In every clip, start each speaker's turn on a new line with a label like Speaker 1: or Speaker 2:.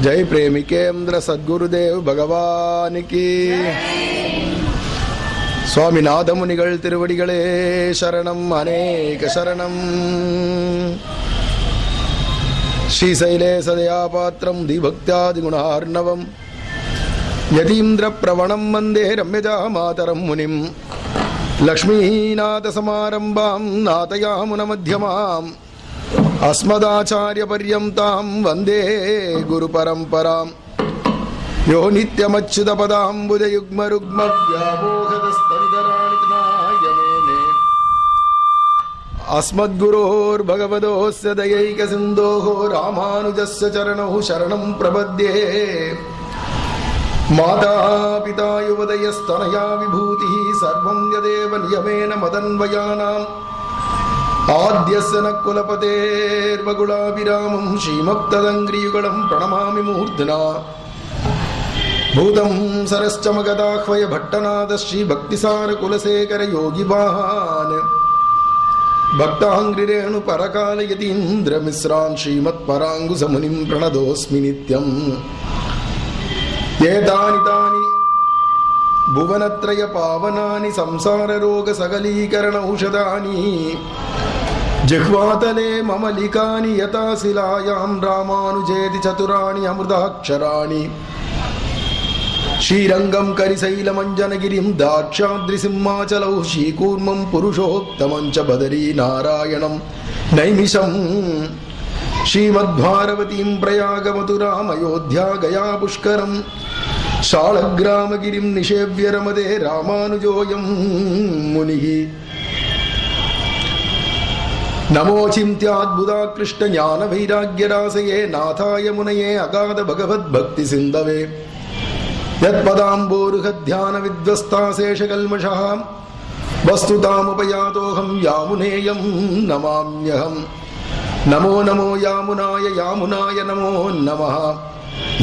Speaker 1: जय प्रेमिकेन्द्र सद्गुरुदेव भगवान की स्वामीनाथ मुनिगल तिरुवडिगले शरणम अनेक शरणम श्रीशैले सदया पात्रम दिभक्त्यादि गुणार्णवम यतीन्द्र प्रवणम वंदे रम्यजा मातरम मुनिम लक्ष्मीनाथ समारंभां नाथयामुन मध्यमाम् अस्मदाचार्य पर्यन्तां वंदे गुरु परंपरां यो नित्यमच्युत पदाम्बुज युग्म रुग्म व्यामोहतस्तनिधराणितनाय मेने अस्मद्गुरोर्भगवतोऽस्य दयैक सिन्धोः रामानुजस्य चरणौ शरणं प्रपद्ये माता पिता युवदयस्तनया विभूतिः सर्वं यदेव नियमेन मदन्वयानाम् आद्यस्य न कुलपतेर्वकुलाभिरामं श्रीमत्तदङ्घ्रियुगलं प्रणमामि मूर्धना भूतं सरश्च मगदाह्वय भट्टनाथ श्रीभक्तिसार कुलशेखर योगिवाहान् भक्ताङ्घ्रिरेणु परकाल यतीन्द्रमिश्रान् श्रीमत्पराङ्कुशमुनिं प्रणतोऽस्मि नित्यम् एतानि तानि भुवनत्रय पावनानि संसार रोग सकलीकरण औषधानि जिह्वातले मम लिखानि यथा शिलायां रामानुजेति चतुराणि अमृताक्षराणि श्रीरंगं करिशैलमञ्जनगिरिं दाक्षाद्रिसिंहाचलौ श्रीकूर्मं पुरुषोत्तमं च बदरी नारायणं नैमिषं श्रीमद्भारवतीं प्रयागमथुराम् अयोध्या गया पुष्करं शालग्रामगिरिं निषेव्य रमते रामानुजोऽयं मुनिः नमो चिन्त्याद्भुताकृष्ट ज्ञान वैराग्यरासये नाथाय मुनये अगाध भगवद्भक्ति सिन्धवे यत्पदाम्बोरुहध्यान विद्वस्ताशेषकल्मषः वस्तुतामुपयातोऽहं यामुनेयं नमाम्यहम् नमो नमो यामुनाय यामुनाय नमो नमः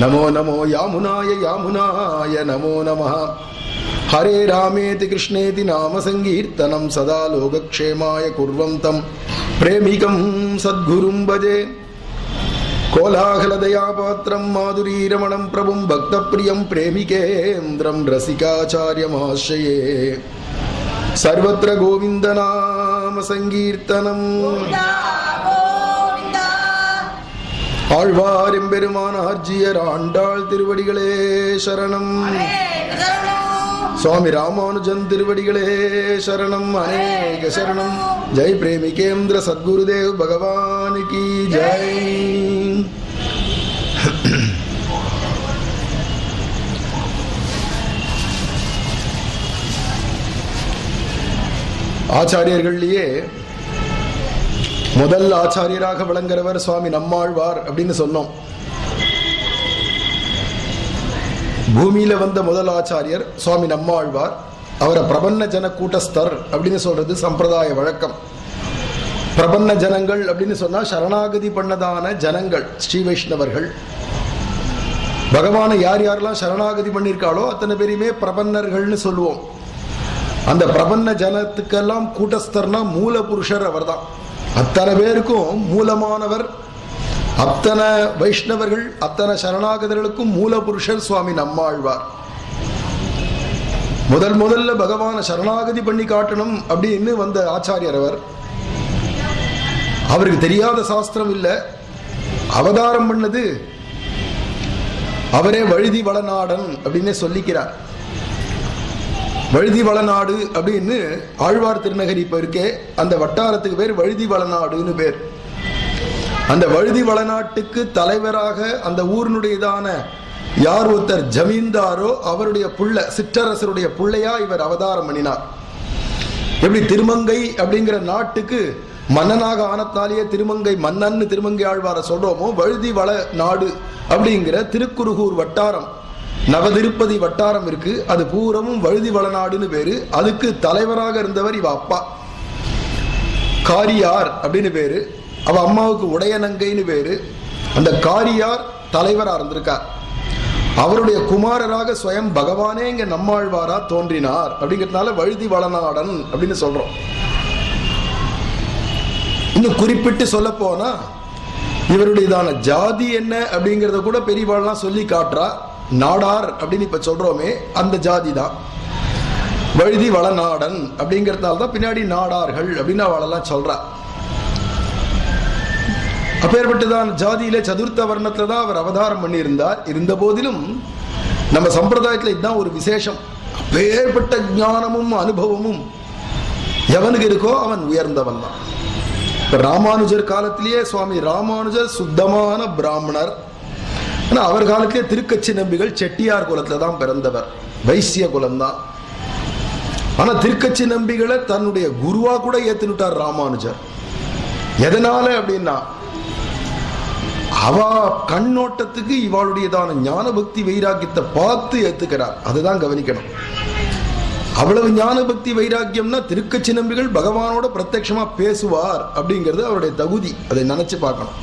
Speaker 1: नमो नमो यामुनाय यामुनाय नमो नमः हरे रामेति कृष्णेति नाम संकीर्तनं सदा लोकक्षेमाय कुर्वन्तं प्रेमिकं सद्गुरुं भजे कोलाहलदयापात्रं माधुरीरमणं प्रभुं भक्तप्रियं प्रेमिकेन्द्रं रसिकाचार्यमाश्रये सर्वत्र गोविन्दनाम संकीर्तनं ஆழ்வாரெம்பெருமானார் ஜீயர் ஆண்டாள் திருவடிகளே சரணம் சுவாமி ராமானுஜன் திருவடிகளே சரணம் அநேக சரணம் ஜெய் பிரேமிகேந்திர சத்குருதேவ் பகவான் கி ஜெய். ஆச்சாரியர்கள்லயே முதல் ஆச்சாரியராக விளங்குறவர் சுவாமி நம்மாழ்வார் அப்படின்னு சொன்னோம். பூமியில வந்த முதல் ஆச்சாரியர் சுவாமி நம்மாழ்வார். அவரை பிரபன்ன ஜன கூட்டஸ்தர் அப்படின்னு சொல்றது சம்பிரதாய வழக்கம். பிரபன்ன ஜனங்கள் அப்படின்னு சொன்னா சரணாகதி பண்ணதான ஜனங்கள் ஸ்ரீ வைஷ்ணவர்கள். பகவானை யார் யாரெல்லாம் சரணாகதி பண்ணியிருக்காளோ அத்தனை பேருமே பிரபன்னர்கள்னு சொல்லுவோம். அந்த பிரபன்ன ஜனத்துக்கெல்லாம் கூட்டஸ்தர்னா மூல புருஷர் அவர் தான். அத்தனை பேருக்கும் மூலமானவர், அத்தனை வைஷ்ணவர்கள், அத்தனை சரணாகதர்களுக்கும் மூல புருஷர் சுவாமி நம்மாழ்வார். முதல்ல பகவான சரணாகதி பண்ணி காட்டணும் அப்படின்னு வந்த ஆச்சாரியர் அவர். அவருக்கு தெரியாத சாஸ்திரம் இல்லை. அவதாரம் பண்ணது அவரே வழுதி வளநாடன் அப்படின்னு சொல்லிக்கிறார். வழுதி வளநாடு அப்படின்னு ஆழ்வார் திருநகரி இப்ப இருக்கே, அந்த வட்டாரத்துக்கு பேர் வழுதி வளநாடுன்னு பேர். அந்த வழுதி வளநாட்டுக்கு தலைவராக அந்த ஊரினுடையதான யார் ஒருத்தர் ஜமீன்தாரோ அவருடைய புள்ள, சிற்றரசருடைய புள்ளையா இவர் அவதாரம் பண்ணினார். எப்படி திருமங்கை அப்படிங்கிற நாட்டுக்கு மன்னனாக ஆனத்தாலேயே திருமங்கை மன்னன் திருமங்கை ஆழ்வார சொல்றோமோ, வழுதி வள நாடு அப்படிங்கிற திருக்குறுகூர் வட்டாரம், நவதிருப்பதி வட்டாரம் இருக்கு. அது பூரமும் வழுதி வளநாடுன்னு பேரு. அதுக்கு தலைவராக இருந்தவர் இவ அப்பா காரியார் அப்படின்னு பேரு. அவ அம்மாவுக்கு உடையநங்கைன்னு பேரு. அந்த காரியார் தலைவரா இருந்திருக்கார். அவருடைய குமாரராக ஸ்வயம் பகவானே இங்க நம்மாழ்வாரா தோன்றினார். அப்படிங்கிறதுனால வழுதி வளநாடன் அப்படின்னு சொல்றோம். இன்னும் குறிப்பிட்டு சொல்ல போனா இவருடையதான ஜாதி என்ன அப்படிங்கறத கூட பெரியவாள்லாம் சொல்லி காட்டுறா. நாடார் அப்படின்னு இப்ப சொல்றோமே அந்த ஜாதி தான். வழுதி வளநாடன் அப்படிங்கறதுனால தான் பின்னாடி நாடார்கள் அப்படின்னு அவளெல்லாம் சொல்றா. அப்பேற்பட்டதான் ஜாதியில சதுர்த்த வர்ணத்துல தான் அவர் அவதாரம் பண்ணி இருந்தார். இருந்த போதிலும் நம்ம சம்பிரதாயத்துல இதுதான் ஒரு விசேஷம். அப்பேற்பட்ட ஞானமும் அனுபவமும் எவனுக்கு இருக்கோ அவன் உயர்ந்தவன் தான். ராமானுஜர் காலத்திலேயே சுவாமி ராமானுஜர் சுத்தமான பிராமணர். அவர் காலத்திலே திருக்கச்சி நம்பிகள் செட்டியார் குலத்துல தான் பிறந்தவர், வைசிய குலம்தான். ஆனா திருக்கச்சி நம்பிகளை தன்னுடைய குருவா கூட ஏத்துனுட்டார் ராமானுஜர். எதனால அப்படின்னா அவ கண்ணோட்டத்துக்கு இவாளுடையதான ஞான பக்தி வைராக்கியத்தை பார்த்து ஏத்துக்கிறார். அதுதான் கவனிக்கணும். அவ்வளவு ஞான பக்தி வைராக்கியம்னா திருக்கச்சி நம்பிகள் பகவானோட பிரத்யட்சமா பேசுவார் அப்படிங்கிறது அவருடைய தகுதி. அதை நினைச்சு பார்க்கணும்.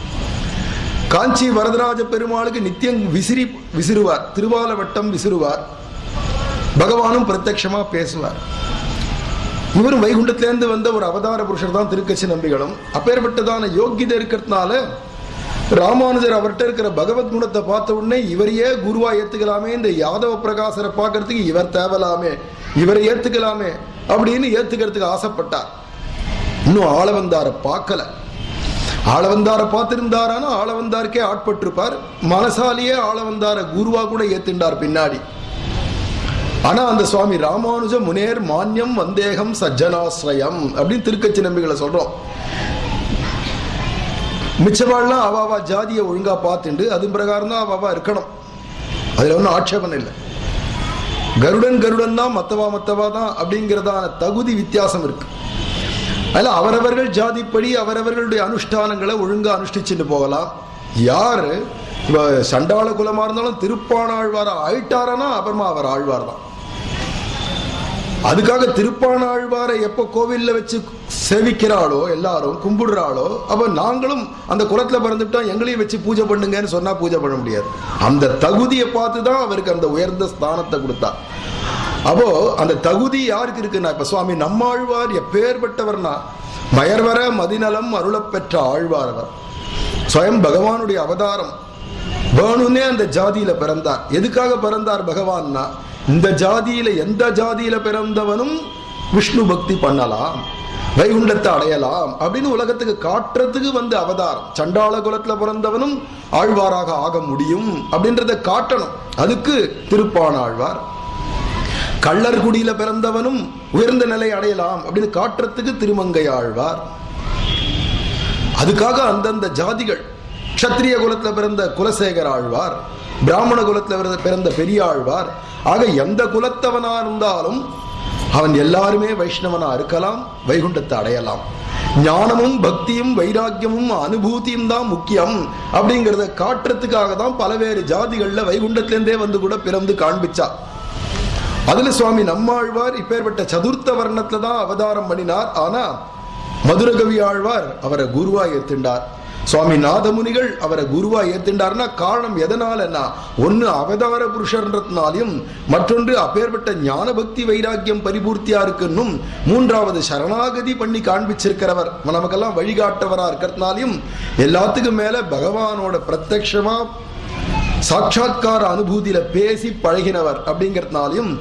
Speaker 1: காஞ்சி வரதராஜ பெருமாளுக்கு நித்தியம் விசிறுவார், திருவாலவட்டம் விசிறுவார், பகவானும் பிரத்யட்சமா பேசுவார். இவரும் வைகுண்டத்திலேருந்து வந்த ஒரு அவதார புருஷர் தான் திருக்கச்சி நம்பிகளும். அப்பேற்பட்டதான யோகிதை இருக்கிறதுனால ராமானுஜர் அவர்கிட்ட இருக்கிற பகவத் குணத்தை பார்த்த உடனே இவரையே குருவா ஏத்துக்கலாமே, இந்த யாதவ பிரகாசரை பார்க்கறதுக்கு இவர் தேவலாமே, இவரை ஏத்துக்கலாமே அப்படின்னு ஏத்துக்கிறதுக்கு ஆசைப்பட்டார். இன்னும் ஆளவந்தார பார்க்கல. ஆளவந்தார பார்த்திருந்தாரானா ஆளவந்தாருக்கே ஆட்பட்டிருப்பார். மனசாலேயே ஆளவந்தார குருவா கூட ஏத்துண்டார் பின்னாடி. ஆனா அந்த சுவாமி ராமானுஜ முனேர் மான்யம் வந்தேகம் சஜ்ஜனாஸ்ரயம் அப்படின்னு திருக்கச்சி நம்பிகளை சொல்றோம். மிச்சவாள்லாம் அவாவா ஜாதியை ஒழுங்கா பார்த்துண்டு அது பிரகாரம் தான் அவாவா இருக்கணும். அதுல ஒன்றும் ஆட்சேபம் இல்லை. கருடன் தான் மத்தவா தான் அப்படிங்கிறதான தகுதி வித்தியாசம் இருக்கு. அதில் அவரவர்கள் ஜாதிப்படி அவரவர்களுடைய அனுஷ்டானங்களை ஒழுங்கா அனுஷ்டிச்சுட்டு போகலாம். யாரு சண்டாள குலமா இருந்தாலும் திருப்பாணாழ்வார ஆயிட்டாரனா அப்புறமா அவர் ஆழ்வார் தான். அதுக்காக திருப்பாணாழ்வாரை எப்போ கோவில்ல வச்சு சேவிக்கிறாளோ எல்லாரும் கும்பிடுறாளோ அப்ப நாங்களும் அந்த குலத்துல பிறந்துட்டோம் எங்களையும் வச்சு பூஜை பண்ணுங்கன்னு சொன்னா பூஜை பண்ண முடியாது. அந்த தகுதியை பார்த்துதான் அவருக்கு அந்த உயர்ந்த ஸ்தானத்தை கொடுத்தா. அப்போ அந்த தகுதி யாருக்கு இருக்குன்னா இப்ப சுவாமி நம்மாழ்வார் எப்பேற்பட்டவர்னா மயர்வர மதிநலம் அருளப் பெற்ற ஆழ்வார். அவர் ஸ்வயம் பகவானுடைய அவதாரம். வேணும்னே அந்த ஜாதியில பிறந்தார். எதுக்காக பிறந்தார் பகவான்னா இந்த ஜாதியில எந்த ஜாதியில பிறந்தவனும் விஷ்ணு பக்தி பண்ணலாம், வைகுண்டத்தை அடையலாம் அப்படின்னு உலகத்துக்கு காட்டுறதுக்கு வந்து அவதாரம். சண்டாள குலத்துல பிறந்தவனும் ஆழ்வாராக ஆக முடியும் அப்படின்றத காட்டணும். அதுக்கு திருப்பாணாழ்வார். கள்ளர் குடியில பிறந்தவனும் உயர்ந்த நிலை அடையலாம் அப்படின்னு காட்டுறதுக்கு திருமங்கை ஆழ்வார். அதுக்காக அந்தந்த ஜாதிகள் க்ஷத்ரிய குலத்துல பிறந்த குலசேகர ஆழ்வார், பிராமண குலத்துல பிறந்த பெரிய ஆழ்வார், ஆக எந்த குலத்தவனா இருந்தாலும் அவன் எல்லாருமே வைஷ்ணவனா இருக்கலாம், வைகுண்டத்தை அடையலாம். ஞானமும் பக்தியும் வைராக்கியமும் அனுபூதியும் தான் முக்கியம் அப்படிங்கிறத காட்டுறதுக்காக தான் பலவேறு ஜாதிகள்ல வைகுண்டத்திலேருந்தே வந்து கூட பிறந்து காண்பிச்சா. அதுல சுவாமி நம்மாழ்வார் இப்பேற்பட்ட சதுர்த்த வர்ணத்துல தான் அவதாரம் பண்ணினார். ஆனா மதுரகவி ஆழ்வார் அவரை குருவா ஏத்துண்டார். சுவாமி நாதமுனிகள் அவரை குருவா ஏத்துண்டார்னா காரணம் எதனாலன்னா ஒன்னு அவதார புருஷர்ன்றதுனாலையும் மற்றொன்று அப்பேற்பட்ட ஞான பக்தி வைராக்கியம் பரிபூர்த்தியா இருக்குன்னும் மூன்றாவது சரணாகதி பண்ணி காண்பிச்சிருக்கிறவர் நமக்கெல்லாம் வழிகாட்டவரா இருக்கிறதுனாலையும் எல்லாத்துக்கும் மேல பகவானோட பிரத்யக்ஷமா சாட்சாத்கார அனுபூதியில பேசி பழகினவர் அப்படிங்கிறதுனாலையும்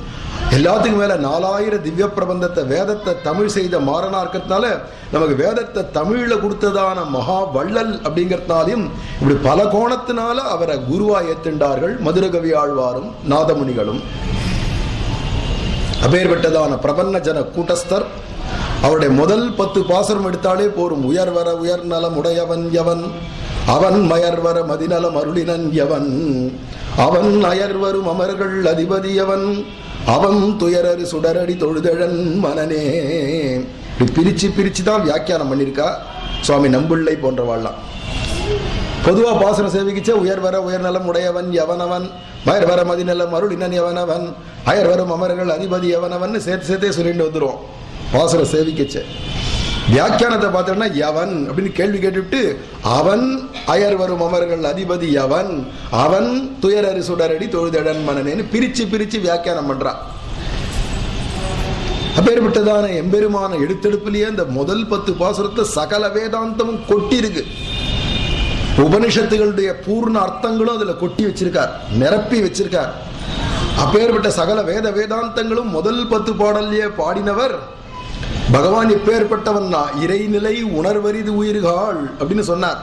Speaker 1: எல்லாத்துக்கும் மேல 4000 திவ்ய பிரபந்தத்தை வேதத்தை தமிழ் செய்த மாறனா இருக்கிறதுனால நமக்கு வேதத்தை தமிழ்ல கொடுத்ததான மகா வள்ளல் அப்படிங்கிறதுனாலையும் இப்படி பல கோணத்தினால அவரை குருவா ஏத்துண்டார்கள் மதுரகவி ஆழ்வாரும் நாதமுனிகளும். அப்பேற்பட்டதான பிரபன்ன ஜன கூட்டஸ்தர். அவருடைய முதல் 10 பாசுரம் எடுத்தாலே போரும். உயர்வர உயர் நலம் உடையவன் எவன், அவன் மயர்வர மதிநலம் அருளினன் எவன், அவன் அயர்வரும் அமர்கள் அதிபதியவன், அவன் துயரரு சுடரடி தொழுதழன் மனனே. பிரிச்சு தான் வியாக்கியானம் பண்ணியிருக்கா சுவாமி நம்பிள்ளை போன்றவாள்லாம். பொதுவா பாசனம் சேவிக்கிச்ச உயர்வர உயர்நலம் உடையவன் எவனவன், மயர்வர மதிநலம் அருளினன் எவனவன், அயர்வரும் அமர்கள் அதிபதி எவனவன் சேர்த்தே சொல்லிட்டு வந்துருவோம் பாசனம் சேவிக்கிச்ச. வியாக்கியானத்தை பார்த்தோம்னா எவன் அப்படின்னு கேள்வி கேட்டுவிட்டு அவன் அயர் வரும் அமர்கள் அதிபதி எவன், அவன் துயரறு சுடரடி தொழுதடன் மனனேன்னு பிரிச்சு வியாக்கியானம் பண்றான். அப்பேற்பட்டதான எம்பெருமான எடுத்தெடுப்பிலேயே இந்த முதல் 10 பாசுரத்தை சகல வேதாந்தமும் கொட்டி இருக்கு. உபனிஷத்துகளுடைய பூர்ண அர்த்தங்களும் அதுல கொட்டி வச்சிருக்கார், நிரப்பி வச்சிருக்கார். அப்பேற்பட்ட சகல வேத வேதாந்தங்களும் முதல் 10 பாடல்லையே பாடினவர் பகவான். எப்பேற்பட்டவன்னா இறைநிலை உணர்வரிது உயிர்கள் அப்படின்னு சொன்னார்.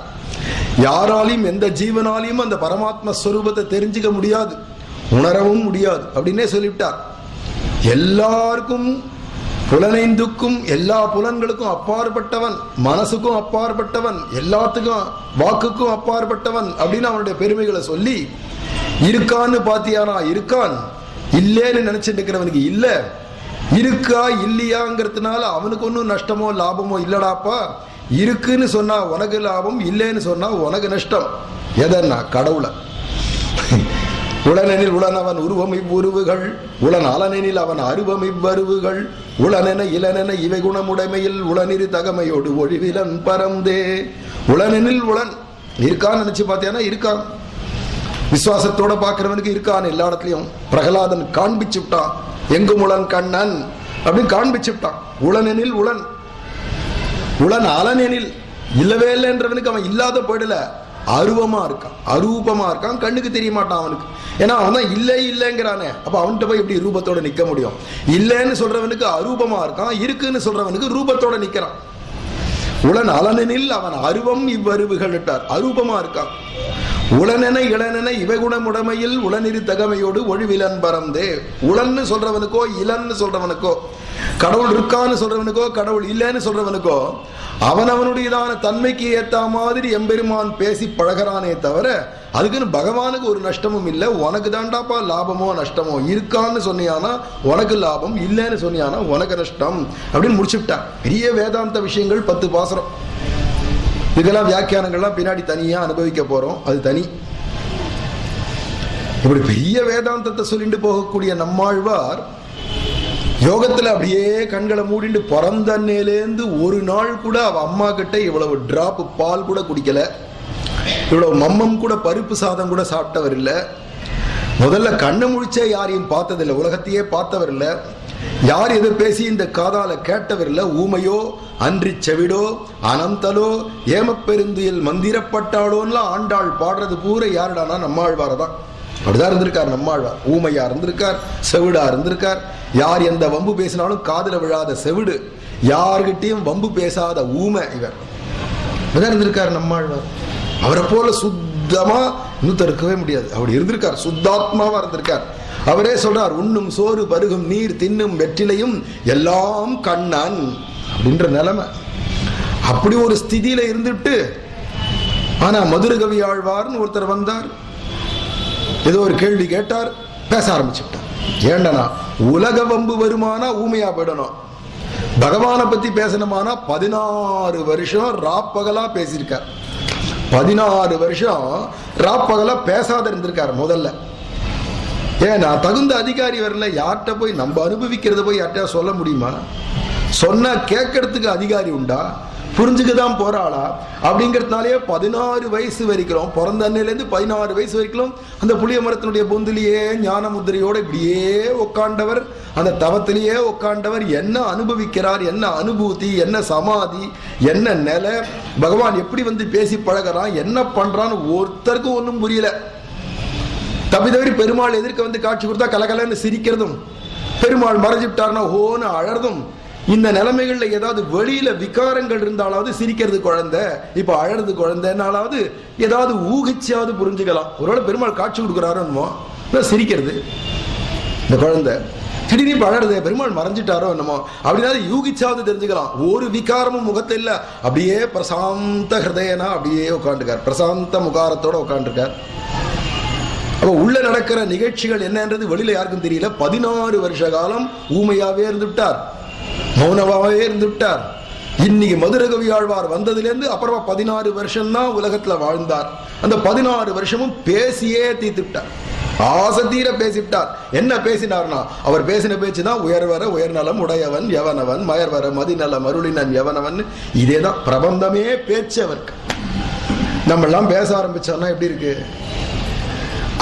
Speaker 1: யாராலையும் எந்த ஜீவனாலையும் அந்த பரமாத்ம ஸ்வரூபத்தை தெரிஞ்சுக்க முடியாது, உணரவும் முடியாது அப்படின்னே சொல்லிவிட்டார். எல்லாருக்கும் புலனைந்துக்கும் எல்லா புலன்களுக்கும் அப்பாற்பட்டவன், மனசுக்கும் அப்பாற்பட்டவன், எல்லாத்துக்கும் வாக்குக்கும் அப்பாற்பட்டவன் அப்படின்னு அவனுடைய பெருமைகளை சொல்லி, இருக்கான்னு பாத்தியானா இருக்கான், இல்லேன்னு நினைச்சிட்டு இருக்கிறவனுக்கு இல்ல, இருக்கா இல்லையாங்கிறதுனால அவனுக்கு ஒன்றும் நஷ்டமோ லாபமோ இல்லடாப்பா. இருக்குன்னு சொன்னா உனக்கு லாபம், இல்லைன்னு சொன்னா உனக்கு நஷ்டம். எதன்னா கடவுளை. உளனெனில் உளனவன் உருவம் இவ்வுருவுகள், உளன் அலனெனில் அவன் அருவம் இவ்வருவுகள், உளனென இளனென இவை குணமுடைமையில் உளனிரு தகமையோடு ஒழிவிலன் பரந்தே. உளனெனில் உளன் இருக்கான்னு நினைச்சு பார்த்தியானா இருக்கான். விசுவாசத்தோட பார்க்கிறவனுக்கு இருக்கான் எல்லா இடத்துலையும். பிரகலாதன் காண்பிச்சு விட்டான், எங்கும் உளன் கண்ணன் அப்படின்னு காண்பிச்சு விட்டான். உளனெனில் உளன், உளன் அலனெனில் இல்லவே இல்லைன்றவனுக்கு அவன் இல்லாத போயிடல, அருவமா இருக்கான், அரூபமா இருக்கான், கண்ணுக்கு தெரிய மாட்டான் அவனுக்கு. ஏன்னா அவன் தான் இல்லை இல்லைங்கிறானே, அப்ப அவன்கிட்ட போய் எப்படி ரூபத்தோட நிக்க முடியும்? இல்லைன்னு சொல்றவனுக்கு அரூபமா இருக்கான், இருக்குன்னு சொல்றவனுக்கு ரூபத்தோட நிக்கிறான். உளன் அலனெனில் அவன் அருவம் இவ்வருவுகள் இட்டார், அரூபமா இருக்கான். உளனென இளனென இவை குணமுடைமையில் உளனிரு தகமையோடு ஒழிவிலன் பரந்தே. உளன்னு சொல்றவனுக்கோ இளன்னு சொல்றவனுக்கோ, கடவுள் இருக்கான்னு சொல்றவனுக்கோ கடவுள் இல்லைன்னு சொல்றவனுக்கோ அவனவனுடையதான தன்மைக்கு ஏத்த மாதிரி எம்பெருமான் பேசி பழகிறானே தவிர அதுக்குன்னு பகவானுக்கு ஒரு நஷ்டமும் இல்லை. உனக்கு தாண்டாப்பா லாபமோ நஷ்டமோ, இருக்கான்னு சொன்னியானா உனக்கு லாபம், இல்லைன்னு சொன்னியானா உனக்கு நஷ்டம் அப்படின்னு முடிச்சுட்டான். பெரிய வேதாந்த விஷயங்கள் 10 பாசுரம். இதெல்லாம் வியாக்கியானங்கள்லாம் பின்னாடி தனியா அனுபவிக்க போறோம், அது தனி. இப்படி பெரிய வேதாந்தத்தை சொல்லிட்டு போகக்கூடிய நம்மாழ்வார் யோகத்துல அப்படியே கண்களை மூடிட்டு பிறந்தன்னையிலேருந்து ஒரு நாள் கூட அவ அம்மா கிட்ட இவ்வளவு டிராப் பால் கூட குடிக்கல, இவ்வளவு மம்மம் கூட பருப்பு சாதம் கூட சாப்பிட்டவர் இல்லை. முதல்ல கண்ணை முழிச்சே யாரையும் பார்த்ததில்லை, உலகத்தையே பார்த்தவர் இல்லை. யார் எது பேசி இந்த காதால கேட்டவர் இல்லை. ஊமையோ அன்றி செவிடோ அனந்தலோ ஏமப்பெருந்துயில் மந்திரப்பட்டாளோன்லாம் ஆண்டாள் பாடுறது பூரா யாருடானா நம்மாழ்வார தான். அப்படிதான் இருந்திருக்கார் நம்மாழ்வார். ஊமையா இருந்திருக்கார், செவிடா இருந்திருக்கார். யார் எந்த வம்பு பேசினாலும் காதுல விழாத செவிடு, யார்கிட்டையும் வம்பு பேசாத ஊமை இவர். அப்படிதான் இருந்திருக்கார் நம்மாழ்வார். அவரை போல சுத்தமா இன்னும் இருக்கவே முடியாது. அப்படி இருந்திருக்கார், சுத்தாத்மாவா இருந்திருக்கார். அவரே சொல்றார், உண்ணும் சோறு பருகும் நீர் தின்னும் வெற்றிலையும் எல்லாம் கண்ணன் அப்படின்ற நிலைமை. அப்படி ஒரு ஸ்திதியில இருந்துட்டு, ஆனா மதுரகவி ஆழ்வார்னு ஒருத்தர் வந்தார், ஏதோ ஒரு கேள்வி கேட்டார், பேச ஆரம்பிச்சுட்டார். ஏண்டனா உலக வம்பு வருமானா ஊமையா போயிடணும், பகவானை பத்தி பேசணுமானா 16 வருஷம் ராப்பகலா பேசியிருக்கார். 16 வருஷம் ராப்பகலா பேசாத இருந்திருக்கார் முதல்ல. ஏன்னா தகுந்த அதிகாரி வரல. யார்கிட்ட போய் நம்ம அனுபவிக்கிறத போய் யார்கிட்ட சொல்ல முடியுமா? சொன்னா கேட்கறதுக்கு அதிகாரி உண்டா? புரிஞ்சுக்கதான் போறாளா? அப்படிங்கிறதுனாலே 16 வயசு வரைக்கும், பிறந்த அன்னையிலேருந்து 16 வயசு வரைக்கும் அந்த புளிய மரத்தினுடைய பொந்திலேயே ஞான முத்திரையோட இப்படியே உட்காண்டவர், அந்த தவத்திலேயே உட்காண்டவர். என்ன அனுபவிக்கிறார், என்ன அனுபூதி, என்ன சமாதி, என்ன நிலை, பகவான் எப்படி வந்து பேசி பழகிறான், என்ன பண்றான்னு ஒருத்தருக்கும் ஒன்றும் புரியல. தவிதவரி பெருமாள் எதிர்க்க வந்து காட்சி கொடுத்தா கலகலன்னு சிரிக்கிறதும், பெருமாள் மறைஞ்சிட்டார்னா ஹோன்னு அழறதும், இந்த நிலைமைகள்ல ஏதாவது வெளியில விகாரங்கள் இருந்தாலாவது சிரிக்கிறது குழந்தை, இப்ப அழறது குழந்தைனாலாவது ஏதாவது ஊகிச்சாவது புரிஞ்சுக்கலாம். ஒருவேளை பெருமாள் காட்சி கொடுக்குறாரோ சிரிக்கிறது இந்த குழந்தை, திடீர்னு இப்ப அழறது பெருமாள் மறைஞ்சிட்டாரோ என்னமோ அப்படின்னா யூகிச்சாவது தெரிஞ்சுக்கலாம். ஒரு விகாரமும் முகத்துல இல்ல, அப்படியே பிரசாந்த ஹிருதயனா அப்படியே உட்காந்துருக்கார், பிரசாந்த முகாரத்தோட உட்காந்துருக்கார். அப்ப உள்ள நடக்கிற நிகழ்ச்சிகள் என்னன்றது வெளியில யாருக்கும் தெரியல. 16 வருஷ காலம் ஊமையாவே இருந்து விட்டார், மௌனமாவே இருந்து விட்டார். இன்னைக்கு மதுரகவி ஆழ்வார் வந்ததுலேருந்து அப்புறமா 16 வருஷம் தான் உலகத்துல வாழ்ந்தார். அந்த 16 வருஷமும் பேசியே தீர்த்துட்டார், ஆசை தீர பேசிவிட்டார். என்ன பேசினார்னா, அவர் பேசின பேச்சுதான் உயர்வர உயர்நலம் உடையவன் எவனவன், மயர்வர மதிநலம் அருளினன் எவனவன். இதேதான் பிரபந்தமே பேச்சு அவருக்கு. நம்ம எல்லாம் பேச ஆரம்பிச்சோம்னா எப்படி இருக்கு,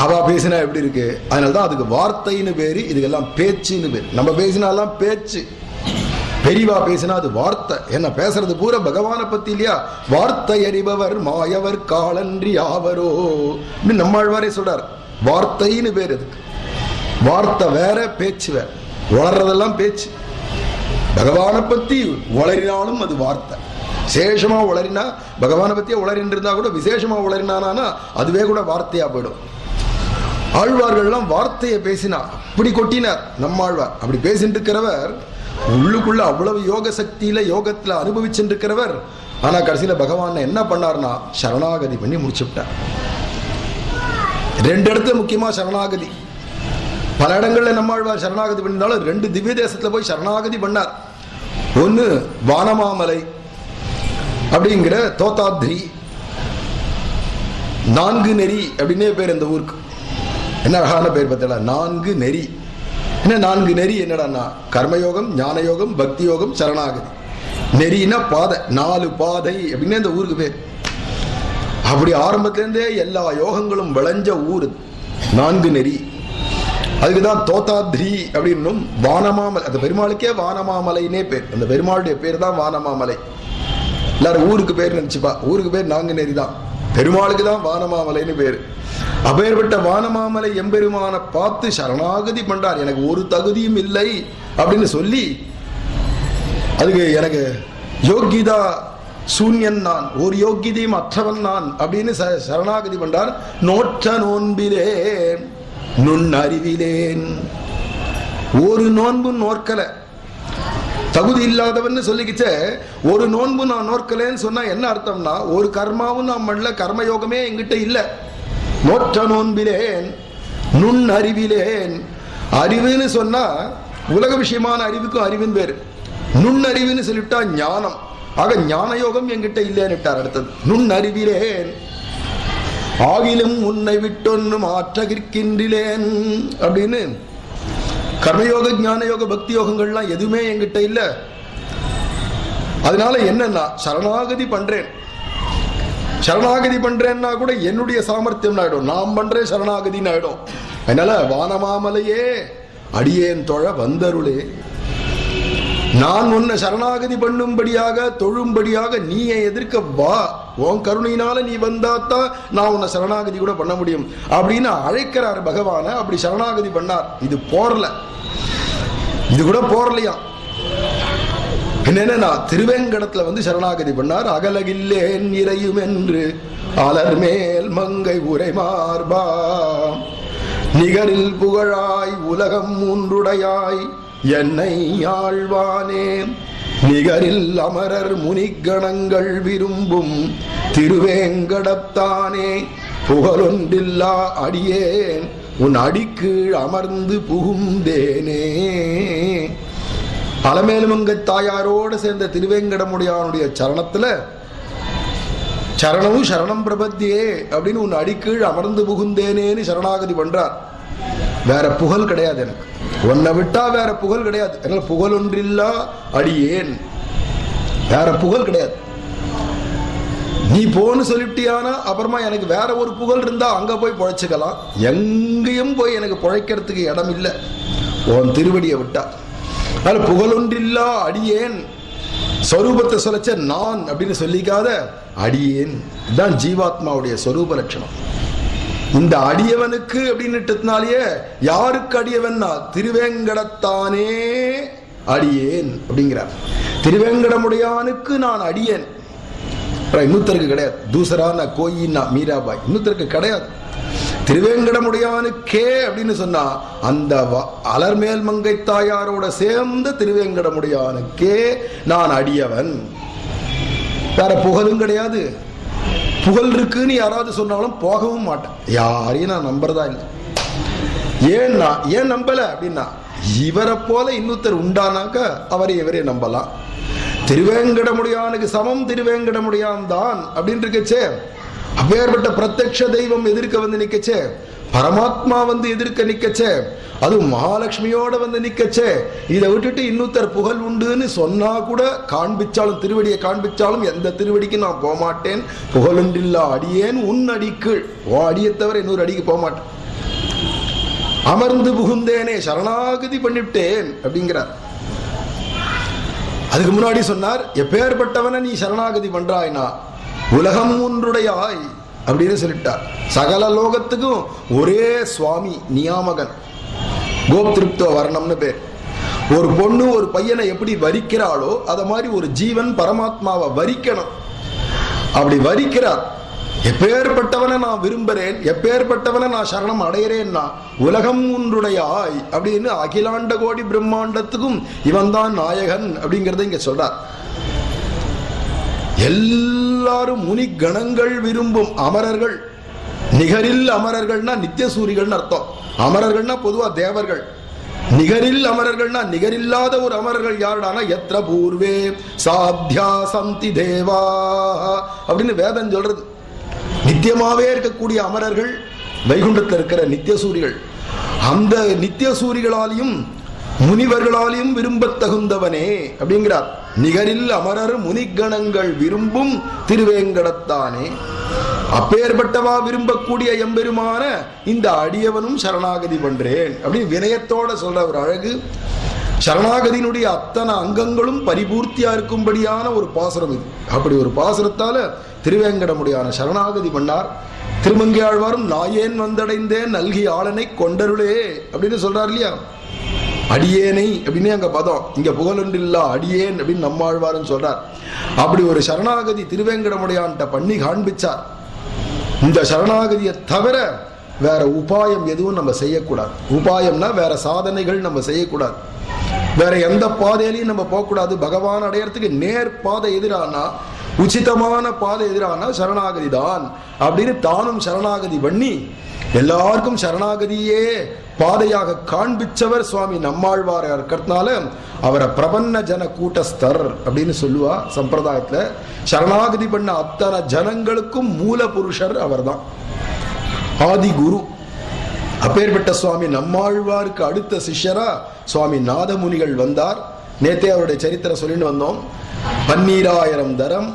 Speaker 1: அவ பேசினா எப்படி இருக்கு? அதனாலதான் அதுக்கு வார்த்தைன்னு பேரு, இதுக்கெல்லாம் பேச்சுன்னு பேரு. நம்ம பேசினாலாம் பேச்சு, பெரிவா பேசினா அது வார்த்தை. என்ன பேசுறது பூரா பகவானை பத்தி இல்லையா? வார்த்தை அறிபவர் மாயவர் காலன்றி ஆவரோ நம்மாழ்வாரே சொல்றார். வார்த்தைன்னு பேர் அதுக்கு. வார்த்தை வேற, பேச்சு வேற. வளர்றதெல்லாம் பேச்சு. பகவானை பத்தி வளரினாலும் அது வார்த்தை. விசேஷமா உளறினா, பகவானை பத்தியே உளறின்னு இருந்தா கூட விசேஷமா உளறினானா அதுவே கூட வார்த்தையா போயிடும். ஆழ்வார்கள்லாம் வார்த்தையை பேசினா அப்படி கொட்டினார் நம்மாழ்வார். அப்படி பேசிட்டு இருக்கிறவர் உள்ளுக்குள்ள அவ்வளவு யோக சக்தியில யோகத்துல அனுபவிச்சுட்டு இருக்கிறவர். ஆனா கடைசியில பகவான் என்ன பண்ணார்னா சரணாகதி பண்ணி முடிச்சுட்டார். 2 இடத்துல முக்கியமா சரணாகதி. பல இடங்கள்ல நம்மாழ்வார் சரணாகதி பண்ணினாலும் 2 திவ்ய தேசத்துல போய் சரணாகதி பண்ணார். ஒன்னு வானமாமலை அப்படிங்கிற தோத்தாத்ரி, 4 நெறி அப்படின்னே பேர் இந்த ஊருக்கு. என்ன அழகான பேர் பார்த்தா, 4 நெறி. என்ன 4 நெறி? என்னடான்னா கர்மயோகம், ஞான யோகம், பக்தி யோகம், சரணாகதி. நெறினா பாதை, 4 பாதை அப்படின்னு இந்த ஊருக்கு பேர். அப்படி ஆரம்பத்திலேருந்தே எல்லா யோகங்களும் விளைஞ்ச ஊர் 4 நெறி. அதுக்குதான் தோத்தாத்ரி அப்படின்னும் வானமாமலை. அந்த பெருமாளுக்கே வானமாமலைன்னே பேர். அந்த பெருமாளுடைய பேர் தான் வானமாமலை. எல்லாரும் ஊருக்கு பேர் நினைச்சுப்பா, ஊருக்கு பேர் 4 நெறி தான், பெருமாளுக்கு தான் வானமாமலைன்னு பேரு. அப்பேற்பட்ட வானமாமலை எம்பெருமான பார்த்து சரணாகதி பண்றார். எனக்கு ஒரு தகுதியும் இல்லை அப்படின்னு சொல்லி, அதுக்கு எனக்கு யோகிதா சூன்யன் நான், ஒரு யோகிதையும் அற்றவன் நான் அப்படின்னு சரணாகதி பண்றார். நோற்ற நோன்பிலேன் நுண்ணறிவிலேன். ஒரு நோன்பு நோற்கல, தகுதி இல்லாதவன் சொல்லிக்கிச்ச. ஒரு நோன்பு நான் நோற்கலேன்னு சொன்னா என்ன அர்த்தம்னா, ஒரு கர்மாவும் நான் பண்ணல, கர்மயோகமே என்கிட்ட இல்லை. நோற்ற நோன்பிலேன் நுண் அறிவிலேன். அறிவுன்னு சொன்னா உலக விஷயமான அறிவுக்கும் அறிவின் பேரு. நுண்ணறிவுன்னு சொல்லிவிட்டா ஞானம். ஆக ஞான யோகம் என்கிட்ட இல்லைன்னுட்டார். அடுத்தது நுண் அறிவிலேன். ஆகிலும் உன்னை விட்டொன்னு மாற்றகிற்கின்றேன் அப்படின்னு கர்மயோக, ஞான யோக, பக்தி யோகங்கள்லாம் எதுவுமே என்கிட்ட இல்லை. அதனால என்னன்னா சரணாகதி பண்றேன். சரணாகதி பண்றேன்னா கூட என்னுடைய சாமர்த்தியம் ஆயிடும், நான் பண்றேன் சரணாகதின்னு ஆயிடும். அதனால வானமாமலையே அடியேன் தொழ வந்தருளே, நான் உன்னை சரணாகதி பண்ணும்படியாக தொழும்படியாக நீ எதிர்க்க வா, உன் கருணையினால நீ வந்தாத்தான் நான் உன்னை சரணாகதி கூட பண்ண முடியும் அப்படின்னு அழைக்கிறார் பகவான. அப்படி சரணாகதி பண்ணார். இது போரல, இது கூட போரலையா. என்னன்னா திருவேங்கடத்துல வந்து சரணாகதி பண்ணார். அகலகில்லேன் இறையும் என்று அலர்மேல் மங்கை உரை மார்பா, நிகரில் புகழாய் உலகம் மூன்றுடையாய் என்னை ஆழ்வானே, நிகரில் அமரர் முனிகணங்கள் விரும்பும் திருவேங்கடத்தானே, புகழொன்றில்லா அடியேன் உன் அடிக்கீழ் அமர்ந்து புகுந்தேனே. அலமேலுமங்கை தாயாரோடு சேர்ந்த திருவேங்கடமுடையானுடைய சரணத்துல சரணமும் சரணம் பிரபத்தியே அப்படின்னு உன் அடிக்கீழ் அமர்ந்து புகுந்தேனேன்னு சரணாகதி பண்றார். வேற புகழ் கிடையாது எனக்கு, உன்னை விட்டா வேற புகழ் கிடையாது. என்னால புகழ் ஒன்றில்லா அடியேன், வேற புகழ் கிடையாது. நீ போன்னு சொல்லிட்டியானா அப்புறமா எனக்கு வேற ஒரு புகழ் இருந்தா அங்க போய் பொழைச்சுக்கலாம். எங்கேயும் போய் எனக்கு பொழைக்கிறதுக்கு இடம் இல்லை உன் திருவடியை விட்டா. அதனால புகழ் ஒன்றில்லா அடியேன், ஸ்வரூபத்தை சொல்லச்ச நான் அப்படின்னு சொல்லிக்காத அடியேன். இதுதான் ஜீவாத்மாவுடைய ஸ்வரூப லட்சணம். இந்த அடியவனுக்கு அப்படின்னுட்டதுனாலேயே யாருக்கு அடியவன்னா திருவேங்கடத்தானே அடியேன் அப்படிங்கிறார். திருவேங்கடமுடையானுக்கு நான் அடியேன், இன்னொருத்தருக்கு கிடையாது. தூசரான கோயின்னா மீராபாய், இன்னொருத்தருக்கு கிடையாது. திருவேங்கடமுடையானுக்கே அப்படின்னு சொன்னா அந்த அலர்மேல் மங்கை தாயாரோட சேர்ந்த திருவேங்கடமுடையானுக்கே நான் அடியவன். வேற புகழும் கிடையாது. புகழ் இருக்குன்னு யாராவது சொன்னாலும் போகவும் மாட்டேன், யாரையும் நான் நம்புறதா இல்லை. ஏன் நம்பல அப்படின்னா, இவரை போல இன்னொருத்தர் உண்டானாக்க அவரை இவரே நம்பலாம். திருவேங்கடமுடையானுக்கு சமம் திருவேங்கடமுடையான் தான் அப்படின்னு இருக்கச்சே. அப்பேற்பட்ட பிரத்யக்ஷ தெய்வம் எதிர்க்க வந்து நிக்கச்சே, பரமாத்மா வந்து எதிர்க்க நிக்கச்சே, அதுவும் மகாலட்சுமியோட வந்து நிக்கச்சே. இதை விட்டுட்டு இன்னொருத்தர் புகழ் உண்டுன்னு சொன்னா கூட காண்பிச்சாலும், திருவடியை காண்பிச்சாலும் எந்த திருவடிக்கு நான் போக மாட்டேன். புகழுண்டில்லா அடியேன் உன் அடிக்கீழ், ஓ அடியை தவிர இன்னொரு அடிக்கு போக மாட்டேன். அமர்ந்து புகுந்தேனே, சரணாகதி பண்ணிவிட்டேன் அப்படிங்கிறார். அதுக்கு முன்னாடி சொன்னார், எப்பேற்பட்டவனை நீ சரணாகதி பண்றாய்னா உலகம் ஒன்றுடையாய் அப்படின்னு சொல்லிட்டார். சகல லோகத்துக்கும் ஒரே சுவாமி நியாமகன், கோப்திருப்தோ வர்ணம்னு பேர். ஒரு பொண்ணு ஒரு பையனை எப்படி வரிக்கிறாளோ அத மாதிரி ஒரு ஜீவன் பரமாத்மாவை வரிக்கணும். அப்படி வரிக்கிறார். எப்பேற்பட்டவனை நான் விரும்புறேன், எப்பேற்பட்டவனை நான் சரணம் அடைகிறேன்னா உலகம் ஒன்றுடையாய் அப்படின்னு அகிலாண்ட கோடி பிரம்மாண்டத்துக்கும் இவன் தான் நாயகன் அப்படிங்கறத இங்க சொல்றார். எல்லாரும் முனி கணங்கள் விரும்பும் அமரர்கள், நிகரில் அமரர்கள்னா நித்திய சூரிகள்னு அர்த்தம். அமரர்கள்னா பொதுவா தேவர்கள். நிகரில் அமரர்கள்னா நிகரில்லாத ஒரு அமரர்கள் யாருடானா எத்ர பூர்வே சாத்யா சந்தி தேவா அப்படின்னு வேதம் சொல்றது. நித்தியமாவே இருக்கக்கூடிய அமரர்கள் வைகுண்டத்தில் இருக்கிற நித்தியசூரிகள். அந்த நித்தியசூரிகளாலையும் முனிவர்களாலையும் விரும்பத் தகுந்தவனே அப்படிங்கிறார். நிகரில் அமரர் முனிகணங்கள் விரும்பும் திருவேங்கடத்தானே. அப்பேற்பட்டவா விரும்பக்கூடிய எம்பெருமான இந்த அடியவனும் சரணாகதி பண்றேன் அப்படின்னு வினயத்தோட சொல்ற ஒரு அழகு. சரணாகதியினுடைய அத்தனை அங்கங்களும் பரிபூர்த்தியா இருக்கும்படியான ஒரு பாசுரம் இது. அப்படி ஒரு பாசுரத்தால திருவேங்கடமுடியான சரணாகதி பண்ணார். திருமங்கை ஆழ்வாரும் நாயேன் வந்தடைந்தேன் நல்கி ஆளனை கொண்டருளே அப்படின்னு சொல்றார் இல்லையா. அடியேனை அப்படின்னு அங்க பதம், இங்க புகழொன்றில்லா அடியேன் அப்படின்னு நம்மாழ்வாருன்னு சொல்றார். அப்படி ஒரு சரணாகதி திருவேங்கடமுடையான்ட்ட பண்ணி காண்பிச்சார். இந்த சரணாகதியை தவிர வேற உபாயம் எதுவும் நம்ம செய்யக்கூடாது. உபாயம்னா வேற சாதனைகள் நம்ம செய்யக்கூடாது. வேற எந்த பாதையிலையும் நம்ம போகக்கூடாது. பகவான் அடையறதுக்கு நேர் பாதை எதிரானா, உச்சிதமான பாதை எதிரானா சரணாகதி தான் அப்படின்னு தானும் சரணாகதி பண்ணி எல்லாருக்கும் சரணாகதியே பாதையாக காண்பிச்சவர் சுவாமி நம்மாழ்வார் இருக்கிறதுனால அவரை பிரபன்ன ஜன கூட்டஸ்தர் அப்படின்னு சொல்லுவா சம்பிரதாயத்துல. சரணாகதி பண்ண அத்தனை ஜனங்களுக்கும் மூல புருஷர் அவர் தான், ஆதி குரு. அப்பேற்பட்ட சுவாமி நம்மாழ்வாருக்கு அடுத்த சிஷ்யரா சுவாமி நாதமுனிகள் வந்தார். நேத்தே அவருடைய சரித்திரம் சொல்லிட்டு வந்தோம். 12,000 தரம்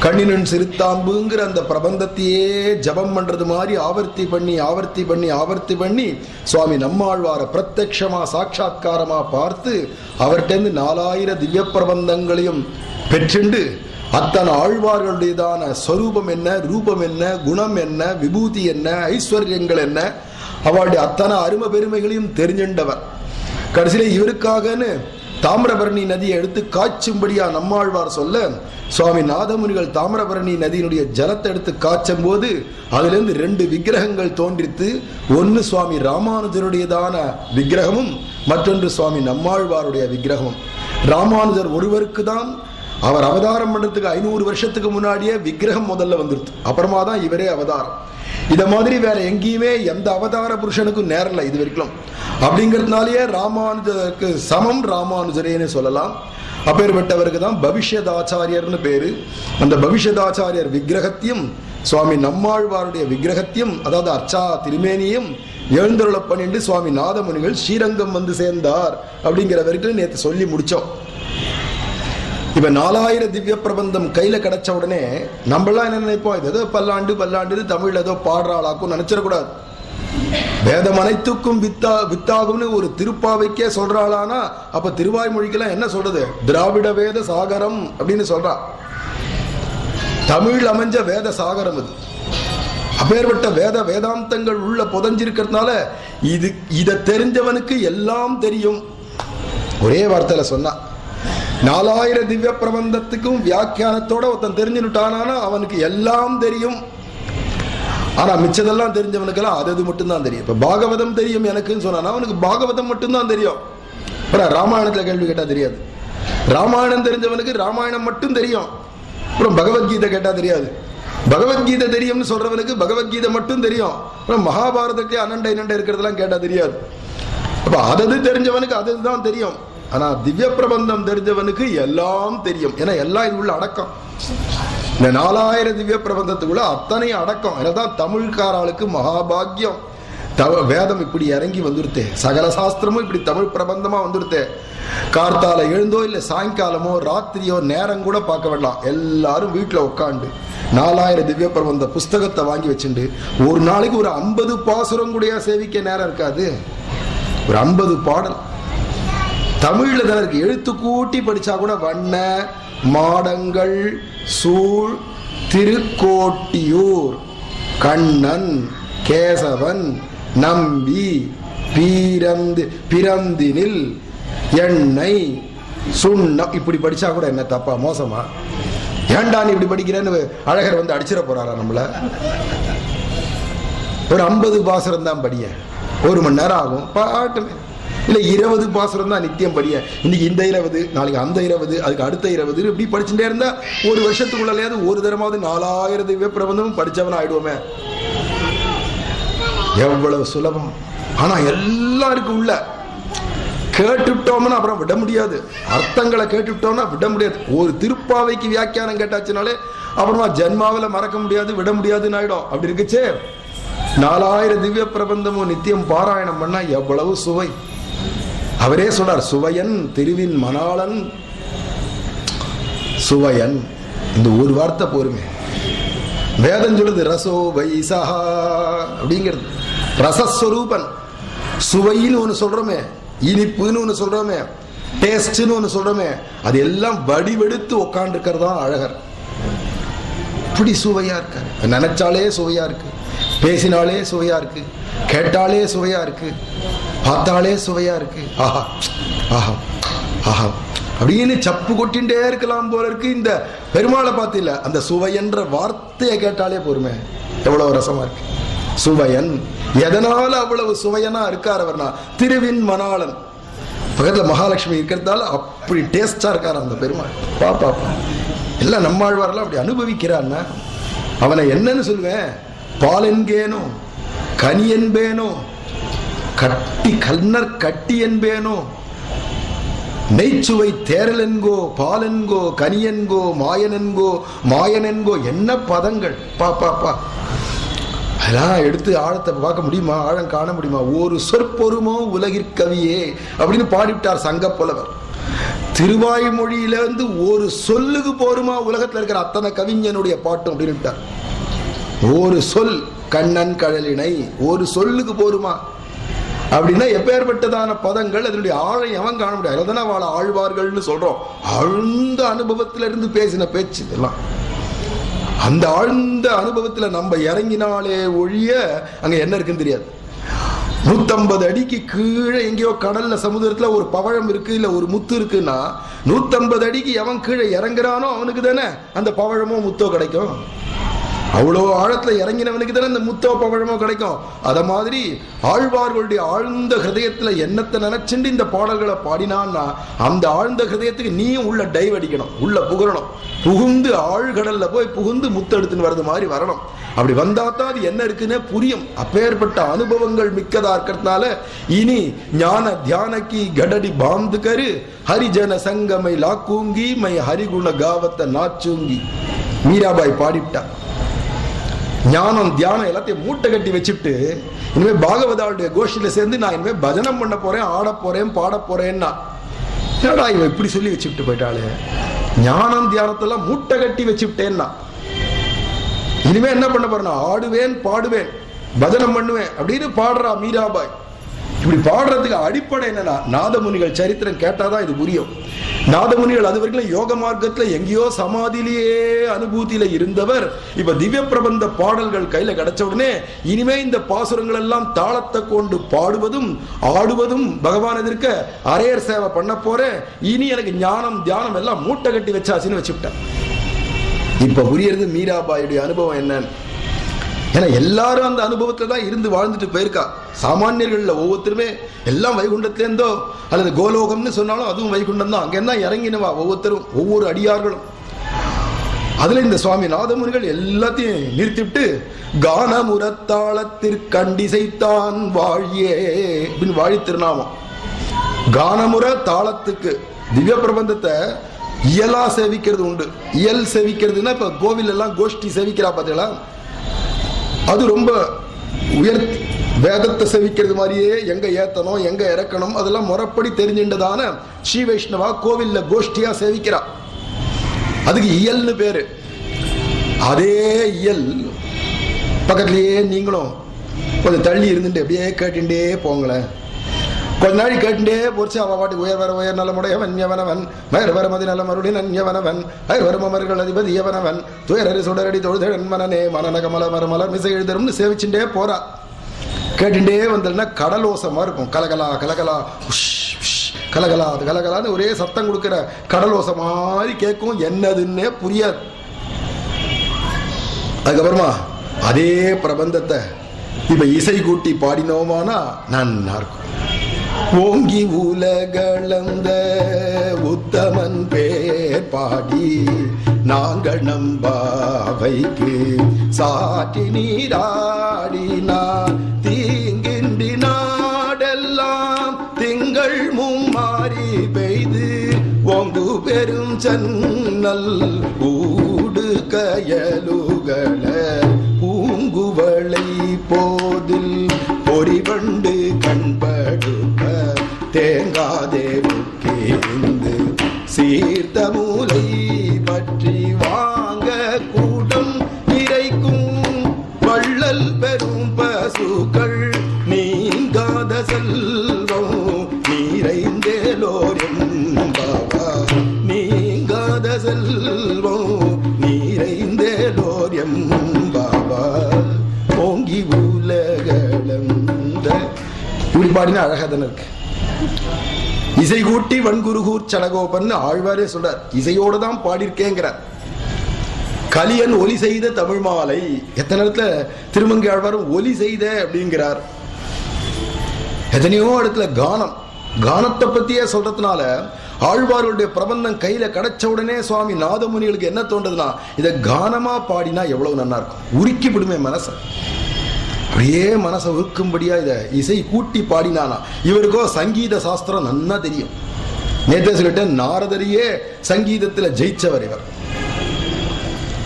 Speaker 1: கண்ணினன் சிறுத்தாம்புங்கிற அந்த பிரபந்தத்தையே ஜபம் பண்றது மாதிரி ஆவர்த்தி பண்ணி ஆவர்த்தி பண்ணி ஆவர்த்தி பண்ணி சுவாமி நம்மாழ்வார பிரத்யக்ஷமா சாட்சாத்காரமா பார்த்து அவர்கிட்ட 4000 திவ்ய பிரபந்தங்களையும் பெற்றுண்டு அத்தனை ஆழ்வார்களுடையதான ஸ்வரூபம் என்ன, ரூபம் என்ன, குணம் என்ன, விபூதி என்ன, ஐஸ்வர்யங்கள் என்ன, அவளுடைய அத்தனை அருமை பெருமைகளையும் தெரிஞ்சின்றவர். கடைசியில இவருக்காகன்னு தாமிரபரணி நதியை எடுத்து காய்ச்சும்படியா நம்மாழ்வார் சொல்ல சுவாமி நாதமுனிகள் தாமிரபரணி நதியினுடைய ஜலத்தை எடுத்து காய்ச்சும் போது அதுல இருந்து 2 விக்கிரகங்கள் தோன்றித்து. ஒன்னு சுவாமி ராமானுஜருடையதான விக்கிரகமும் மற்றொன்று சுவாமி நம்மாழ்வாருடைய விக்கிரகமும். ராமானுஜர் ஒருவருக்கு தான் அவர் அவதாரம் பண்றதுக்கு 500 வருஷத்துக்கு முன்னாடியே விக்கிரகம் முதல்ல வந்துருது. அப்புறமா தான் இவரே அவதாரம். இத மாதிரி வேற எங்கேயுமே எந்த அவதார புருஷனுக்கும் நேரல இது வரைக்கும். அப்படிங்கிறதுனாலேயே ராமானுஜருக்கு சமம் ராமானுஜரேன்னு சொல்லலாம். அப்பேற்பட்டவருக்கு தான் பவிஷ்யதாச்சாரியர்னு பேரு. அந்த பவிஷ்யதாச்சாரியர் விக்கிரகத்தையும் சுவாமி நம்மாழ்வாருடைய விக்கிரகத்தையும், அதாவது அர்ச்சா திருமேனியும் எழுந்தருள பண்ணிட்டு சுவாமி நாதமுனிகள் ஸ்ரீரங்கம் வந்து சேர்ந்தார் அப்படிங்கிற வரைக்கும் நேற்று சொல்லி முடிச்சோம். இப்ப 4000 திவ்ய பிரபந்தம் கையில கிடைச்ச உடனே நம்மளாம் என்ன நினைப்போம், இது ஏதோ பல்லாண்டு தமிழ் ஏதோ பாடுறாளாக்கும் நினைச்சிடக்கூடாது. வேதம் அனைத்துக்கும் வித்தாகும்னு ஒரு திருப்பாவைக்கே சொல்றாளானா அப்ப திருவாய்மொழிக்கெல்லாம் என்ன சொல்றது, திராவிட வேத சாகரம் அப்படின்னு சொல்றா. தமிழ் அமைஞ்ச வேத சாகரம் இது. அப்பேற்பட்ட வேதாந்தங்கள் உள்ள புதஞ்சிருக்கிறதுனால இத தெரிஞ்சவனுக்கு எல்லாம் தெரியும். ஒரே வார்த்தையில சொன்னா 4000 திவ்ய பிரபந்தத்துக்கும் வியாக்கியானத்தோட ஒருத்தன் தெரிஞ்சுட்டானா அவனுக்கு எல்லாம் தெரியும். ஆனா மிச்சதெல்லாம் தெரிஞ்சவனுக்கெல்லாம் அது மட்டும்தான் தெரியும். இப்ப பாகவதம் தெரியும் எனக்குன்னு சொன்னா அவனுக்கு பாகவதம் மட்டும்தான் தெரியும். அப்புறம் ராமாயணத்துல கேள்வி கேட்டா தெரியாது. ராமாயணம் தெரிஞ்சவனுக்கு ராமாயணம் மட்டும் தெரியும். அப்புறம் பகவத்கீதை கேட்டா தெரியாது. பகவத்கீதை தெரியும்னு சொல்றவனுக்கு பகவத்கீதை மட்டும் தெரியும். அப்புறம் மகாபாரதத்தை அனண்டை இருக்கிறதெல்லாம் கேட்டா தெரியாது. அப்ப அது தெரிஞ்சவனுக்கு அதுதான் தெரியும். ஆனா திவ்ய பிரபந்தம் தெரிஞ்சவனுக்கு எல்லாம் தெரியும். ஏன்னா எல்லாம் இது உள்ள அடக்கம். இந்த 4000 திவ்ய பிரபந்தத்துக்குள்ள அத்தனை அடக்கம். என்னதான் தமிழ்காராளுக்கு மகாபாகியம். வேதம் இப்படி இறங்கி வந்துருத்தே, சகல சாஸ்திரமும் இப்படி தமிழ் பிரபந்தமா வந்துருத்தே. கார்த்தால எழுந்தோ இல்ல சாயங்காலமோ ராத்திரியோ நேரம் கூட பார்க்க வேண்டாம், எல்லாரும் வீட்டுல உட்காந்து 4000 திவ்ய பிரபந்த புஸ்தகத்தை வாங்கி வச்சுட்டு ஒரு நாளைக்கு ஒரு 50 பாசுரம் கூட சேவிக்க நேரம் இருக்காது. ஒரு 50 பாடல் தமிழ்ல தான் இருக்கு. எழுத்து கூட்டி படிச்சா கூட வண்ண மாடங்கள் சூழ் திருக்கோட்டியூர் கண்ணன் கேசவன் நம்பி பிறந்தினில் எண்ணெய் சுண்ணம் இப்படி படிச்சா கூட என்ன தப்பா மோசமா? ஏண்டா நீ இப்படி படிக்கிறேன்னு அழகர் வந்து அடிச்சிட போறாரா நம்மள? ஒரு 50 பாசுரம் தான் படிய, 1 மணி நேரம் ஆகும் பாட்டுமே. இல்ல 20 பாசுரம் தான் நித்தியம் படிய. இன்னைக்கு இந்த 20, நாளைக்கு அந்த 20, அதுக்கு அடுத்த 20 இப்படி படிச்சுட்டே இருந்தா ஒரு வருஷத்துக்குள்ளேயாவது ஒரு தரமாவது 4000 திவ்ய பிரபந்தமும் படிச்சவன் ஆயிடுவோமே. எவ்வளவு சுலபம். ஆனா எல்லாருக்கும் உள்ள கேட்டுட்டோம்னா அப்புறம் விட முடியாது. அர்த்தங்களை கேட்டுட்டோம்னா விட முடியாது. ஒரு திருப்பாவைக்கு வியாக்கியானம் கேட்டாச்சுனாலே அப்புறமா ஜென்மாவில் மறக்க முடியாது, விட முடியாதுன்னு ஆயிடும். அப்படி இருக்குச்சே 4000 திவ்ய பிரபந்தமும் நித்தியம் பாராயணம் பண்ணா எவ்வளவு சுவை. அவரே சொல்றார், சுவையன் திருவின் மணாளன். சுவையன் இந்த ஒரு வார்த்தை போருமே. வேதம் சொல்லுது ரசோ வைசஹா அப்படிங்கிறது. ரசஸ்வரூபன். சுவைன்னு ஒன்று சொல்றோமே, இனிப்புன்னு ஒன்று சொல்றோமே, டேஸ்ட்னு ஒன்று சொல்றோமே, அது எல்லாம் வடிவெடுத்து உட்கார்ந்து இருக்கிறதா அழகர். இப்படி சுவையா இருக்காரு. நினைச்சாலே சுவையா இருக்கு, பேசினாலே சுவையா இருக்கு, கேட்டாலே சுவையா இருக்கு, பார்த்தாலே சுவையா இருக்கு. ஆஹா ஆஹா ஆஹா அப்படின்னு சப்பு கொட்டின்றே இருக்கலாம் போல இருக்கு. இந்த பெருமாளை பார்த்தில அந்த சுவையன்ற வார்த்தையை கேட்டாலே போருமே, எவ்வளவு ரசமா இருக்கு. சுவையன் எதனால அவ்வளவு சுவையனா இருக்கார் அவர்னா, திருவின் மணாளன். பக்கத்துல மகாலட்சுமி இருக்கிறதால அப்படி டேஸ்டா இருக்காரு அந்த பெருமாள். பாப்பா எல்லாம் நம்மாழ்வாரெல்லாம் அப்படி அனுபவிக்கிறான்னா அவனை என்னன்னு சொல்லுவேன்? பால் என்கேனோ, கனி என்பேனோ, கட்டி கண்ணர் கட்டி என்பேனோ, நெய்ச்சுவை தேரல் என்கோ, பால் என்கோ, கனி என்கோ, மாயன் என்கோ, மாயன் என்கோ, என்ன பதங்கள் பாப்பா. அதெல்லாம் எடுத்து ஆழத்தை பார்க்க முடியுமா? ஆழம் காண முடியுமா? ஒரு சொற்பொருமோ உலகிற்கவியே அப்படின்னு பாடிவிட்டார் சங்க புலவர். திருவாய்மொழியிலிருந்து ஒரு சொல்லுக்கு போருமா உலகத்தில் இருக்கிற அத்தனை கவிஞனுடைய பாட்டும் அப்படின்னு. ஒரு சொல் கண்ணன் கழலினை ஒரு சொல்லுக்கு போருமா அப்படின்னா எப்பேற்பட்டதான பதங்கள், அதனுடைய ஆழம் எவன் காண முடியாது. அதனால அவளை ஆழ்வார்கள்னு சொல்றோம். ஆழ்ந்த அனுபவத்தில இருந்து பேசின பேச்சு இதெல்லாம். அந்த ஆழ்ந்த அனுபவத்துல நம்ம இறங்கினாலே ஒழிய அங்க என்ன இருக்குன்னு தெரியாது. 150 அடிக்கு கீழே எங்கேயோ கடல்ல சமுதிரத்துல ஒரு பவழம் இருக்கு, இல்ல ஒரு முத்து இருக்குன்னா 150 அடிக்கு எவன் கீழே இறங்குறானோ அவனுக்கு தானே அந்த பவழமோ முத்தோ கிடைக்கும். அவ்வளோ ஆழத்துல இறங்கினவனுக்கு தானே இந்த முத்தோ பவழமோ கிடைக்கும். அத மாதிரி ஆழ்வார்களுடைய ஆழ்ந்த ஹிருதயத்துல என்னத்தை நினைச்சுட்டு இந்த பாடல்களை பாடினான்னா அந்த ஆழ்ந்த ஹிருதயத்துக்கு நீயும் உள்ள டைவ் அடிக்கணும், உள்ள புகழணும். புகுந்து ஆழ்கடல்ல போய் புகுந்து முத்தெடுத்துன்னு வர்றது மாதிரி வரணும். அப்படி வந்தா தான் அது என்ன இருக்குன்னே புரியும். அப்பேற்பட்ட அனுபவங்கள் மிக்கதா இருக்கிறதுனால இனி ஞான தியானக்கி கடடி பாந்துகரு ஹரிஜன சங்கமை லாக்கூங்கி மை ஹரிகுண காவத்தை நாச்சூங்கி மீராபாய் பாடிவிட்டா. ஞானம் தியானம் எல்லாத்தையும் மூட்டை கட்டி வச்சுட்டு இனிமே பாகவதாவுடைய கோஷ்டியில சேர்ந்து நான் இனிமே பஜனம் பண்ண போறேன், ஆட போறேன், பாட போறேன்னா என்னடா இவன் இப்படி சொல்லி வச்சுட்டு போயிட்டாளே. ஞானம் தியானத்தெல்லாம் மூட்டை கட்டி வச்சுட்டேன்னா இனிமே என்ன பண்ண போறேன்னா ஆடுவேன், பாடுவேன், பஜனம் பண்ணுவேன் அப்படின்னு பாடுறா மீராபாய். இப்படி பாடுறதுக்கு அடிப்படை என்னன்னா நாதமுனிகள் சரித்திரம் கேட்டாதான் இது புரியும். நாதமுனிகள் அது வரைக்கும் யோக மார்க்கத்துல எங்கேயோ சமாதியிலேயே அனுபூதியில இருந்தவர் இப்ப திவ்ய பிரபந்த பாடல்கள் கையில கிடைச்ச உடனே இனிமே இந்த பாசுரங்கள் எல்லாம் தாளத்தை கொண்டு பாடுவதும் ஆடுவதும் பகவான் எதிர்க்க அரையர் சேவை பண்ண போறேன். இனி எனக்கு ஞானம் தியானம் எல்லாம் மூட்டை கட்டி வச்சாச்சுன்னு வச்சுவிட்டேன். இப்ப புரியுறது மீராபாயுடைய அனுபவம் என்னன்னு. ஏன்னா எல்லாரும் அந்த அனுபவத்துல தான் இருந்து வாழ்ந்துட்டு போயிருக்கா. சாமானியர்கள்ல ஒவ்வொருத்தருமே எல்லாம் வைகுண்டத்திலேருந்தோ அல்லது கோலோகம்னு சொன்னாலும் அதுவும் வைகுண்டம் தான். அங்கேருந்தா இறங்கினவா ஒவ்வொருத்தரும், ஒவ்வொரு அடியார்களும். அதுல இந்த சுவாமி நாதமுனிகள் எல்லாத்தையும் நிறுத்திவிட்டு கானமுரத்தாளத்திற்கண்டிசைத்தான் வாழியே அப்படின்னு வாழி திருநாமம். கானமுற தாளத்துக்கு திவ்ய பிரபந்தத்தை இயலா சேவிக்கிறது உண்டு. இயல் சேவிக்கிறதுனா இப்ப கோவில் எல்லாம் கோஷ்டி சேவிக்கிறா பார்த்தீங்களா, அது ரொம்ப உயர்த்தி வேதத்தை சேவிக்கிறது மாதிரியே எங்க ஏத்தணும் எங்க இறக்கணும் அதெல்லாம் முறைப்படி தெரிஞ்சின்றதான ஸ்ரீ வைஷ்ணவா கோவில்ல கோஷ்டியா சேவிக்கிறா. அதுக்கு இயல்னு பேரு. அதே இயல் பக்கத்திலேயே நீங்களும் கொஞ்சம் தள்ளி இருந்துட்டு அப்படியே கேட்டுட்டே போங்களேன். கொஞ்ச நாள் கேட்டுட்டே போச்சு. அவன் பாட்டுக்கு உயர் வர உயர் நலமுடையவன் எவனவன், மயர் வரமதி நல மருளினன் எவனவன், அயர் வருமர்கள் அதிபதி எவனவன், துயரறி சுடரடி தொழுதன் மனனே மனநக மல மரமலர் மிசை எழுதரும்னு சேவிச்சுட்டே போறா. கேட்டுட்டே வந்ததுன்னா கடலோசமா இருக்கும். கலகலா கலகலா உஷ் கலகலா அது கலகலான்னு ஒரே சத்தம் கொடுக்கிற கடலோசை மாதிரி கேட்கும். என்னதுன்னே புரியாது. அதுக்கப்புறமா அதே பிரபந்தத்தை இப்ப இசை கூட்டி பாடினோமானா நன்னா இருக்கும். ஓங்கி உலகளந்த உத்தமன் பேர் பாடி நாங்கள் நம்பாவைக்கு சாற்றி நீராடினார் தீங்கின்றி நாடெல்லாம் திங்கள் மும்மாறி பெய்து ஓங்கு பெரும் சன்னல் ஊடு கயலுகள பூங்குவளை போதில் பொறிவண்டு கண்படுப்ப தேங்காதே புக்கேந்து சீர்த்த மூலை பற்றி வாங்க கூட்டம் இறைக்கும் வள்ளல் பெரும் பசுக்கள் நீங்காத செல்வம் நீரைந்தேலோர் என்பவா நீங்காத செல்வம் நீரைந்தேலோர் என்பவா ஓங்கி உலகளந்த இப்படி பாடினா அழகா தானே இருக்கு. இசை கூட்டி வன்குருகூர் சடகோபன் ஆழ்வாரே சொல்றார். இசையோட தான் பாடியிருக்கேங்கிறார். கலியன் ஒலி செய்த தமிழ் மாலை. எத்தனை இடத்துல திருமங்கை ஆழ்வாரும் ஒலி செய்த அப்படிங்கிறார். எத்தனையோ இடத்துல கானம், கானத்தை பத்தியே சொல்றதுனால ஆழ்வார்களுடைய பிரபந்தம் கையில கிடைச்ச உடனே சுவாமி நாதமுனிகளுக்கு என்ன தோன்றதுன்னா இதை கானமா பாடினா எவ்வளவு நல்லா இருக்கும். உருக்கி விடுமே மனசை. அப்படியே மனசை உருக்கும்படியா இதை இசை கூட்டி பாடினானா. இவருக்கோ சங்கீத சாஸ்திரம் நன்னா தெரியும். நேற்றே சொல்லிட்டேன், நாரதரையே சங்கீதத்துல ஜெயிச்சவர் இவர்.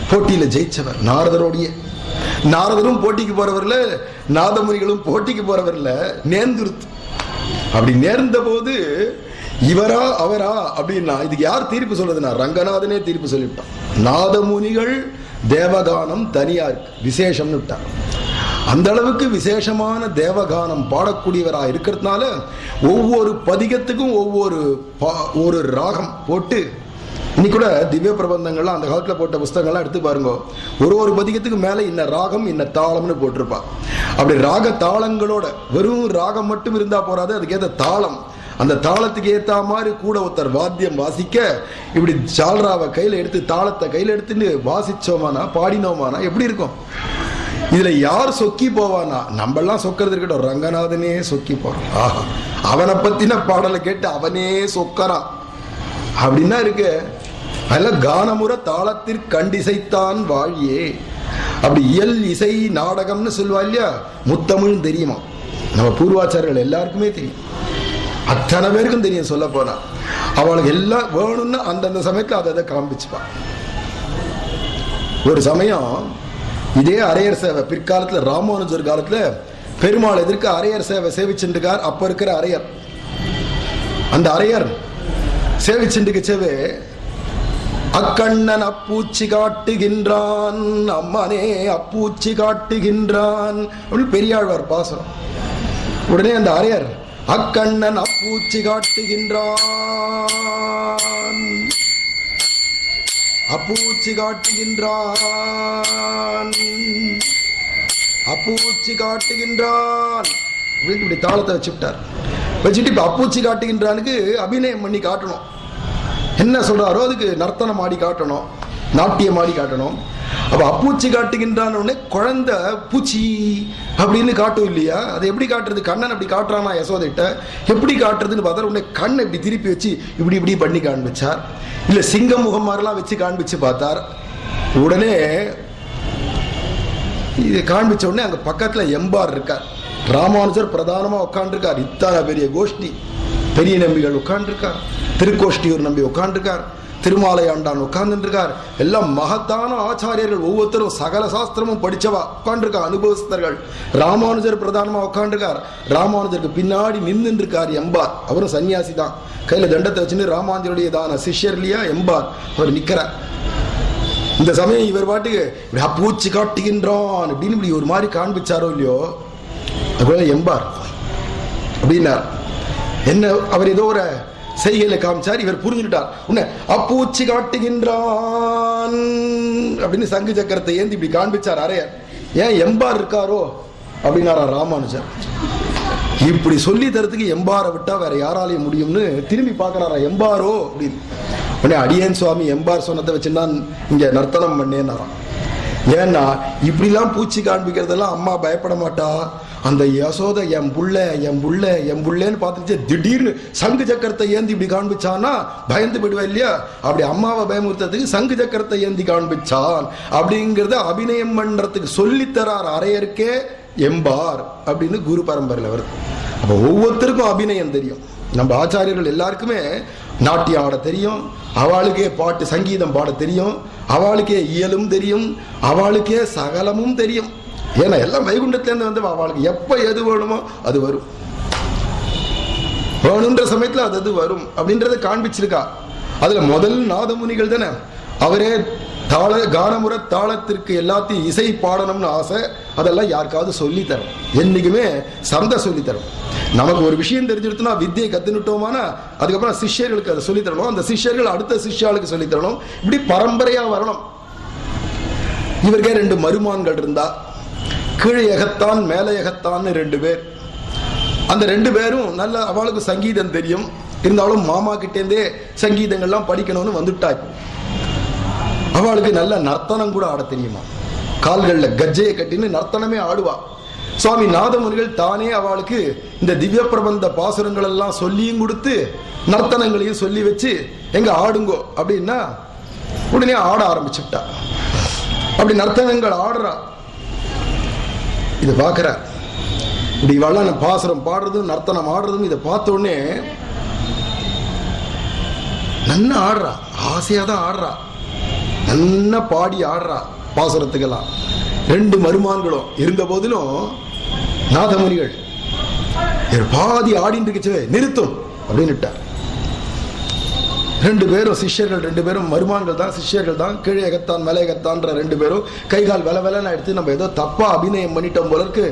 Speaker 1: போட்டியில ஜெயிச்சவர் நாரதரோடைய. நாரதரும் போட்டிக்கு போறவர்ல, நாதமுனிகளும் போட்டிக்கு போறவர்ல நேர்ந்துருத்து. அப்படி நேர்ந்த போது இவரா அவரா அப்படின்னா இதுக்கு யார் தீர்ப்பு சொல்றதுன்னா ரங்கநாதனே தீர்ப்பு சொல்லிவிட்டான். நாதமுனிகள் தேவகானம் தனியா இருக்கு, விசேஷம்னு விட்டார். அந்த அளவுக்கு விசேஷமான தேவகானம் பாடக்கூடியவராக இருக்கிறதுனால ஒவ்வொரு பதிகத்துக்கும் ஒவ்வொரு ராகம் போட்டு, இன்னைக்கு கூட திவ்ய பிரபந்தங்கள்லாம் அந்த காலத்தில் போட்ட புஸ்தகங்கள்லாம் எடுத்து பாருங்க. ஒரு பதிகத்துக்கு மேலே இன்ன ராகம் இன்ன தாளம்னு போட்டிருப்பா. அப்படி ராக தாளங்களோட, வெறும் ராகம் மட்டும் இருந்தா போறாது, அதுக்கேற்ற தாளம், அந்த தாளத்துக்கு ஏற்ற மாதிரி கூட ஒருத்தர் வாத்தியம் வாசிக்க, இப்படி ஜால்ராவை கையில் எடுத்து தாளத்தை கையில் எடுத்துட்டு வாசிச்சோமானா பாடினோமானா எப்படி இருக்கும். இதுல யார் சொக்கி போவானா? நம்மெல்லாம் சொக்கிறது இருக்கட்டும், ரங்கநாதனே சொக்கி போறான். ஆஹா, அவனை பத்தின பாடலை கேட்டு அவனே சொக்கறான் அப்படின்னா இருக்கு. அதெல்லாம் கானமுற தாளத்திற்கு கண்டிசைத்தான் வாழியே. அப்படி இயல் இசை நாடகம்னு சொல்லுவா இல்லையா, முத்தமிழ் தெரியுமா? நம்ம பூர்வாச்சாரர்கள் எல்லாருக்குமே தெரியும், அத்தனை பேருக்கும் தெரியும். சொல்ல போனா அவளுக்கு எல்லாம் வேணும்னு அந்தந்த சமயத்தில் அதை காண்பிச்சுப்பான். ஒரு சமயம் இதே அரையர் சேவை பிற்காலத்தில் ராமானுஜர் காலத்துல பெருமாள் எதிர்க்க அரையர் சேவை சேவிச்சுருக்கார். அப்ப இருக்கிற அரையர், அந்த அரையர் சேவிச்சுண்டுக்கு அக்கண்ணன் அப்பூச்சி காட்டுகின்றான், அம்மனே அப்பூச்சி காட்டுகின்றான் அப்படின்னு பெரியாழ்வார் பாசுரம். உடனே அந்த அரையர் அக்கண்ணன் அப்பூச்சி காட்டுகின்றான், அப்பூச்சி காட்டுகின்றான், அப்பூச்சி காட்டுகின்றான் இப்படி தாளத்தை வச்சுட்டார். வச்சுட்டு இப்ப அப்பூச்சி காட்டுகின்றானுக்கு அபிநயம் பண்ணி காட்டணும். என்ன சொல்றாரோ அதுக்கு நர்த்தனம் ஆடி காட்டணும், நாட்டியம் ஆடி காட்டணும். அப்ப அப்பூச்சி காட்டுகின்றான் உடனே குழந்தை பூச்சி அப்படின்னு காட்டும் இல்லையா? அதை எப்படி காட்டுறது? கண்ணன் அப்படி காட்டுறானா யசோதைட்ட, எப்படி காட்டுறதுன்னு பார்த்தா உடனே கண்ணை இப்படி திருப்பி வச்சு இப்படி இப்படி பண்ணி காண்பிச்சார். இல்ல சிங்கம் முகம் மாதிரிலாம் வச்சு காண்பிச்சு பார்த்தார். உடனே இது காண்பிச்ச உடனே அங்க பக்கத்துல எம்பார் இருக்கார். ராமானுஜர் பிரதானமா உட்காந்துருக்கார். இத்தனை பெரிய கோஷ்டி, பெரிய நம்பிகள் உட்காந்துருக்கார், திருக்கோஷ்டியூர் நம்பி உட்காந்துருக்கார், திருமாலையாண்டான் உட்கார்ந்துருக்கார். எல்லாம் மகத்தான ஆச்சாரியர்கள், ஒவ்வொருத்தரும் சகல சாஸ்திரமும் படிச்சவா உட்காந்துருக்கா, அனுபவஸ்தர்கள். ராமானுஜர் பிரதானமா உட்காந்துருக்கார். ராமானுஜருக்கு பின்னாடி நின்று இருக்கார் எம்பார். அவரும் சன்னியாசி தான், கையில தண்டத்தை வச்சுன்னு ராமானுஜருடையதான சிஷ்யர் இல்லையா எம்பார், அவர் நிக்கிறார். இந்த சமயம் இவர் பாட்டுக்கு பூச்சி காட்டுகின்றான் அப்படின்னு இப்படி ஒரு மாதிரி காண்பிச்சாரோ இல்லையோ, அதுபோல எம்பார் அப்படின்னார். என்ன அவர் ஏதோ ஒரு செய்கையில காமிச்சார். இவர் புரிஞ்சுட்டார். உன்னை அப்பூச்சி காட்டுகின்றான் அப்படின்னு சங்கு சக்கரத்தை ஏந்தி இப்படி காண்பிச்சார் அரையர். ஏன் எம்பார் இருக்காரோ அப்படின்னாரா ராமானுஜர். இப்படி சொல்லி தரத்துக்கு எம்பாரை விட்டா வேற யாராலையும் முடியும்னு திரும்பி பார்க்கறாரா எம்பாரோ அப்படின்னு. உடனே அடியேன் சுவாமி எம்பார் சொன்னதை வச்சுன்னா இங்க நர்த்தனம் பண்ணேன்னாராம். ஏன்னா இப்படிலாம் பூச்சி காண்பிக்கிறதெல்லாம் அம்மா பயப்பட மாட்டா. அந்த யசோதை என் புள்ளன்னு பார்த்துச்சு. திடீர்னு சங்கு சக்கரத்தை ஏந்தி இப்படி காண்பிச்சான்னா பயந்து போயிடுவா இல்லையா? அப்படி அம்மாவை பயமுறுத்துறதுக்கு சங்கு சக்கரத்தை ஏந்தி காண்பிச்சான் அப்படிங்கிறத அபிநயம் பண்றதுக்கு சொல்லித்தரார் அரையருக்கே எம்பார் அப்படின்னு குரு பரம்பரையில் வருது. அப்போ ஒவ்வொருத்தருக்கும் அபிநயம் தெரியும். நம்ம ஆச்சாரியர்கள் எல்லாருக்குமே நாட்டியம் ஆட தெரியும், அவளுக்கே பாட்டு சங்கீதம் பாட தெரியும், அவளுக்கே இயலும் தெரியும், அவளுக்கே சகலமும் தெரியும். ஏன்னா எல்லாம் வைகுண்டத்திலேருந்து வந்து அவளுக்கு எப்ப எது வேணுமோ அது வரும், வேணுன்ற சமயத்துல அது வரும் அப்படின்றத காண்பிச்சிருக்கா. அதுல முதல் நாதமுனிகள் தானே. அவரே தாள கானமுறை தாளத்திற்கு எல்லாத்தையும் இசை பாடணும்னு ஆசை. அதெல்லாம் யாருக்காவது சொல்லித்தரும். என்னைக்குமே சந்த சொல்லித்தரும். நமக்கு ஒரு விஷயம் தெரிஞ்சிருச்சுன்னா வித்தியை கத்துனுட்டோமானா அதுக்கப்புறம் சிஷ்யர்களுக்கு அதை சொல்லித்தரணும். அந்த சிஷ்யர்கள் அடுத்த சிஷ்யாளுக்கு சொல்லித்தரணும். இப்படி பரம்பரையா வரணும். இவருக்கே 2 மருமான்கள் இருந்தா, கீழையகத்தான் மேலையகத்தான்னு 2 பேர். அந்த 2 பேரும் நல்ல அவளுக்கு சங்கீதம் தெரியும். இருந்தாலும் மாமா கிட்டேருந்தே சங்கீதங்கள்லாம் படிக்கணும்னு வந்துட்டாய். அவளுக்கு நல்ல நர்த்தனம் கூட ஆட தெரியுமா. கால்கள்ல கஜ்ஜையை கட்டின்னு நர்த்தனமே ஆடுவா. சுவாமி நாதமுனிகள் தானே அவளுக்கு இந்த திவ்ய பிரபந்த பாசுரங்கள் எல்லாம் சொல்லியும் கொடுத்து நர்த்தனங்களையும் சொல்லி வச்சு எங்க ஆடுங்கோ அப்படின்னா உடனே ஆட ஆரம்பிச்சுட்டா. அப்படி நர்த்தனங்கள் ஆடுறா. இதை பார்க்கிற இப்படி இவெல்லாம் பாசுரம் பாடுறதும் நர்த்தனம் ஆடுறதும் இதை பார்த்த உடனே நன்னா ஆடுறா. ஆசையா தான் ஆடுறா. நல்லா பாடி ஆடுறா பாசுரத்துக்கெல்லாம். 2 மருமான்களும் இருந்த போதிலும் நாதமுனிகள் பாதி ஆடின்னு இருக்குச்சு, நிறுத்தும் அப்படின்னுட்டார். 2 பேரும் சிஷ்யர்கள், 2 பேரும் மருமான்கள் தான், சிஷ்யர்கள் தான். கீழையகத்தான் மேலையகத்தான்ற 2 பேரும் கைகால் வெலன்னு எடுத்து நம்ம ஏதோ தப்பா அபிநயம் பண்ணிட்டோம் போல இருக்கு,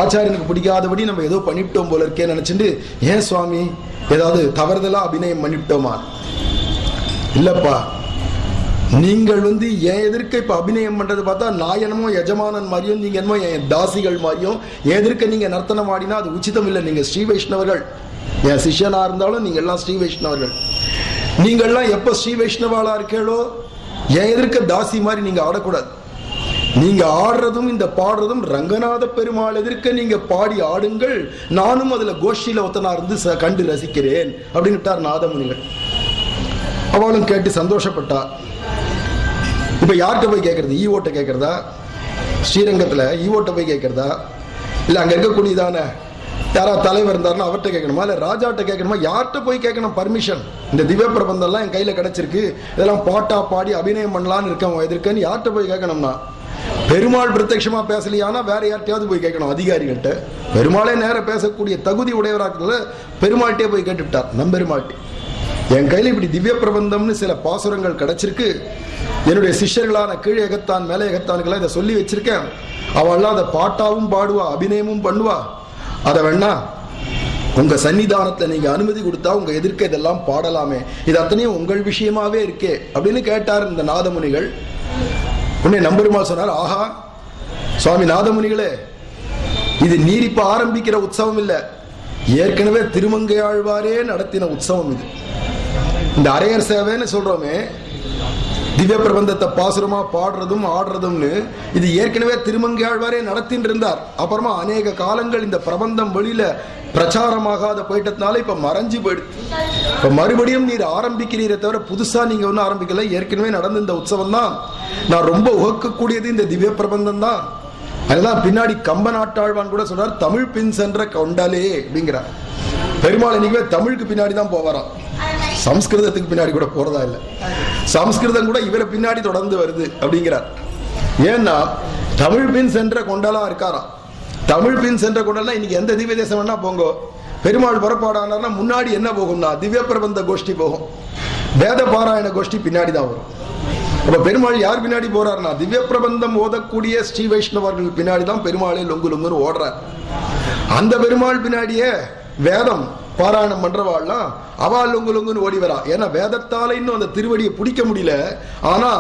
Speaker 1: ஆச்சாரியனுக்கு பிடிக்காதபடி நம்ம ஏதோ பண்ணிவிட்டோம் போல இருக்கே நினைச்சுட்டு, ஏன் சுவாமி ஏதாவது தவறுதலா அபிநயம் பண்ணிவிட்டோமா? இல்லப்பா, நீங்கள் வந்து என் எதிர்க்க இப்ப அபிநயம் பண்றது பார்த்தா நான் என்னமோ எஜமானன் மாதிரியும் நீங்க என்னமோ என் தாசிகள் மாதிரியும் எதிர்க்க நீங்க நர்த்தனம் ஆடினா அது உச்சிதம் இல்லை. நீங்க ஸ்ரீ வைஷ்ணவர்கள். என் சிஷ்யனா இருந்தாலும் நீங்க எல்லாம் ஸ்ரீ வைஷ்ணவர்கள். நீங்கள்லாம் எப்ப ஸ்ரீ வைஷ்ணவாளா இருக்கீங்களோ என் எதிர்க்க தாசி மாதிரி நீங்க ஆடக்கூடாது. நீங்க ஆடுறதும் இந்த பாடுறதும் ரங்கநாத பெருமாள் எதிர்க்க நீங்க பாடி ஆடுங்கள், நானும் அதுல கோஷ்டியில ஒத்தனா இருந்து கண்டு ரசிக்கிறேன் அப்படின்னுட்டார் நாதமுனிகள். அவளும் கேட்டு சந்தோஷப்பட்டா. இப்ப யார்கிட்ட போய் கேட்கறது? ஈவோட்ட கேட்கறதா? ஸ்ரீரங்கத்துல ஈவோட்ட போய் கேட்கறதா? இல்ல அங்க இருக்கக்கூடியதான யாராவது தலைவர் இருந்தாருன்னா அவர்கிட்ட கேட்கணுமா? இல்ல ராஜாட்ட கேட்கணுமா? யார்கிட்ட போய் கேட்கணும் பர்மிஷன்? இந்த திவ்ய பிரபந்தம் எல்லாம் என் கையில கிடைச்சிருக்கு, இதெல்லாம் பாட்டா பாடி அபிநயம் பண்ணலான்னு இருக்கேன் எதிர்க்கன்னு யார்கிட்ட போய் கேட்கணும்னா, பெருமாள் பிரத்யட்சமா பேசலையானா வேற யார்கிட்டயாவது போய் கேட்கணும், அதிகாரிகள்கிட்ட. பெருமாளே நேர பேசக்கூடிய தகுதி உடையவராக பெருமாள்கிட்டே போய் கேட்டுவிட்டார். நம்பெருமாள்கிட்ட என் கையில இப்படி திவ்ய பிரபந்தம்னு சில பாசுரங்கள் கிடைச்சிருக்கு, என்னுடைய சிஷ்யர்களான கீழையகத்தான் மேலையகத்தான்களை இதை சொல்லி வச்சிருக்கேன், அவள்லாம் அதை பாட்டாவும் பாடுவா அபிநயமும் பண்ணுவா, அதை வேணா உங்க சன்னிதானத்துல நீங்க அனுமதி கொடுத்தா உங்க எதிர்க்க இதெல்லாம் பாடலாமே, இது அத்தனையும் உங்கள் விஷயமாவே இருக்கே அப்படின்னு கேட்டார் இந்த நாதமுனிகள். உடனே நம்பெருமாள் சொன்னார், ஆஹா சுவாமி நாதமுனிகளே, இது நீர் இப்ப ஆரம்பிக்கிற உற்சவம் இல்ல, ஏற்கனவே திருமங்கையாழ்வாரே நடத்தின உற்சவம் இது. இந்த அரையர் சேவைன்னு சொல்றோமே, திவ்ய பிரபந்தத்தை பாசுரமா பாடுறதும் ஆடுறதும்னு, இது ஏற்கனவே திருமங்கையாழ்வாரே நடத்தின்னு இருந்தார். அப்புறமா அநேக காலங்கள் இந்த பிரபந்தம் வெளியில பிரச்சாரமாகாத போயிட்டதுனால இப்ப மறைஞ்சு போயிடுது. இப்ப மறுபடியும் நீர் ஆரம்பிக்கிறீரே தவிர புதுசா நீங்க ஒன்னும் ஆரம்பிக்கல, ஏற்கனவே நடந்த இந்த உற்சவம் தான். நான் ரொம்ப உகக்கக்கூடியது இந்த திவ்ய பிரபந்தம் தான். அதுதான் பின்னாடி கம்ப நாட்டாழ்வான் கூட சொல்றார், தமிழ் பின் சென்ற கொண்டாலே அப்படிங்கிறார். பெருமாள் இன்னைக்குமே தமிழுக்கு பின்னாடி தான் போவாராம், சம்ஸ்கிருதத்துக்கு பின்னாடி கூட போறதா இல்லை. சம்ஸ்கிருதம் கூட இவரை பின்னாடி தொடர்ந்து வருது அப்படிங்கிறார். ஏன்னா தமிழ் பின் சென்ற கொண்டாலாம் இருக்காராம். தமிழ் பின் சென்ற கொண்டாலாம் இன்னைக்கு எந்த திவ்ய தேசம் வேணா போங்கோ, பெருமாள் புறப்பாடானா முன்னாடி என்ன போகும்னா திவ்ய பிரபந்த கோஷ்டி போகும், வேத பாராயண கோஷ்டி பின்னாடி தான் வரும். அப்ப பெருமாள் யார் பின்னாடி போறாருன்னா திவ்ய பிரபந்தம் ஓதக்கூடிய ஸ்ரீ வைஷ்ணவர்கள் பின்னாடி தான் பெருமாளே லொங்கு லொங்குன்னு ஓடுறார். அந்த பெருமாள் பின்னாடியே வேதம் பாராயணம் பண்றவாள்லாம் அவள் லொங்குன்னு ஓடி வரா. ஏன்னா வேதத்தால இன்னும் அந்த திருவடியை பிடிக்க முடியல. ஆனா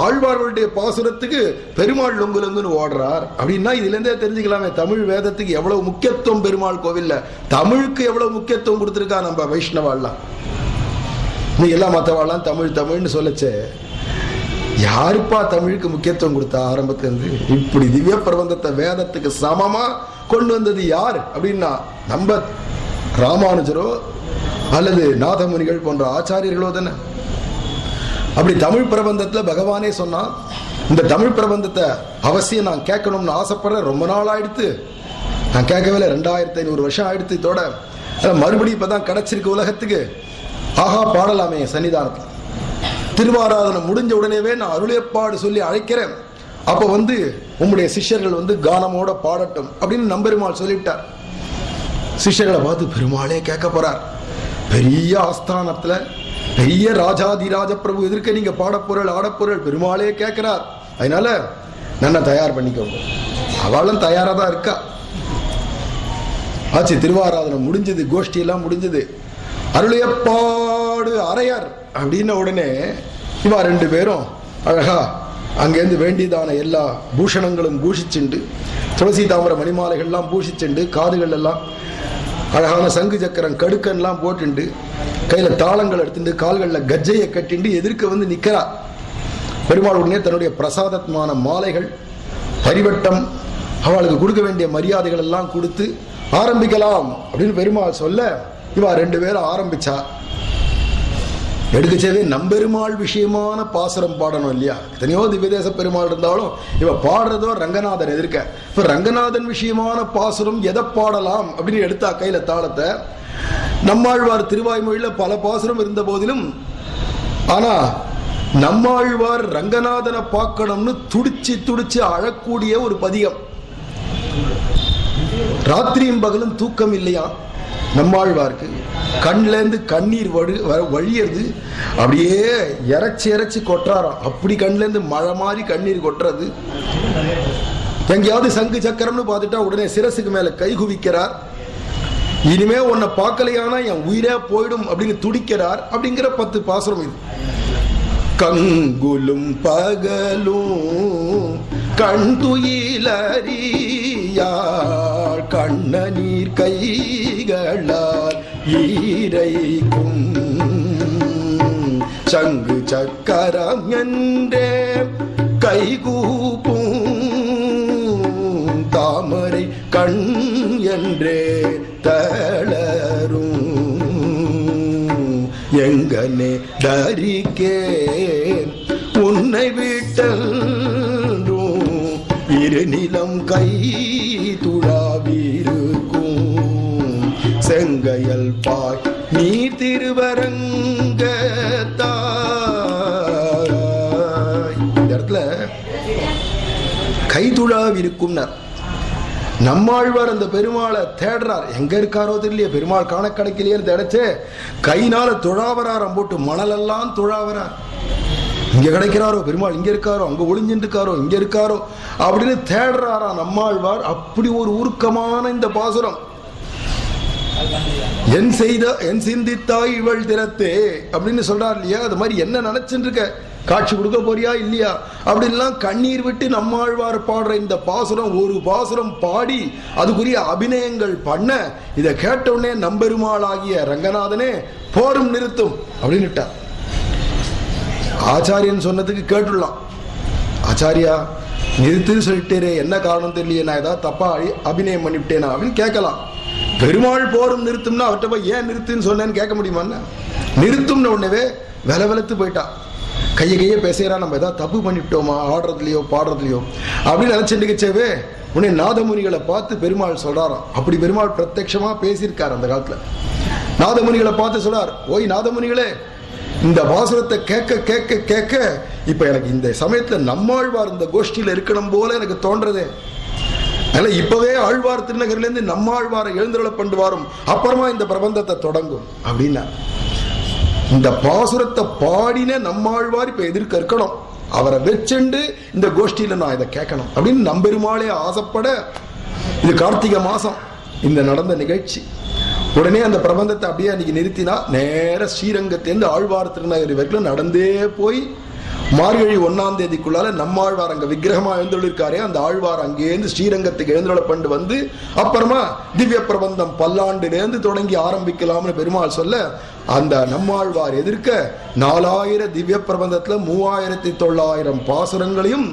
Speaker 1: ஆழ்வார்களுடைய பாசுரத்துக்கு பெருமாள் லொங்குன்னு ஓடுறார். அப்படின்னா இதுல இருந்தே தெரிஞ்சுக்கலாமே தமிழ் வேதத்துக்கு எவ்வளவு முக்கியத்துவம் பெருமாள் கோவில்ல, தமிழுக்கு எவ்வளவு முக்கியத்துவம் கொடுத்திருக்கா நம்ம வைஷ்ணவாள்லாம். நீ எல்லாம் மற்றவாள்லாம் தமிழ் தமிழ்னு சொல்லச்சே, யாருப்பா தமிழுக்கு முக்கியத்துவம் கொடுத்தா ஆரம்பத்துல இருந்து? இப்படி திவ்ய பிரபந்தத்தை வேதத்துக்கு சமமா கொண்டு வந்தது யார் அப்படின்னா நம்ம ராமானுஜரோ அல்லது நாதமுனிகள் போன்ற ஆச்சாரியர்களோ தானே. அப்படி தமிழ் பிரபந்தத்துல பகவானே சொன்னா, இந்த தமிழ் பிரபந்தத்தை அவசியம் நான் கேட்கணும்னு ஆசைப்படுறேன். ரொம்ப நாள் ஆயிடுத்து, நான் கேட்கவே இல்லை. 2500 வருஷம் ஆயிடுத்து. இதோட மறுபடியும் இப்பதான் கிடைச்சிருக்கு உலகத்துக்கு. ஆஹா பாடலாமே சன்னிதானத்தில். திருவாராதனை முடிஞ்ச உடனேவே நான் அருளேற்பாடு சொல்லி அழைக்கிறேன். அப்ப உம்முடைய சிஷ்யர்கள் கானமோட பாடட்டும் அப்படின்னு நம்பெருமாள் சொல்லிட்டார். சிஷ்யர்களை பார்த்து பெருமாளே கேட்க போறார். பெரிய ஆஸ்தானத்துல பெரிய ராஜாதிராஜ பிரபு எதிர்க்க நீங்க பாடப்பொருள் ஆடப்பொருள் பெருமாளே கேட்கிறார். அதனால நல்லா தயார் பண்ணிக்கோங்க. அவளும் தயாரா தான் இருக்கா. ஆச்சு, திருவாராதனை முடிஞ்சது, கோஷ்டி எல்லாம் முடிஞ்சது. அருளையப்பாடு அரையர் அப்படின்ன உடனே இவா 2 பேரும் அழகா அங்கேருந்து வேண்டியதான எல்லா பூஷணங்களும் பூஷிச்சுண்டு, துளசி தாமர மணிமாலைகள்லாம் பூஷிச்சுண்டு, காதுகள் எல்லாம் அழகான சங்கு சக்கரம் கடுக்கன்லாம் போட்டுண்டு, கையில தாளங்கள் எடுத்துட்டு, கால்களில் கஜ்ஜையை கட்டிண்டு எதிர்க்க நிக்கிறா. பெருமாள் உடனே தன்னுடைய பிரசாதமான மாலைகள் பரிவட்டம் அவளுக்கு கொடுக்க வேண்டிய மரியாதைகள் எல்லாம் கொடுத்து ஆரம்பிக்கலாம் அப்படின்னு பெருமாள் சொல்ல, இவா 2 பேரும் ஆரம்பிச்சா. எடுக்கச்சேவே நம்பெருமாள் விஷயமான பாசுரம் பாடணும் இல்லையா? எத்தனையோ திவ்யதேச பெருமாள் இருந்தாலும் இவ பாடுறதோ ரங்கநாதன் எதிர்க்க. இப்ப ரங்கநாதன் விஷயமான பாசுரம் எதை பாடலாம் அப்படின்னு எடுத்தா கையில தாளத்தை. நம்மாழ்வார் திருவாய்மொழியில பல பாசுரம் இருந்த போதிலும், ஆனா நம்மாழ்வார் ரங்கநாதனை பார்க்கணும்னு துடிச்சு அழக்கூடிய ஒரு பதிகம். ராத்திரியும் பகலும் தூக்கம் இல்லையா நம்மாழ்வாருக்கு. கண்லேருந்து கண்ணீர் வழியது, அப்படியே இறைச்சி கொட்டுறாராம். அப்படி கண்லேருந்து மழை மாதிரி கண்ணீர் கொட்டுறது. எங்கேயாவது சங்கு சக்கரம்னு பார்த்துட்டா உடனே சிரசுக்கு மேல கை குவிக்கிறார். இனிமே உன்னை பார்க்கலையானா என் உயிரே போயிடும் அப்படின்னு துடிக்கிறார். அப்படிங்கிற 10 பாசுரம் இது. கங்குலும் பகலும் கண் துயிலறியார் கண்ண நீர் கைகளால் ஈரைக்கும் சங்கு சக்கரம் என்றே கைகூப்பும் தாமரை கண் என்றே தளரும் எங்கனே தரிக்கேன் உன்னை விட்டல்லும் இருநிலம் கை துழாவிருக்கும் செங்கையல் பாய் நீ திருவரங்கத்தாய். இந்த இடத்துல கை துழாவிருக்கும். நம்மாழ்வார் அந்த பெருமாளை தேடுறார். எங்க இருக்காரோ தெரியலையே, பெருமாள் காண கிடைக்கலையேன்னு தேடச்சே கையினால துழாவராரம் போட்டு மணலெல்லாம் துழாவரார். இங்க கிடைக்கிறாரோ பெருமாள், இங்க இருக்காரோ, அங்க ஒளிஞ்சிட்டு இருக்காரோ, இங்க இருக்காரோ அப்படின்னு தேடுறாரா நம்மாழ்வார். அப்படி ஒரு உருக்கமான இந்த பாசுரம். என் சிந்தித்தாய் இவள் திறத்தே அப்படின்னு சொல்றார் இல்லையா? அது மாதிரி என்ன நினைச்சுட்டு இருக்க, காட்சி கொடுக்க போறியா இல்லையா அப்படின்லாம் கண்ணீர் விட்டு நம்மாழ்வார் பாடுற இந்த பாசுரம், ஒரு பாசுரம் பாடி அதுக்குரிய அபிநயங்கள் பண்ண, இதை கேட்ட உடனே நம்பெருமாளாகிய ரங்கநாதனே போரும் நிறுத்தும் அப்படின்னுட்டார். ஆச்சாரியன் சொன்னதுக்கு கேட்டுடலாம், ஆச்சாரியா நிறுத்துன்னு சொல்லிட்டேரே, என்ன காரணம் தெரியலையே, நான் ஏதாவது தப்பா அபிநயம் பண்ணிவிட்டேனா அப்படின்னு கேட்கலாம். பெருமாள் போரும் நிறுத்தும்னா அவர்கிட்ட போய் ஏன் நிறுத்துன்னு சொன்னேன்னு கேட்க முடியுமான்னு? நிறுத்தும்னு உடனே வெலவெலத்து போயிட்டா. கையை பேசுகிறா, நம்ம ஏதாவது தப்பு பண்ணிவிட்டோமா ஆடுறதுலையோ பாடுறதுலையோ அப்படின்னு நினைச்சுட்டுச்சேவே உடனே நாதமுனிகளை பார்த்து பெருமாள் சொல்றாராம். அப்படி பெருமாள் பிரத்யட்சமா பேசியிருக்கார் அந்த காலத்துல. நாதமுனிகளை பார்த்து சொல்றார், ஓய் நாதமுனிகளே, இந்த பாசுரத்தை கேட்க கேட்க கேட்க இப்ப எனக்கு இந்த சமயத்துல நம்மாழ்வார் இந்த கோஷ்டியில இருக்கணும் போல எனக்கு தோன்றதே. அதனால இப்பவே ஆழ்வார் திருநகர்ல இருந்து நம்மாழ்வாரை எழுந்தருள பண்ணு வாரும், அப்புறமா இந்த பிரபந்தத்தை தொடங்கும் அப்படின்னா. இந்த பாசுரத்தை பாடின நம்மாழ்வார் இப்ப எதிர்க்க இருக்கணும், அவரை வச்சுண்டு இந்த கோஷ்டியில நான் இதை கேட்கணும் அப்படின்னு நம்பெருமாளே ஆசைப்பட, இது கார்த்திகை மாசம் இந்த நடந்த நிகழ்ச்சி. உடனே அந்த பிரபந்தத்தை அப்படியே அன்னைக்கு நிறுத்தினா நேர ஸ்ரீரங்கத்திலிருந்து ஆழ்வார் திருநகரி வரைக்கும் நடந்தே போய் மார்கழி 1ஆம் தேதிக்குள்ளால நம்மாழ்வார் அங்க விக்கிரகமா எழுந்துள்ளிருக்காரே அந்த ஆழ்வார் அங்கேருந்து ஸ்ரீரங்கத்துக்கு எழுந்துள்ள வந்து அப்புறமா திவ்ய பிரபந்தம் பல்லாண்டிலேருந்து தொடங்கி ஆரம்பிக்கலாம்னு பெருமாள் சொல்ல அந்த நம்மாழ்வார் எதிர்க்க 4000 திவ்ய பிரபந்தத்துல 3900 பாசுரங்களையும்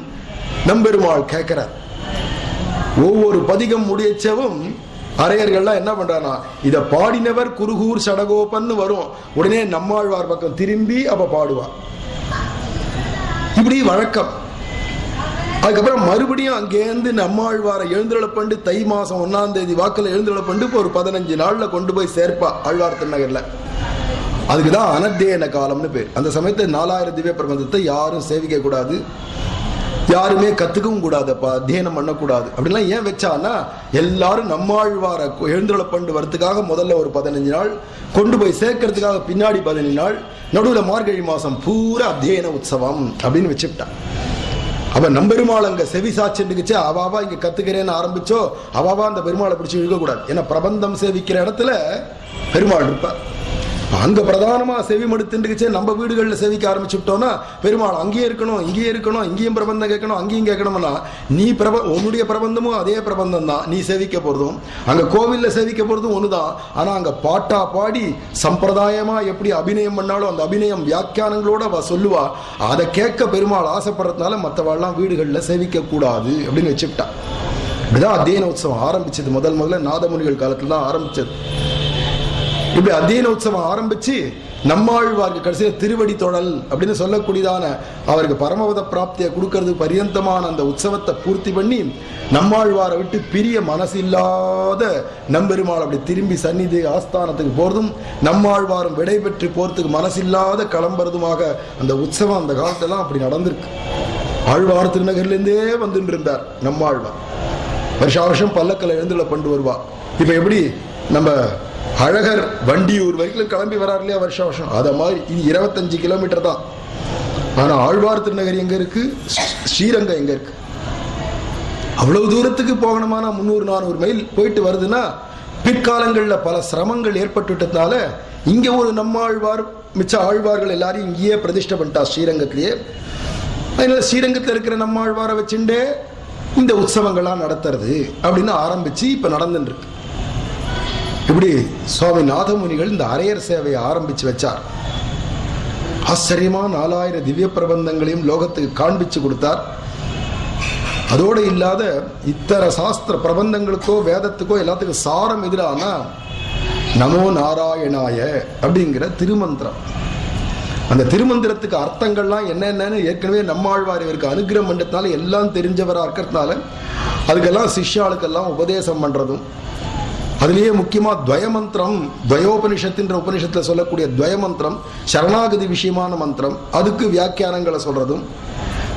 Speaker 1: நம்பெருமாள் கேட்கிறார். ஒவ்வொரு பதிகம் முடியச்சவும் அரையர்கள்லாம் என்ன பண்றானா, இத பாடினவர் குருகூர் சடகோபன்னு வரும், உடனே நம்மாழ்வார் பக்கம் திரும்பி அப்ப பாடுவார். இப்படி வழக்கம். அதுக்கப்புறம் மறுபடியும் அங்கேருந்து நம்மாழ்வாரை எழுந்துள்ளப்பண்டு தை மாசம் 1ஆம் தேதி வாக்கில் எழுந்துள்ளப்பண்டு இப்போ ஒரு 15 நாள்ல கொண்டு போய் சேர்ப்பா ஆழ்வார் திருநகர்ல. அதுக்குதான் அனத்தியன காலம்னு பேர். அந்த சமயத்தை 4000 திவ்ய பிரபந்தத்தை யாரும் சேவிக்க கூடாது, யாருமே கத்துக்கவும் கூடாதுப்பா, அத்தியனம் பண்ணக்கூடாது அப்படின்லாம் ஏன் வச்சான்னா, எல்லாரும் நம்மாழ்வாரை எழுந்துள்ளப்பண்டு வரத்துக்காக முதல்ல ஒரு 15 நாள், கொண்டு போய் சேர்க்கறதுக்காக பின்னாடி 15 நாள், நடுவில் மார்கழி மாசம் பூரா அத்தியன உற்சவம் அப்படின்னு வச்சுட்டான். அவ நம்பெருமாள் அங்க செவி சாச்சுச்சு, அவாவா இங்க கத்துக்கிறேன்னு ஆரம்பிச்சோ அவாவா அந்த பெருமாளை பிடிச்சி இழுக்க கூடாது. ஏன்னா பிரபந்தம் சேவிக்கிற இடத்துல பெருமாள் இருப்பார். அங்க பிரதானமா செவி மடுத்துச்சு, நம்ம வீடுகளில் செவிக்க ஆரம்பிச்சுட்டோம்னா பெருமாள் அங்கேயே இருக்கணும், இங்கேயே இருக்கணும், இங்கேயும் பிரபந்தம் கேட்கணும், அங்கேயும் கேட்கணும்னா நீ உன்னுடைய பிரபந்தமும் அதே பிரபந்தம் தான் நீ சேவிக்க போறதும், அங்க கோவில்ல சேவிக்க போறதும் ஒண்ணுதான். ஆனா அங்க பாட்டா பாடி சம்பிரதாயமா எப்படி அபிநயம் பண்ணாலும் அந்த அபிநயம் வியாக்கியானங்களோட அவ சொல்லுவா, அதை கேட்க பெருமாள் ஆசைப்படுறதுனால மற்றவாள்லாம் வீடுகளில் சேவிக்க கூடாது அப்படின்னு வச்சுக்கிட்டா. இப்படிதான் அத்தியன உற்சவம் ஆரம்பிச்சது. முதல்ல நாதமுனிகள் காலத்துல தான் ஆரம்பிச்சது. இப்படி அத்தியன உற்சவம் ஆரம்பிச்சு நம்மாழ்வாருக்கு கடைசியில் திருவடி தொழல் அப்படின்னு சொல்லக்கூடியதான அவருக்கு பரமபத பிராப்தியை கொடுக்கறது பரியந்தமான அந்த உற்சவத்தை பூர்த்தி பண்ணி நம்மாழ்வாரை விட்டு பிரிய மனசு இல்லாத நம்பெருமாள் அப்படி திரும்பி சந்நிதி ஆஸ்தானத்துக்கு போறதும் நம்மாழ்வாரும் விடை பெற்று போறதுக்கு மனசில்லாத கிளம்புறதுமாக அந்த உற்சவம் அந்த காலத்தெல்லாம் அப்படி நடந்திருக்கு. ஆழ்வார் திருநகர்லேருந்தே வந்துட்டு இருந்தார் நம்மாழ்வார். வருஷம் பல்லக்கில் எழுந்துள்ள கொண்டு வருவா. இப்ப எப்படி நம்ம அழகர் வண்டியூர் வரைக்கும் கிளம்பி வரார் இல்லையா வருஷம், அத மாதிரி இது 25 கிலோமீட்டர் தான். ஆனா ஆழ்வார் திருநகரி எங்க இருக்கு, ஸ்ரீரங்கம் எங்க இருக்கு, அவ்வளவு தூரத்துக்கு போகணுமானா 300-400 மைல் போயிட்டு வருதுன்னா பிற்காலங்கள்ல பல சிரமங்கள் ஏற்பட்டுட்டதுனால இங்க ஒரு நம்மாழ்வார் மிச்ச ஆழ்வார்கள் எல்லாரையும் இங்கேயே பிரதிஷ்டை பண்ணிட்டா ஸ்ரீரங்கத்திலேயே. அதனால ஸ்ரீரங்கத்தில் இருக்கிற நம்மாழ்வாரை வச்சுட்டே இந்த உற்சவங்கள்லாம் நடத்துறது அப்படின்னு ஆரம்பிச்சு இப்ப நடந்துட்டு இருக்கு. இப்படி சுவாமி நாதமுனிகள் இந்த அரையர் சேவையை ஆரம்பிச்சு வச்சார். ஆச்சரியமா 4000 திவ்ய பிரபந்தங்களையும் லோகத்துக்கு காண்பிச்சு கொடுத்தார். அதோடு இல்லாத இத்தர சாஸ்திர பிரபந்தங்களுக்கோ வேதத்துக்கோ எல்லாத்துக்கும் சாரம் எதிரானா நமோ நாராயணாய அப்படிங்கிற திருமந்திரம். அந்த திருமந்திரத்துக்கு அர்த்தங்கள்லாம் என்னென்னு ஏற்கனவே நம்மாழ்வார் இவருக்கு அனுகிரகம் பண்ணதுனால எல்லாம் தெரிஞ்சவராக இருக்கிறதுனால அதுக்கெல்லாம் சிஷ்யாளுக்கெல்லாம் உபதேசம் பண்றதும், அதுலேயே முக்கியமா துவயமந்திரம், துவயோபனிஷத்துன்ற உபனிஷத்துல சொல்லக்கூடிய துவயமந்திரம் சரணாகதி விஷயமான மந்திரம், அதுக்கு வியாக்கியானங்களை சொல்றதும்,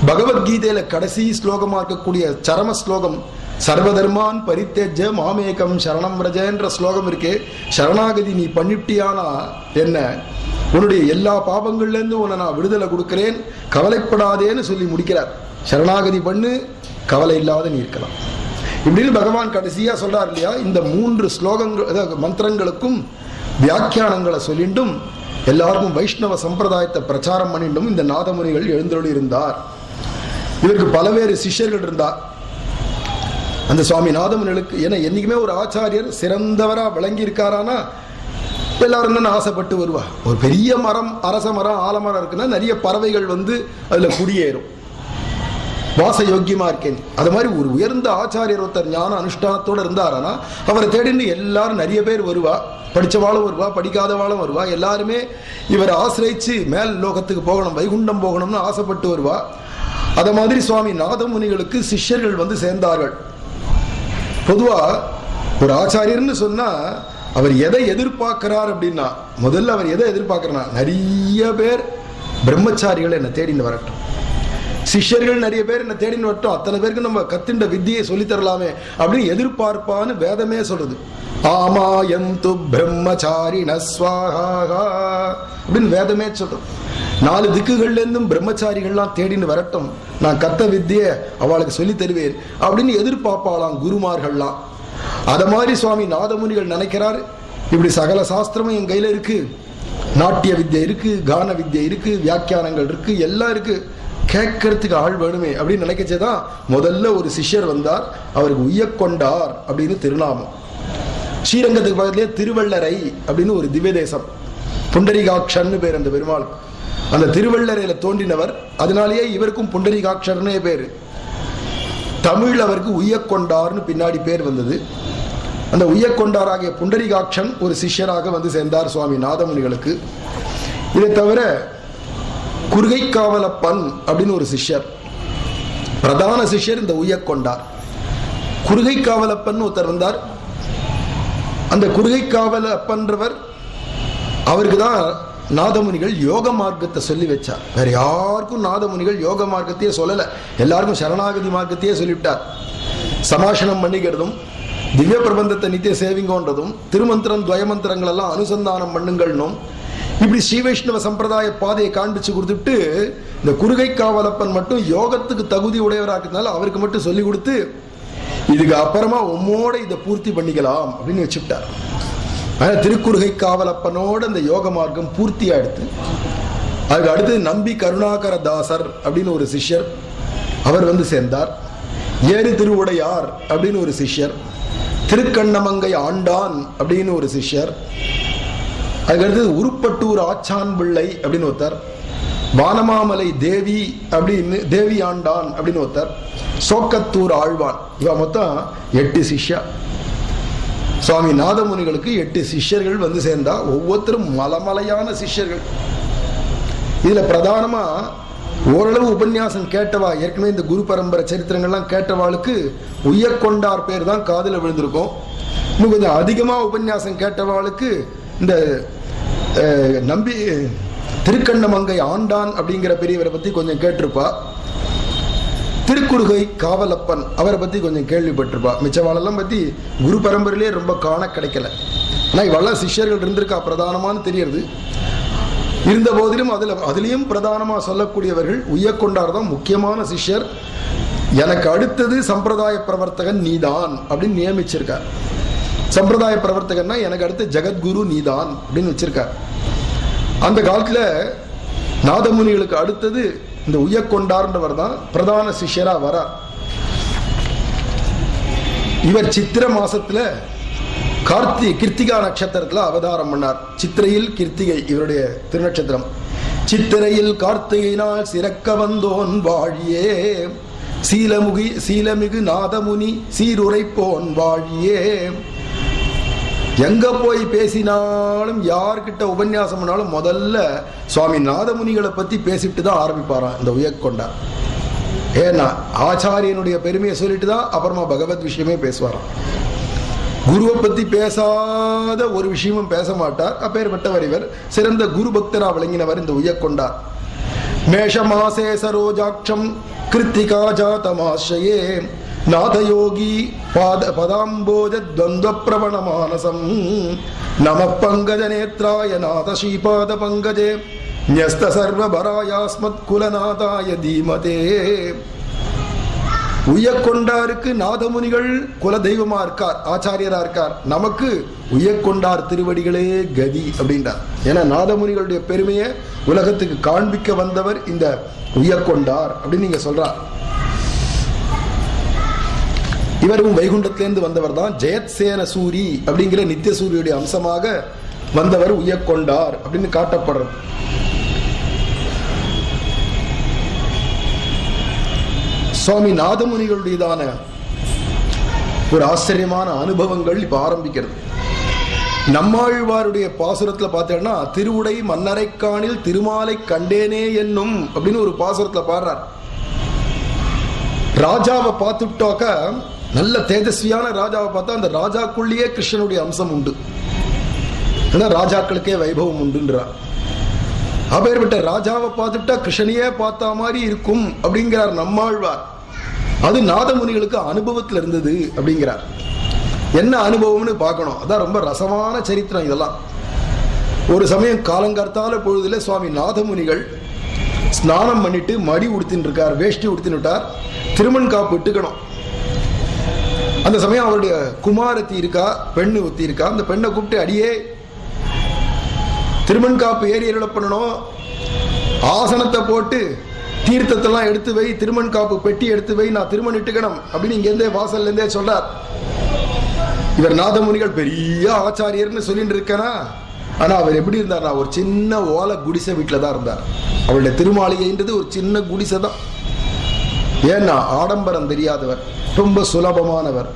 Speaker 1: பகவத்கீதையில கடைசி ஸ்லோகமா இருக்கக்கூடிய சரம ஸ்லோகம் சர்வதர்மான் பரித்தேஜ மாமேகம் சரணம் ரஜன்ற ஸ்லோகம் இருக்கே, சரணாகதி நீ பண்ணிட்டியானா என்ன, உன்னுடைய எல்லா பாவங்கள்ல இருந்து உன்னை நான் விடுதலை கொடுக்கிறேன், கவலைப்படாதேன்னு சொல்லி முடிக்கிறார். சரணாகதி பண்ணு, கவலை இல்லாத நீ இருக்கலாம் இப்படின்னு பகவான் கடைசியா சொல்றார் இல்லையா. இந்த 3 ஸ்லோகங்கள் மந்திரங்களுக்கும் வியாக்கியானங்களை சொல்லிண்டும் எல்லாருக்கும் வைஷ்ணவ சம்பிரதாயத்தை பிரச்சாரம் பண்ணிட்டும் இந்த நாதமுனிகள் எழுந்தருளி இருந்தார். இவருக்கு பலவேறு சிஷ்யர்கள் இருந்தார் அந்த சுவாமி நாதமுனிகளுக்கு. ஏன்னா என்னைக்குமே ஒரு ஆச்சாரியர் சிறந்தவரா விளங்கி இருக்காரானா எல்லாரும் தான் ஆசைப்பட்டு வருவா. ஒரு பெரிய மரம், அரச மரம், ஆலமரம் இருக்குன்னா நிறைய பறவைகள் வந்து அதுல குடியேறும், வாச யோக்கியமா இருக்கேன். அது மாதிரி ஒரு உயர்ந்த ஆச்சாரியர் ஒருத்தர் ஞான அனுஷ்டானத்தோடு இருந்தாரானா அவரை தேடின்னு எல்லாரும் நிறைய பேர் வருவா. படித்தவாளும் வருவா, படிக்காதவாளும் வருவா. எல்லாருமே இவரை ஆசிரியிச்சு மேல் லோகத்துக்கு போகணும், வைகுண்டம் போகணும்னு ஆசைப்பட்டு வருவா. அத மாதிரி சுவாமி நாதமுனிகளுக்கு சிஷ்யர்கள் வந்து சேர்ந்தார்கள். பொதுவா ஒரு ஆச்சாரியர்னு சொன்னா அவர் எதை எதிர்பார்க்கிறார் அப்படின்னா, முதல்ல அவர் எதை எதிர்பார்க்கிறார், நிறைய பேர் பிரம்மச்சாரிகள் என்னை தேடின்னு வரட்டும், சிஷ்யர்கள் நிறைய பேர் என்ன தேடின்னு வரட்டும், அத்தனை பேருக்கு நம்ம கத்துண்ட வித்தியை சொல்லித்தரலாமே அப்படின்னு எதிர்பார்ப்பான்னு வேதமே சொல்றது. ஆமாயந்து பிரம்மச்சாரிண ஸ்வாஹா அப்படின்னு வேதமே சொல்றது. 4 திக்குகள்ல இருந்தும் பிரம்மச்சாரிகள்லாம் தேடின்னு வரட்டும், நான் கத்த வித்தியை அவளுக்கு சொல்லி தருவேன் அப்படின்னு எதிர்பார்ப்பாளாம் குருமார்கள்லாம். அத மாதிரி சுவாமி நாதமுனிகள் நினைக்கிறார், இப்படி சகல சாஸ்திரமும் என் கையில இருக்கு, நாட்டிய வித்யை இருக்கு, கான வித்யை இருக்கு, வியாக்கியானங்கள் இருக்கு, எல்லாம் இருக்கு, கேட்கறதுக்கு ஆள் வேணுமே அப்படின்னு நினைக்கச்சேதான் முதல்ல ஒரு சிஷ்யர் வந்தார். அவருக்கு உய்யக்கொண்டார் அப்படின்னு திருநாமம். ஸ்ரீரங்கத்துக்கு பக்கத்திலே திருவள்ளரை அப்படின்னு ஒரு திவ்ய தேசம், புண்டரிகாட்சன்னு பேர் அந்த பெருமாள். அந்த திருவள்ளரையில தோன்றினவர், அதனாலேயே இவருக்கும் புண்டரிகாட்சர்னே பேரு. தமிழ் அவருக்கு உய்யக்கொண்டார்னு பின்னாடி பேர் வந்தது. அந்த உய்யக்கொண்டாராகிய புண்டரிகாட்சன் ஒரு சிஷ்யராக வந்து சேர்ந்தார் சுவாமி நாதமுனிகளுக்கு. இதை தவிர குருகைக்காவலப்பன் அப்படின்னு ஒரு சிஷ்யர், பிரதான சிஷ்யர் இந்த உய்யக்கொண்டார். குருகைக்காவலப்பன் ஒருத்தர் வந்தார். அந்த குருகைக்காவலப்பன்றவர், அவருக்கு தான் நாதமுனிகள் யோக மார்க்கத்தை சொல்லி வச்சார். வேற யாருக்கும் நாதமுனிகள் யோக மார்க்கத்தையே சொல்லல, எல்லாருக்கும் சரணாகதி மார்க்கத்தையே சொல்லிவிட்டார். சமாஷனம் பண்ணிக்கிறதும், திவ்ய பிரபந்தத்தை நித்திய சேவிங்கோன்றதும், திருமந்திரம் துவயமந்திரங்கள் எல்லாம் அனுசந்தானம் பண்ணுங்கள்னும், இப்படி ஸ்ரீ வைஷ்ணவ சம்பிரதாய பாதையை காண்பிச்சு கொடுத்துட்டு இந்த குருகைக்காவலப்பன் மட்டும் யோகத்துக்கு தகுதி உடையவராக்கிறதுனால அவருக்கு மட்டும் சொல்லி கொடுத்து இதுக்கு அப்புறமா உம்மோட இதை பூர்த்தி பண்ணிக்கலாம் அப்படின்னு வச்சுட்டார். ஆனால் திருக்குறுகைக்காவலப்பனோட அந்த யோக மார்க்கம் பூர்த்தியா எடுத்து அதுக்கு அடுத்து நம்பி கருணாகர தாசர் அப்படின்னு ஒரு சிஷ்யர் அவர் வந்து சேர்ந்தார். ஏறு திருவுடையார் அப்படின்னு ஒரு சிஷ்யர், திருக்கண்ணமங்கை ஆண்டான் அப்படின்னு ஒரு சிஷ்யர், அதுக்கடுத்து உருப்பட்டூர் ஆச்சான் பிள்ளை அப்படின்னு ஒருத்தர், வானமாமலை தேவி அப்படின்னு தேவி ஆண்டான் அப்படின்னு ஒருத்தர், சோக்கத்தூர் ஆழ்வான். இவ மொத்தம் 8 சிஷ்யா. சுவாமி நாதமுனிகளுக்கு 8 சிஷ்யர்கள் வந்து சேர்ந்தா, ஒவ்வொருத்தரும் மலமலையான சிஷ்யர்கள். இதுல பிரதானமா ஓரளவு உபன்யாசம் கேட்டவா, ஏற்கனவே இந்த குரு பரம்பரை சரித்திரங்கள்லாம் கேட்டவாளுக்கு உய்யக்கொண்டார் பேர் தான் காதில் விழுந்திருக்கும். இன்னும் கொஞ்சம் அதிகமா உபன்யாசம் கேட்டவாளுக்கு இந்த நம்பி திருக்கண்ணமங்கை ஆண்டான் அப்படிங்கிற பெரியவரை பத்தி கொஞ்சம் கேட்டிருப்பா. திருக்குறுகை காவலப்பன் அவரை பத்தி கொஞ்சம் கேள்விப்பட்டிருப்பா. மிச்சவாளெல்லாம் பத்தி குரு பரம்பரையிலே ரொம்ப காண கிடைக்கல. ஆனா இவெல்லாம் சிஷ்யர்கள் இருந்திருக்கா பிரதானமானு தெரியறது. இருந்த போதிலும் அதுலயும் பிரதானமா சொல்லக்கூடியவர்கள் உய்யக்கொண்டார் தான் முக்கியமான சிஷ்யர். எனக்கு அடுத்தது சம்பிரதாய பிரவர்த்தகன் நீதான் அப்படின்னு நியமிச்சிருக்கார். சம்பிரதாய பிரவர்த்தகன்னா எனக்கு அடுத்து ஜெகத்குரு நீதான் அப்படின்னு வச்சிருக்கார். அந்த காலத்துல நாதமுனிகளுக்கு அடுத்தது இந்த உய்யக்கொண்டார்ன்றவர் தான் பிரதான சிஷ்யரா வரார். இவர் சித்திர மாசத்துல கிருத்திகா நட்சத்திரத்துல அவதாரம் பண்ணார். சித்திரையில் கிருத்திகை இவருடைய திருநட்சத்திரம். சித்திரையில் கார்த்திகை நாள் சிறக்க வந்தோன் வாழியே, சீலமிகு நாதமுனி சீருரைப்போன் வாழியே. எங்க போய் பேசினாலும் யார்கிட்ட உபன்யாசம் பண்ணாலும் முதல்ல சுவாமி நாதமுனிகளை பத்தி பேசிட்டு தான் ஆரம்பிப்பாராம் இந்த உய்யக்கொண்டார். ஏன்னா ஆச்சாரியனுடைய பெருமையை சொல்லிட்டு தான் அப்புறமா பகவத் விஷயமே பேசுவாராம். குருவை பத்தி பேசாத ஒரு விஷயமும் பேச மாட்டார். அப்பேற்பட்டவர் இவர். சிறந்த குரு பக்தரா விளங்கினவர் இந்த உய்யக்கொண்டார். மேஷமாசே சரோஜாட்சம் கிருத்திகா ஜாதமாஸ்ரயே நாதயோகி பதாம்போஜ துவந்த பிரவண மானசம் நம பங்கஜ நேத்ராய நாத ஸ்ரீபாத பங்கஜே ன்யஸ்த சர்வபராயாஸ்மத் குலநாதாய தீமதே. உய்யக்கொண்டாருக்கு நாதமுனிகள் குல தெய்வமா இருக்கார், ஆச்சாரியரா இருக்கார். நமக்கு உய்யக்கொண்டார் திருவடிகளே கதி அப்படின்றார். ஏன்னா நாதமுனிகளுடைய பெருமையை உலகத்துக்கு காண்பிக்க வந்தவர் இந்த உய்யக்கொண்டார் அப்படின்னு நீங்க சொல்றார். இவரும் வைகுண்டத்திலிருந்து வந்தவர் தான். ஜெயத்சேன சூரி அப்படிங்கிற நித்திய சூரியுடைய அம்சமாக வந்தவர் உய்யக்கொண்டார் அப்படின்னு காட்டப்படுறது. சுவாமி நாதமுனிகளுடையதான ஒரு ஆச்சரியமான அனுபவங்கள் இப்ப ஆரம்பிக்கிறது. நம்மாழ்வாருடைய பாசுரத்துல பார்த்தேன்னா, திருவுடை மன்னரைக்காணில் திருமாலை கண்டேனே என்னும் அப்படின்னு ஒரு பாசுரத்துல பாடுறார். ராஜாவை பார்த்துட்டாக்க, நல்ல தேஜஸ்வியான ராஜாவை பார்த்தா அந்த ராஜாக்குள்ளேயே கிருஷ்ணனுடைய அம்சம் உண்டு, ராஜாக்களுக்கே வைபவம் உண்டுன்றார். அப்பேற்பட்ட ராஜாவை பார்த்துட்டா கிருஷ்ணனையே பார்த்தா மாதிரி இருக்கும் அப்படிங்கிறார் நம்மாழ்வார். அது நாதமுனிகளுக்கு அனுபவத்தில் இருந்தது அப்படிங்கிறார். என்ன அனுபவம்னு பார்க்கணும். அதான் ரொம்ப ரசமான சரித்திரம் இதெல்லாம். ஒரு சமயம் காலங்கார்த்தால பொழுதுல சுவாமி நாதமுனிகள் ஸ்நானம் பண்ணிட்டு மடி உடுத்தின்னு இருக்கார், வேஷ்டி உடுத்தின்னு விட்டார். திருமண் காப்பு இட்டுக்கணும். அந்த சமயம் அவருடைய குமாரத்தி இருக்கா, பெண்ணு ஒத்தி இருக்கா. அந்த பெண்ணை கூப்பிட்டு, அடியே திருமண் காப்பு ஏறி அருள பண்ணணும், ஆசனத்தை போட்டு தீர்த்தத்தெல்லாம் எடுத்து வை, திருமண் காப்பு பெட்டி எடுத்து வை, நான் திருமணம் இட்டுக்கணும் அப்படின்னு இங்கேருந்தே வாசல்ல இருந்தே சொல்றார். இவர் நாதமுனிகள் பெரிய ஆச்சாரியர்னு சொல்லிட்டு இருக்கனா, ஆனா அவர் எப்படி இருந்தார்னா ஒரு சின்ன ஓலை குடிசை வீட்டில் தான் இருந்தார். அவருடைய திருமாளிகைன்றது ஒரு சின்ன குடிசை தான். ஏன்னா ஆடம்பரம் தெரியாதவர், ரொம்ப சுலபமானவர்.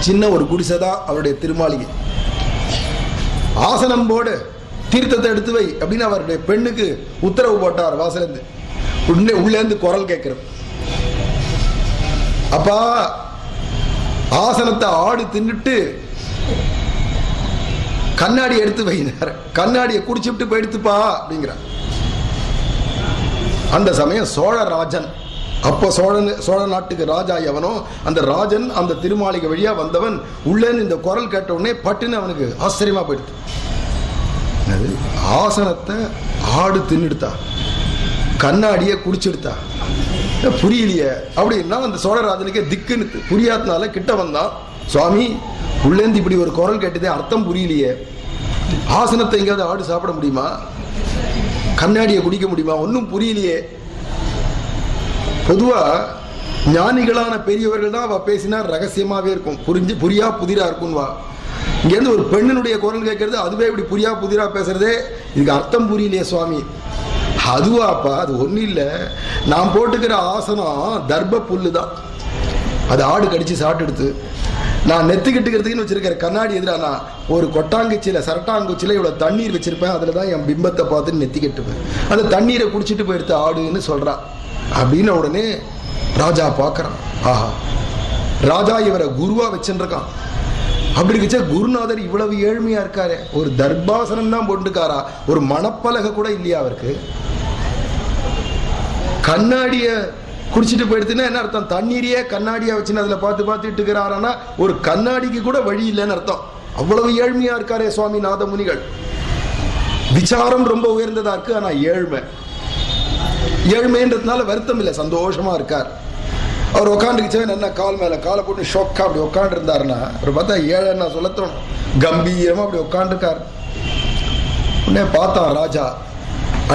Speaker 1: சின்ன ஒரு குடிசை தான் அவருடைய திருமாளிகை. ஆசனம் போடு, தீர்த்தத்தை எடுத்து வை அப்படின்னு அவருடைய பெண்ணுக்கு உத்தரவு போட்டார். வாசலேருந்து உள்ளேந்து குரல் கேட்கிறது, அப்பா ஆசனத்தை ஆடு தின்னுட்டு கண்ணாடி எடுத்து வைனார். கண்ணாடியை குடிச்சுட்டு போயிடுத்துப்பா அப்படிங்கிறார். அந்த சமயம் சோழராஜன், அப்போ சோழ நாட்டுக்கு ராஜா எவனோ அந்த ராஜன் அந்த திருமாளிகை வழியா வந்தவன் உள்ளேன்னு இந்த குரல் கேட்ட உடனே பட்டுன்னு அவனுக்கு ஆச்சரியமா போயிடுது. ஆசனத்தை ஆடு தின்னுடுத்தா, கண்ணாடியை குடிச்சுடுத்தா, புரியலையே அப்படின்னா அந்த சோழராஜனுக்கே திக்குன்னு புரியாதனால கிட்ட வந்தான். சுவாமி, உள்ளேந்து இப்படி ஒரு குரல் கேட்டதே அர்த்தம் புரியலையே, ஆசனத்தை எங்கேயாவது ஆடு சாப்பிட முடியுமா, கண்ணாடியை குடிக்க முடியுமா, ஒன்றும் புரியலையே. பொதுவா ஞானிகளான பெரியவர்கள் தான் அவ பேசினா ரகசியமாவே இருக்கும், புரியா புதிரா இருக்கும்வா. இங்கேருந்து ஒரு பெண்ணினுடைய குரல் கேட்கறது, அதுவே இப்படி புரியா புதிரா பேசுறதே, இதுக்கு அர்த்தம் புரியலையே சுவாமி. அதுவாப்பா, அது ஒன்றும் இல்லை, நான் போட்டுக்கிற ஆசனம் தர்ப புல்லு தான், அது ஆடு கடிச்சு சாப்பிட்டு. நான் நெத்துக்கிட்டுக்கிறதுக்குன்னு வச்சிருக்கிற கண்ணாடி எதிரானா ஒரு கொட்டாங்குச்சியில் சரட்டாங்குச்சியில் இவ்வளோ தண்ணீர் வச்சிருப்பேன், அதில் தான் என் பிம்பத்தை பார்த்துன்னு நெத்திக்கிட்டுப்பேன். அந்த தண்ணீரை குடிச்சிட்டு போயிடுத்து ஆடுன்னு சொல்கிறான். அப்படின்னு உடனே ராஜா பார்க்குறான், ஆஹா ராஜா இவரை குருவா வச்சுருக்கான். அப்படி வச்சா குருநாதர் இவ்வளவு ஏழ்மையா இருக்காரு, ஒரு தர்பாசனம் தான் போட்டுக்காரா, ஒரு மணப்பலகை கூட இல்லையா அவருக்கு. கண்ணாடிய குடிச்சிட்டு போயிடுதுன்னா என்ன அர்த்தம், தண்ணீரையே கண்ணாடியா வச்சுன்னு அதில் பார்த்து பார்த்துட்டு இருக்கிறாரா, ஒரு கண்ணாடிக்கு கூட வழி இல்லைன்னு அர்த்தம். அவ்வளவு ஏழ்மையா இருக்காரே சுவாமி நாதமுனிகள். விசாரம் ரொம்ப உயர்ந்ததா இருக்கு, ஆனா ஏழ்மைன்றதுனால வருத்தம் இல்லை, சந்தோஷமா இருக்கார். அவர் உட்காந்துக்கிச்சே என்ன கால் மேல காலை போட்டு ஷோக்கா அப்படி உட்காந்து இருந்தாருன்னா அவர் பார்த்தா ஏழைன்னா சொல்லத்தோம், கம்பீரமா அப்படி உட்காந்துருக்கார். உடனே பார்த்தான் ராஜா,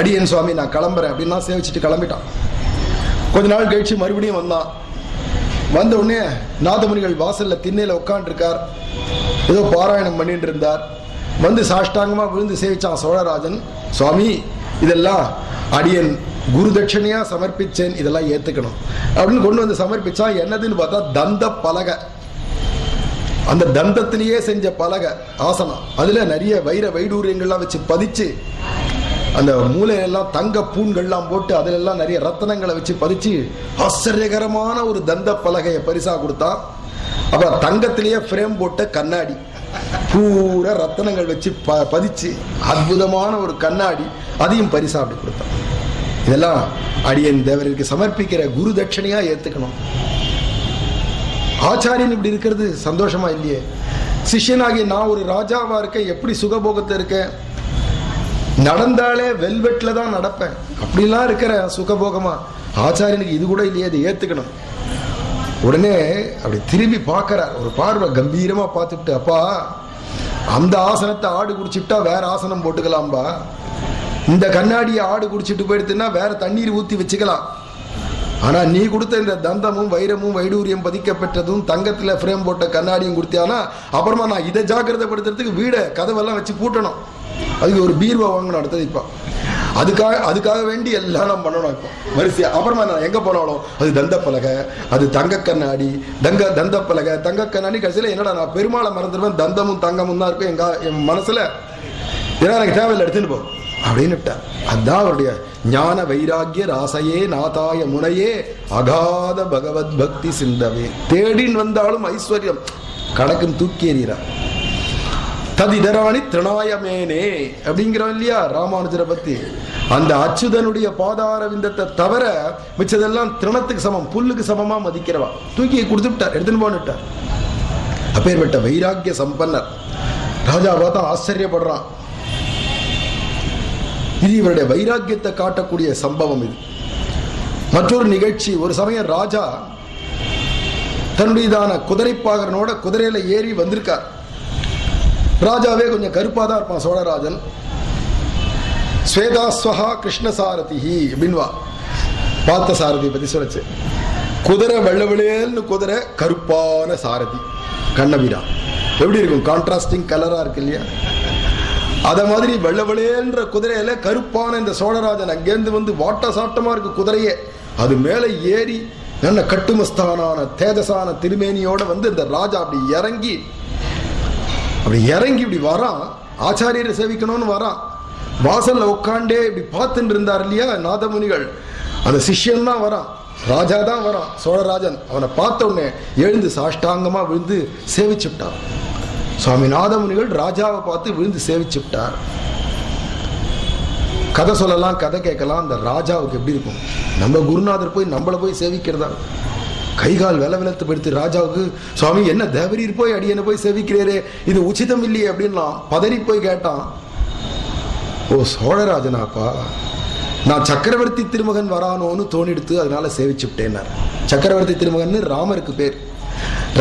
Speaker 1: அடியன் சுவாமி நான் கிளம்புறேன் அப்படின்னா சேவிச்சுட்டு கிளம்பிட்டான். கொஞ்ச நாள் கழிச்சு மறுபடியும் வந்தான். வந்த உடனே நாதமுனிகள் வாசல்ல திண்ணையில உட்காந்துருக்கார், ஏதோ பாராயணம் பண்ணிட்டு இருந்தார். வந்து சாஷ்டாங்கமா விழுந்து சேவிச்சான் சோழராஜன். சுவாமி, இதெல்லாம் அடியன் குரு தட்சணையா சமர்ப்பிச்சேன், இதெல்லாம் ஏத்துக்கணும் அப்படின்னு கொண்டு வந்து சமர்ப்பிச்சா. என்னதுன்னு பார்த்தா தந்த பலகை, அந்த தந்தத்திலேயே செஞ்ச பலகை ஆசனம், அதுல நிறைய வைர வைடூரியங்கள்லாம் வச்சு பதிச்சு, அந்த மூலையெல்லாம் தங்க பூண்கள்லாம் போட்டு அதுல எல்லாம் நிறைய ரத்தனங்களை வச்சு பதிச்சு ஆச்சரியகரமான ஒரு தந்த பலகையை பரிசா கொடுத்தா. அப்புறம் தங்கத்திலேயே ஃப்ரேம் போட்ட கண்ணாடி, பூரா ரத்தனங்கள் வச்சு பதிச்சு அற்புதமான ஒரு கண்ணாடி, அதையும் பரிசா அப்படி கொடுத்தான். இதெல்லாம் அடியன் தேவருக்கு சமர்ப்பிக்கிற குரு தட்சணையா ஏத்துக்கணும். ஆச்சாரியன் இப்படி இருக்கிறது சந்தோஷமா இல்லையே. சிஷ்யனாகி நான் ஒரு ராஜாவா இருக்கேன், எப்படி சுகபோகத்தை இருக்கேன், நடந்தாலே வெல்வெட்ல தான் நடப்பேன், அப்படிலாம் இருக்கிற சுகபோகமா. ஆச்சாரியனுக்கு இது கூட இல்லையே, அதை ஏத்துக்கணும். உடனே அப்படி திரும்பி பார்க்கிறார், ஒரு பார்வை கம்பீரமா பார்த்துட்டு, அப்பா அந்த ஆசனத்தை ஆடு குடிச்சுட்டா வேற ஆசனம் போட்டுக்கலாம்பா, இந்த கண்ணாடியை ஆடு குடிச்சிட்டு போயிடுத்துன்னா வேற தண்ணீர் ஊற்றி வச்சுக்கலாம், ஆனா நீ கொடுத்த இந்த தந்தமும் வைரமும் வைடூரியம் பதிக்கப்பட்டதும் தங்கத்துல ஃப்ரேம் போட்ட கண்ணாடியும் கொடுத்தியானா அப்புறமா நான் இதை ஜாக்கிரதைப்படுத்துறதுக்கு வீடை கதவெல்லாம் வச்சு பூட்டணும், அதுக்கு ஒரு பீர்வா வாங்கணும் அடுத்தது. இப்போ அதுக்காக வேண்டி எல்லாம் நான் பண்ணணும். இப்போ வரிசையா அப்புறமா நான் எங்க போனாலும் அது தந்த பலகை, அது தங்க கண்ணாடி, தந்த பலகை, தங்க கண்ணாடி. கடைசியில் என்னடா நான் பெருமாளை மறந்துடுவேன், தந்தமும் தங்கமும் தான் இருக்கும் என் மனசுல, ஏன்னா எனக்கு தேவையில்லை எடுத்துன்னு போ அப்படின்னுட்டார். அதுதான் அவருடைய ஞான வைராகிய ராசையே நாதாய முனையே அகாத பகவத் பக்தி சிந்தவே. தேடின் வந்தாலும் ஐஸ்வர்யம் கணக்குன்னு தூக்கி எறிகிறார். ததிதராணி திருநாயமேனே அப்படிங்கிறோம் இல்லையா ராமானுஜரை பத்தி. அந்த அச்சுதனுடைய பாதார விந்தத்தை தவிர மிச்சதெல்லாம் திருணத்துக்கு சமம், புல்லுக்கு சமமா மதிக்கிறவா. தூக்கி கொடுத்துட்டார், எடுத்துன்னு போன்னுட்டார். அப்பேற்பட்ட வைராகிய சம்பன்னர். ராஜா பார்த்தா ஆச்சரியப்படுறான். இது இவருடைய வைராக்கியத்தை காட்டக்கூடிய சம்பவம். இது மற்றொரு நிகழ்ச்சி. ஒரு சமயம் ராஜா தன்னுடையதான குதிரைப்பாகரனோட குதிரையில ஏறி வந்திருக்கார். ராஜாவே கொஞ்சம் கருப்பாக தான் இருப்பான் சோழராஜன். ஸ்வேதாஸ்வஹா கிருஷ்ணசாரதிஹி அப்படின்வா பார்த்த சாரதி பத்தி சொல்லச்சு. குதிரை வெள்ளவெளியல்னு குதிரை, கருப்பான சாரதி கண்ணபிரா. எப்படி இருக்கும்? கான்ட்ராஸ்டிங் கலரா இருக்கு இல்லையா? அத மாதிரி வெள்ளவெளியன்ற குதிரையில கருப்பான இந்த சோழராஜன் அங்கேருந்து வந்து வாட்ட சாட்டமா இருக்கு குதிரையே. அது மேல ஏறி நல்ல கட்டுமஸ்தானான தேஜசான திருமேனியோட வந்து இந்த ராஜா அப்படி இறங்கி இப்படி வரான். ஆச்சாரியரை சேவிக்கணும்னு வரான். வாசல்ல உட்காண்டே இப்படி பார்த்துட்டு இருந்தார் இல்லையா நாதமுனிகள், அந்த சிஷ்யன் தான் வரான், ராஜா தான் வரான் சோழராஜன். அவனை பார்த்த உடனே எழுந்து சாஷ்டாங்கமா விழுந்து சேவிச்சுட்டான். சுவாமி நாதமுனிகள் ராஜாவை பார்த்து விழுந்து சேவிச்சுட்டார். கதை சொல்லலாம், கதை கேட்கலாம். அந்த ராஜாவுக்கு எப்படி இருக்கும்? நம்ம குருநாதர் போய் நம்மளை போய் சேவிக்கிறதா? கைகால் வெலத்து படுத்து ராஜாவுக்கு, சுவாமி என்ன தேவரீர் போய் அடியனை போய் சேவிக்கிறீரே, இது உச்சிதம் இல்லையே அப்படின்லாம் பதறி போய் கேட்டான். ஓ சோழராஜனாப்பா, நான் சக்கரவர்த்தி திருமகன் வரானோன்னு தோணிடுத்து, அதனால சேவிச்சுட்டேன்னார். சக்கரவர்த்தி திருமகன் ராமருக்கு பேர்.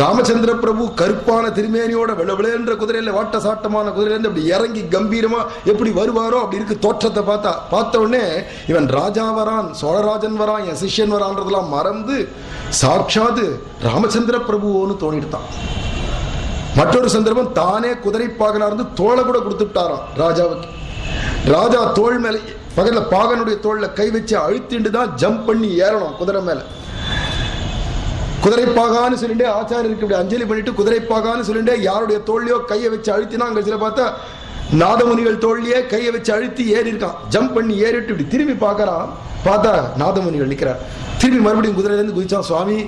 Speaker 1: ராமச்சந்திர பிரபு கருப்பான திருமேனியோட வெள்ளவெளன்ற குதிரையில வாட்ட சாட்டமான குதிரையில அப்படி இறங்கி கம்பீரமா எப்படி வருவாரோ அப்படி இருக்கு தோற்றத்தை பார்த்த உடனே இவன் ராஜா வரான், சோழராஜன் வரான், என் சிஷ்யன் வரான்றதெல்லாம் மறந்து சாட்சாது ராமச்சந்திர பிரபுவோன்னு தோணிடுத்தான். மற்றொரு சந்தர்ப்பம் தானே குதிரைப்பாகனா இருந்து தோளை கூட கொடுத்துட்டாராம் ராஜாவுக்கு. ராஜா தோள் மேல பகல்ல பாகனுடைய தோல்ல கை வச்சு அழுத்திண்டு தான் ஜம்ப் பண்ணி ஏறணும் குதிரை மேல. குதிரைப்பாகான்னு சொல்லிட்டு ஆச்சாரியருக்கு இப்படி அஞ்சலி பண்ணிட்டு குதிரைப்பாகான்னு சொல்லிட்டு யாருடைய தோல்லையோ கையை வச்சு அழுத்தினா அங்க சில பார்த்தா நாதமுனிகள் தோல்லையே கையை வச்சு அழுத்தி ஏறி இருக்கான். ஜம்ப் பண்ணி ஏறிட்டு இப்படி திரும்பி பார்க்கறான். பார்த்தா நாதமுனிகள் நிற்கிறார். திரும்பி மறுபடியும் குதிரையிலேருந்து குதிச்சான். சுவாமி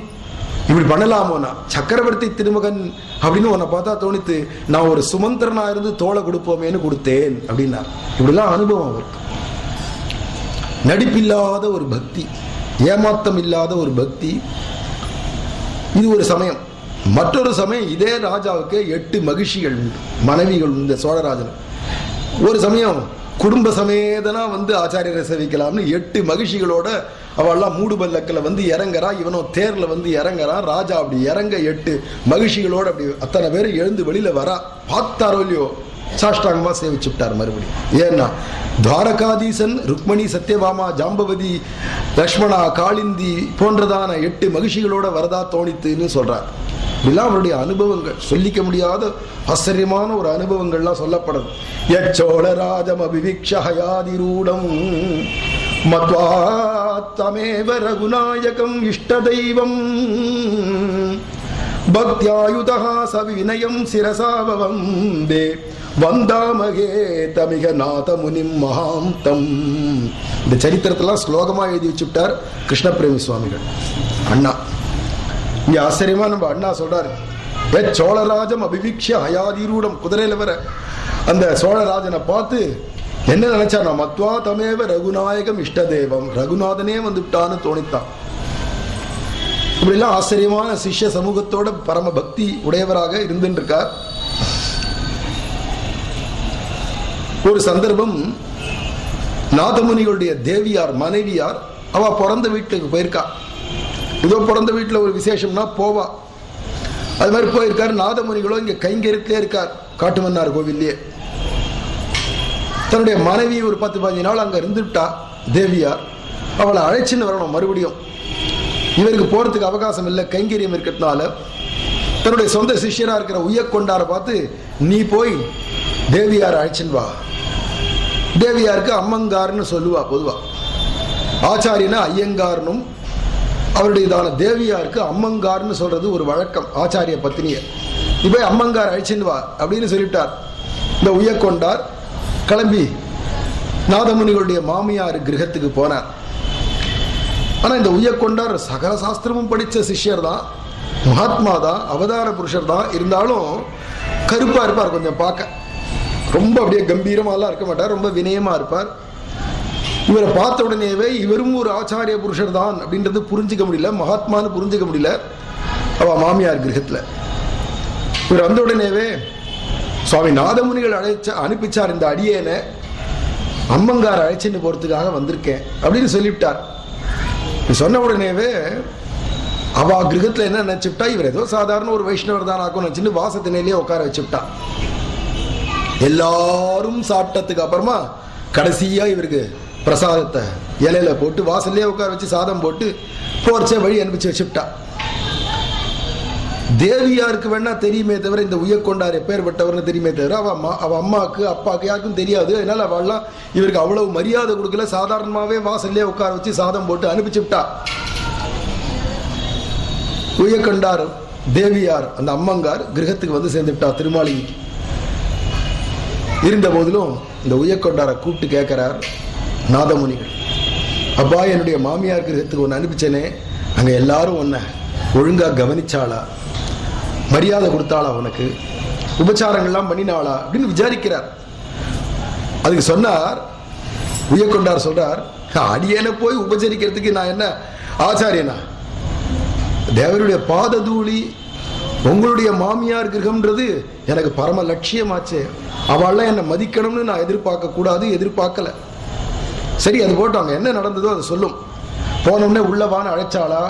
Speaker 1: இப்படி பண்ணலாமோனா, சக்கரவர்த்தி திருமகன் அப்படின்னு உன்னை பார்த்தா தோணித்து, நான் ஒரு சுமந்திரனா இருந்து தோளை கொடுப்போமேன்னு கொடுத்தேன் அப்படின்னார். இப்படிலாம் அனுபவம் அவருக்கு. நடிப்பில்லாத ஒரு பக்தி, ஏமாத்தம் இல்லாத ஒரு பக்தி. இது ஒரு சமயம். மற்றொரு சமயம் இதே ராஜாவுக்கு 8 மகிழ்ச்சிகள் உண்டு, மனைவிகள் உண்டு சோழராஜன். ஒரு சமயம் குடும்ப சமேதனா வந்து ஆச்சாரியரை சேவிக்கலாம்னு 8 மகிழ்ச்சிகளோட அவெல்லாம் மூடு பல்லக்கில் வந்து இறங்குறா. இவனோ தேர்ல வந்து இறங்குறான். ராஜா அப்படி இறங்க 8 மகிழ்ச்சிகளோட அப்படி அத்தனை பேரும் எழுந்து வெளியில வரா. பார்த்தாரோ இல்லையோ சாஷ்டாங்கமா சேவிச்சுட்டார் மறுபடியும். ஏன்னா துவாரகாதீசன், ருக்மணி, சத்யபாமா, ஜாம்பவதி, லக்ஷ்மணா, காளிந்தி போன்றதான 8 மகிழ்ச்சிகளோட வரதா தோணித்துன்னு சொல்றார். இதெல்லாம் அவருடைய அனுபவங்கள், சொல்லிக்க முடியாத ஆச்சரியமான ஒரு அனுபவங்கள்லாம் சொல்லப்படுது. யச்சோழராஜம் அபிவிக்ஷயாதிரூடம் மத்வாத்தமேவ ரகுநாயகம் இஷ்ட தெய்வம் பக்தியாயுதா சவிநயம் சிரசாவந்தே வந்தாமகே தமிக நாத முனிம் மகாந்தம். இந்த சரித்திரத்தெல்லாம் ஸ்லோகமா எழுதி வச்சுட்டார் கிருஷ்ண பிரேமி சுவாமிகள் அண்ணா. இங்க ஆச்சரியமா நம்ம அண்ணா சொல்றாரு, சோழராஜம் அபிவிக்ஷ ஹயாதிரூடம். குதிரையில வர அந்த சோழராஜனை பார்த்து என்ன நினைச்சா, நான் மத்வா தமேவ ரகுநாயகம் இஷ்ட தெய்வம், ரகுநாதனே வந்துட்டான்னு தோணித்தான். இப்படிலாம் ஆச்சரியமான சிஷ்ய சமூகத்தோட பரம பக்தி உடையவராக இருந்திருக்கார். ஒரு சந்தர்ப்பம் நாதமுனிகளுடைய தேவியார் மனைவியார் அவ பிறந்த வீட்டுக்கு போயிருக்கா. ஏதோ பிறந்த வீட்டில் ஒரு விசேஷம்னா போவா. அது மாதிரி போயிருக்காரு. நாதமுனிகளும் இங்க கைங்கரிலே இருக்கார் காட்டுமன்னார் கோவில்லையே. தன்னுடைய மனைவி ஒரு 10-15 நாள் அங்க இருந்துட்டா தேவியார். அவளை அழைச்சின்னு வரணும் மறுபடியும். இவருக்கு போறதுக்கு அவகாசம் இல்லை, கைங்கரியம் இருக்கிறதுனால தன்னுடைய சொந்த சிஷ்யரா இருக்கிற உய்யக்கொண்டாரை பார்த்து, நீ போய் தேவியார் அழைச்சின்னு வா. தேவியாருக்கு அம்மங்கார்னு சொல்லுவா பொதுவா. ஆச்சாரியனா ஐயங்காரனும் அவருடையதான தேவியாருக்கு அம்மங்கார்னு சொல்றது ஒரு வழக்கம். ஆச்சாரிய பத்தினிய நீ போய் அம்மங்கார் அழைச்சின்னு வா அப்படின்னு சொல்லிவிட்டார். இந்த உய்யக்கொண்டார் கிளம்பி நாதமுனிகளுடைய மாமியார் கிரகத்துக்கு போனார். ஆனா இந்த உய்யக்கொண்டார் சகல சாஸ்திரமும் படிச்ச சிஷ்யர் தான், மகாத்மா தான், அவதார புருஷர் தான். இருந்தாலும் கருப்பா இருப்பார், கொஞ்சம் பார்க்க ரொம்ப அப்படியே கம்பீரமாலாம் இருக்க மாட்டார், ரொம்ப வினயமா இருப்பார். இவரை பார்த்த உடனேவே இவரும் ஒரு ஆச்சாரிய புருஷர் தான் அப்படின்றது புரிஞ்சுக்க முடியல, மகாத்மான்னு புரிஞ்சுக்க முடியல. அவ மாமியார் கிரகத்துல இவர் வந்த உடனேவே சுவாமி நாதமுனிகள் அனுப்பிச்சார் இந்த அடியேனை அம்மங்கார் அழைச்சின்னு போறதுக்காக வந்திருக்கேன் அப்படின்னு சொல்லிவிட்டார். சொன்ன உடனேவே அவ கிரகத்துல என்ன நினைச்சுட்டா, இவர் ஏதோ சாதாரண ஒரு வைஷ்ணவர் தான் ஆக்கும் நினைச்சுட்டு வாசத்தினையிலேயே உட்கார வச்சுட்டா. எல்லாரும் சாப்பிட்டதுக்கு அப்புறமா கடைசியா இவருக்கு பிரசாதத்தை இலையில போட்டு வாசல்லே உட்கார வச்சு சாதம் போட்டு போர்ச்ச வழி அனுப்பிச்சு வச்சுட்டா. தேவியாருக்கு வேணா தெரியுமே தவிர இந்த உயர்கொண்டார் எப்பேற்பட்டவர்னு தெரியுமே தவிர அவ அம்மாவுக்கு அப்பாவுக்கு யாருக்கும் தெரியாது. அதனால அவள்லாம் இவருக்கு அவ்வளவு மரியாதை கொடுக்கல. சாதாரணமாவே வாசல்லே உட்கார வச்சு சாதம் போட்டு அனுப்பிச்சுட்டா. உயர்கொண்டார் தேவியார் அந்த அம்மங்கார் கிரகத்துக்கு வந்து சேர்ந்துட்டா திருமாளிகைக்கு. இருந்த போதிலும் இந்த உயர்கொண்டாரை கூப்பிட்டு கேட்கிறார் நாதமுனிகள், அப்பா என்னுடைய மாமியார் கிரகத்துக்கு ஒன்று அனுப்பிச்சேனே, அங்கே எல்லாரும் ஒன்ன ஒழுங்கா கவனிச்சாளா, மரியாதை கொடுத்தாளா, உனக்கு உபச்சாரங்கள்லாம் பண்ணினாளா அப்படின்னு விசாரிக்கிறார். அதுக்கு சொன்னார் உயர்கொண்டார் சொல்றார், அடியேன போய் உபச்சரிக்கிறதுக்கு நான் என்ன ஆச்சாரியனா? தேவருடைய பாத தூளி உங்களுடைய மாமியார் கிரகம்ன்றது எனக்கு பரம லட்சியமாச்சே. அவள்லாம் என்னை மதிக்கணும்னு நான் எதிர்பார்க்க கூடாது, எதிர்பார்க்கல. சரி, அது போட்டாங்க, என்ன நடந்ததோ அதை சொல்லும். போனோம்னே உள்ளவான்னு அழைச்சாளா,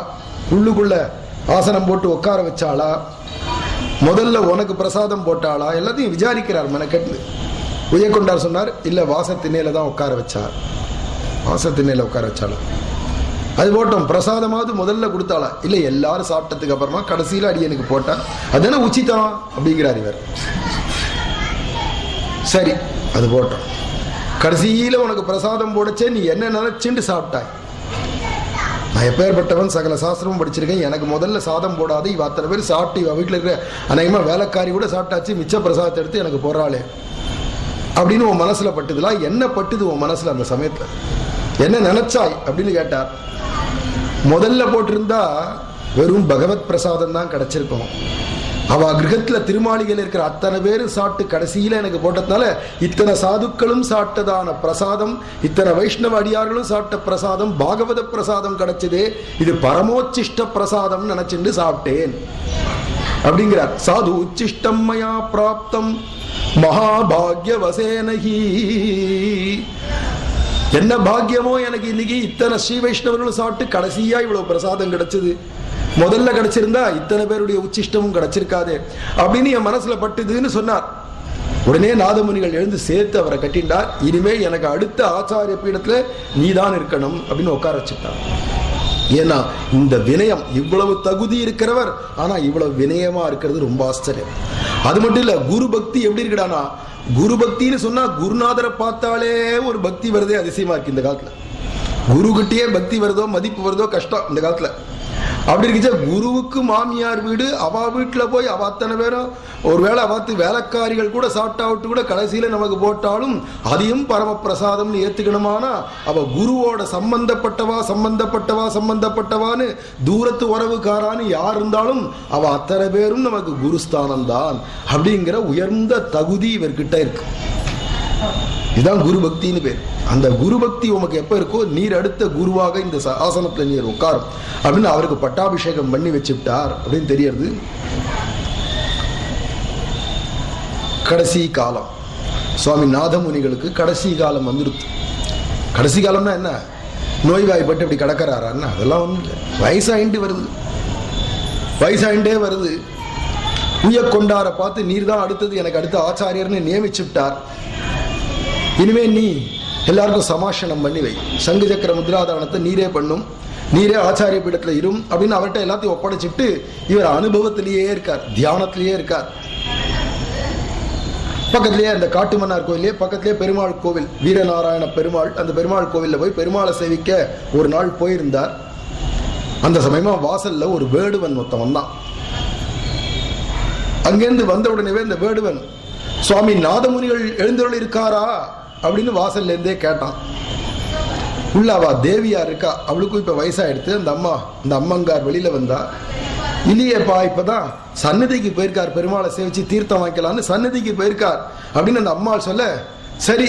Speaker 1: உள்ளுக்குள்ள ஆசனம் போட்டு உட்கார வச்சாளா, முதல்ல உனக்கு பிரசாதம் போட்டாளா, எல்லாத்தையும் விசாரிக்கிறார் மெனக்கெட்டு. உயர்கொண்டார் சொன்னார், இல்ல வாசத்திணையில தான் உட்கார வச்சார். வாசத்திணையில உட்கார வச்சாளா? அது போட்டோம். பிரசாதமாவது முதல்ல கொடுத்தாளா? இல்ல எல்லாரும் சாப்பிட்டதுக்கு அப்புறமா கடைசியில அடியனுக்கு போட்டா, அதுதானே உச்சிதம் அப்படிங்கிறார் இவர். சரி, அது போட்டோம். கடைசியில உனக்கு பிரசாதம் போடச்சே நீ என்ன நினைச்சுட்டு சாப்பிட்டாய்? நான் எப்பேற்பட்டவன், சகல சாஸ்திரமும் படிச்சிருக்கேன், எனக்கு முதல்ல சாதம் போடாது, இவ அத்தனை பேர் சாப்பிட்டு இவ வீட்டில் இருக்கிற அநேகமா வேலைக்காரி கூட சாப்பிட்டாச்சு, மிச்ச பிரசாதத்தை எடுத்து எனக்கு போறாளே அப்படின்னு உன் மனசுல பட்டுதுலா? என்ன பட்டுது உன் மனசுல அந்த சமயத்துல? என்ன நினைச்சாய் அப்படின்னு கேட்டார். முதல்ல போட்டிருந்தா வெறும் பகவத் பிரசாதம் தான் கிடைச்சிருக்கும். அவ கிரகத்துல திருமாளிகையில் இருக்கிற அத்தனை பேரும் சாப்பிட்டு கடைசியில எனக்கு போட்டதுனால இத்தனை சாதுக்களும் சாப்பிட்டதான பிரசாதம், இத்தனை வைஷ்ணவ அடியார்களும் சாப்பிட்ட பிரசாதம் பாகவத பிரசாதம் கிடைச்சதே, இது பரமோச்சிஷ்ட பிரசாதம் நினைச்சுட்டு சாப்பிட்டேன் அப்படிங்கிறார். சாது உச்சிஷ்டம் மயா பிராப்தம் மகாபாகிய வசேனஹி. என்ன பாக்கியமோ எனக்கு இன்னைக்கு இத்தனை ஸ்ரீ வைஷ்ணவர்களும் சாப்பிட்டு கடைசியா இவ்வளவு பிரசாதம் கிடைச்சது. முதல்ல கிடைச்சிருந்தா இத்தனை பேருடைய உச்சிஷ்டமும் கிடைச்சிருக்காது அப்படின்னு என் மனசுல பட்டுதுன்னு சொன்னார். உடனே நாதமுனிகள் எழுந்து சேர்த்து அவரை கட்டிண்டார். இனிமே எனக்கு அடுத்த ஆச்சாரிய பீடத்துல நீதான் இருக்கணும் அப்படின்னு உட்கார வச்சுட்டார். ஏன்னா இந்த வினயம், இவ்வளவு தகுதி இருக்கிறவர் ஆனா இவ்வளவு வினயமா இருக்கிறது ரொம்ப ஆச்சரியம். அது மட்டும் இல்ல, குரு பக்தி எப்படி இருக்குடானா, குரு பக்தின்னு சொன்னா குருநாதரை பார்த்தாலே ஒரு பக்தி வருதே அதிசயமா இருக்கு இந்த காலத்துல. குரு கிட்டே பக்தி வருதோ மதிப்பு வருதோ கஷ்டம் இந்த காலத்துல. அப்படி இருந்துச்சா குருவுக்கு மாமியார் வீடு, அவ வீட்டுல போய் அவ அத்தனை பேரும் ஒருவேளை அவாத்து வேலைக்காரிகள் கூட சாப்பிட்டா விட்டு கூட கடைசியில நமக்கு போட்டாலும் அதையும் பரம பிரசாதம்னு ஏத்துக்கணுமானா அவ குருவோட சம்பந்தப்பட்டவான்னு தூரத்து உறவுக்காரான்னு யார் இருந்தாலும் அவ அத்தனை பேரும் நமக்கு குருஸ்தானம் தான் அப்படிங்கிற உயர்ந்த தகுதி இவர்கிட்ட இருக்கு. இதுதான் குரு பக்தின்னு பேர். அந்த குரு பக்தி உமக்கு எப்ப இருக்கோ நீர் அடுத்த குருவாக இந்த ஆசனத்துல நீர் உட்காரும் அப்படின்னு அவருக்கு பட்டாபிஷேகம் பண்ணி வச்சுட்டார் அப்படின்னு தெரியறது. கடைசி காலம் சுவாமி நாதமுனிகளுக்கு கடைசி காலம் வந்துடுது. கடைசி காலம்னா என்ன, நோய்வாய்ப்பட்டு இப்படி கிடக்கிறாரான்னா அதெல்லாம் ஒண்ணு. வயசாயிண்டு வருது. உயர்கொண்டாரை பார்த்து நீர் தான் அடுத்தது எனக்கு அடுத்த ஆச்சாரியர்னு நியமிச்சுட்டார். இனிமே நீ எல்லாருக்கும் சமாஷணம் பண்ணி வை, சங்கு சக்கர முத்ராதானத்தை நீரே பண்ணும், நீரே ஆச்சாரிய பீடத்துல இரும் அப்படின்னு அவர்கிட்ட எல்லாத்தையும் ஒப்படைச்சிட்டு இவர் அனுபவத்திலேயே இருக்கார், தியானத்திலேயே இருக்கார். பக்கத்திலேயே அந்த காட்டுமன்னார் கோயிலே பக்கத்திலேயே பெருமாள் கோவில், வீரநாராயண பெருமாள், அந்த பெருமாள் கோவில்ல போய் பெருமாளை சேவிக்க ஒரு நாள் போயிருந்தார். அந்த சமயமா வாசல்ல ஒரு வேடுவன் மொத்தம் வந்தான். அங்கிருந்து வந்த உடனே இந்த வேடுவன் சுவாமி நாதமுனிகள் எழுந்தருள் இருக்காரா அப்படின்னு வாசல்ல இருந்தே கேட்டான். உள்ள அவ தேவியா இருக்கா, அவளுக்கும் இப்ப வயசாயிடுத்து. அந்த அம்மங்கார் வெளியில வந்தா, இல்லையேப்பா இப்பதான் சன்னதிக்கு போயிருக்கார், பெருமாளை சேவிச்சு தீர்த்தம் வாங்கிக்கலான்னு சன்னதிக்கு போயிருக்கார் அப்படின்னு அந்த அம்மாள் சொல்ல, சரி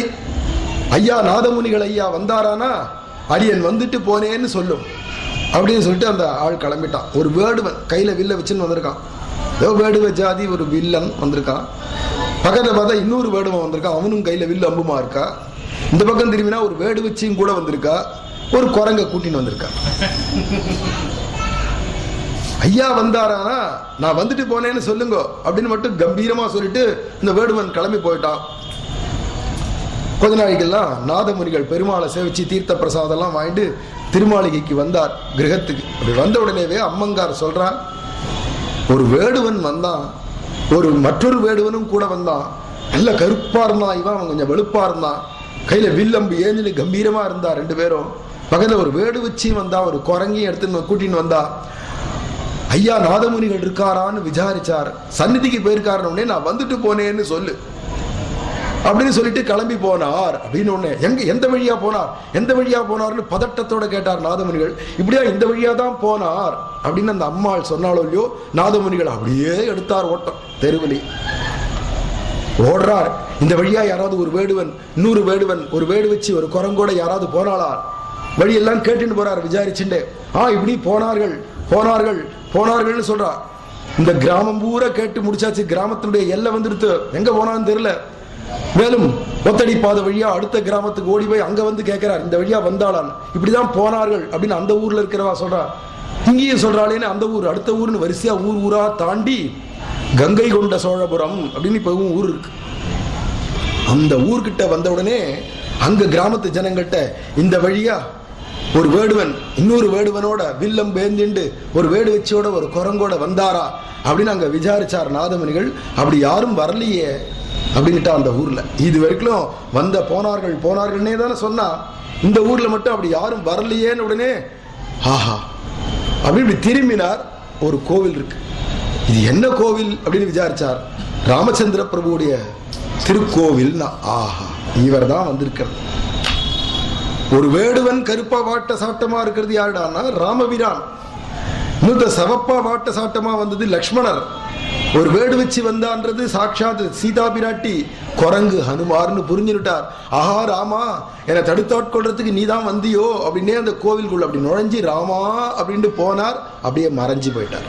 Speaker 1: ஐயா நாதமுனிகள் ஐயா வந்தாரானா அடியன் வந்துட்டு போனேன்னு சொல்லும் அப்படின்னு சொல்லிட்டு அந்த ஆள் கிளம்பிட்டான். ஒரு வேடுவன் கையில வில்ல வச்சுன்னு வந்திருக்கான். ஏதோ வேடுவ ஜாதி ஒரு வில்லன் வந்திருக்கான். பக்கத்துல பார்த்தா இன்னொரு வேடுவன் வந்திருக்கான், அவனும் கையில வில்லு அம்புமா இருக்கா. இந்த பக்கம் திரும்பினா ஒரு வேடு வச்சியும் கூட வந்திருக்கா, ஒரு குரங்க கூட்டின்னு வந்திருக்கா. ஐயா வந்தாரானா நான் வந்துட்டு போனேன்னு சொல்லுங்க அப்படின்னு மட்டும் கம்பீரமா சொல்லிட்டு இந்த வேடுவன் கிளம்பி போயிட்டான். கொஞ்ச நாளைக்கெல்லாம் நாதமுனிகள் பெருமாளை சேவிச்சு தீர்த்த பிரசாதம் எல்லாம் வாங்கிட்டு திருமாளிகைக்கு வந்தார் கிரகத்துக்கு. அப்படி வந்த உடனேவே அம்மங்கார் சொல்றான், ஒரு வேடுவன் வந்தான், மற்றொரு வேடுவனும் கூட வந்தான். நல்ல கருப்பா இருந்தான், இவன் அவன் கொஞ்சம் வெளுப்பா இருந்தான், கையில வில்லம்பு ஏந்தினு கம்பீரமா இருந்தா. ரெண்டு பேரும் பக்கத்துல ஒரு வேடு வச்சு வந்தா, ஒரு குரங்கையும் எடுத்து கூட்டின்னு வந்தா. ஐயா நாதமுனிகள் இருக்காரான்னு விசாரிச்சார். சந்நிதிக்கு போயிருக்காருன்னு நான் வந்துட்டு போனேன்னு சொல்லு அப்படின்னு சொல்லிட்டு கிளம்பி போனார். அப்படின்னு ஒண்ணு எந்த வழியா போனார், எந்த வழியா போனார்னு பதட்டத்தோட கேட்டார் நாதமுனிகள். இப்படியா இந்த வழியா தான் போனார் அப்படின்னு அந்த அம்மாள் சொன்னாலோ இல்லையோ, நாதமுனிகள் அப்படியே எடுத்தார் ஓட்டம். தெருவலி ஓடுறார். இந்த வழியா யாராவது ஒரு வேடுவன், இன்னொரு வேடுவன், ஒரு வேடு வச்சு ஒரு குரங்கோட யாராவது போனாளா வழியெல்லாம் கேட்டுன்னு போறார் விசாரிச்சுட்டே. இப்படி போனார்கள் போனார்கள் போனார்கள்னு சொல்றா. இந்த கிராமம் பூரா கேட்டு முடிச்சாச்சு. கிராமத்தினுடைய எல்லை வந்துடுத்து, எங்க போனான்னு தெரியல. மேலும் ஒத்தடி பாதை வழியா அடுத்த கிராமத்துக்கு ஓடி போய் அங்க வந்து கேட்கிறார், இந்த வழியா வந்தாளான். இப்படிதான் போனார்கள் அப்படின்னு அந்த ஊர்ல இருக்கிறவா சொல்றா. இங்கேயும் சொல்றாளேன்னு அந்த ஊர், அடுத்த ஊர்னு வரிசையா ஊரா தாண்டி கங்கை கொண்ட சோழபுரம் அப்படின்னு இப்ப ஊர் இருக்கு. அந்த ஊர்கிட்ட வந்த உடனே அங்க கிராமத்து ஜனங்கள்கிட்ட இந்த வழியா ஒரு வேடுவன் இன்னொரு வேடுவனோட வில்லம் பேந்திண்டு ஒரு வேடு வச்சியோட ஒரு குரங்கோட வந்தாரா அப்படின்னு அங்க விசாரிச்சார் நாதமுனிகள். அப்படி யாரும் வரலையே அப்படின்னுட்டா அந்த ஊர்ல. இது வரைக்கும் வந்த போனார்கள் போனார்கள்னே தானே சொன்னா, இந்த ஊர்ல மட்டும் அப்படி யாரும் வரலையேன்னு உடனே ஆஹா அப்படி திரும்பினார். ஒரு கோவில் இருக்கு. இது என்ன கோவில் அப்படின்னு விசாரிச்சார். ராமச்சந்திர பிரபுடைய திருக்கோவில். ஆஹா, இவர் தான் வந்திருக்கிறார். ஒரு வேடுவன் கருப்பா வாட்ட சாட்டமா இருக்கிறது யாருடான்னா ராமபிரான். இன்னொரு சவப்பா வாட்ட சாட்டமா வந்தது லக்ஷ்மணர். ஒரு வேடு வச்சு வந்தான்றது சாட்சாத் சீதா பிராட்டி. குரங்கு ஹனுமார்னு புரிஞ்சுட்டார். ஆஹா ராமா, என்னை தடுத்தாட்கொள்றதுக்கு நீ தான் வந்தியோ அப்படின்னே அந்த கோவிலுக்குள்ள அப்படி நுழைஞ்சி ராமா அப்படின்ட்டு போனார். அப்படியே மறைஞ்சு போயிட்டார்.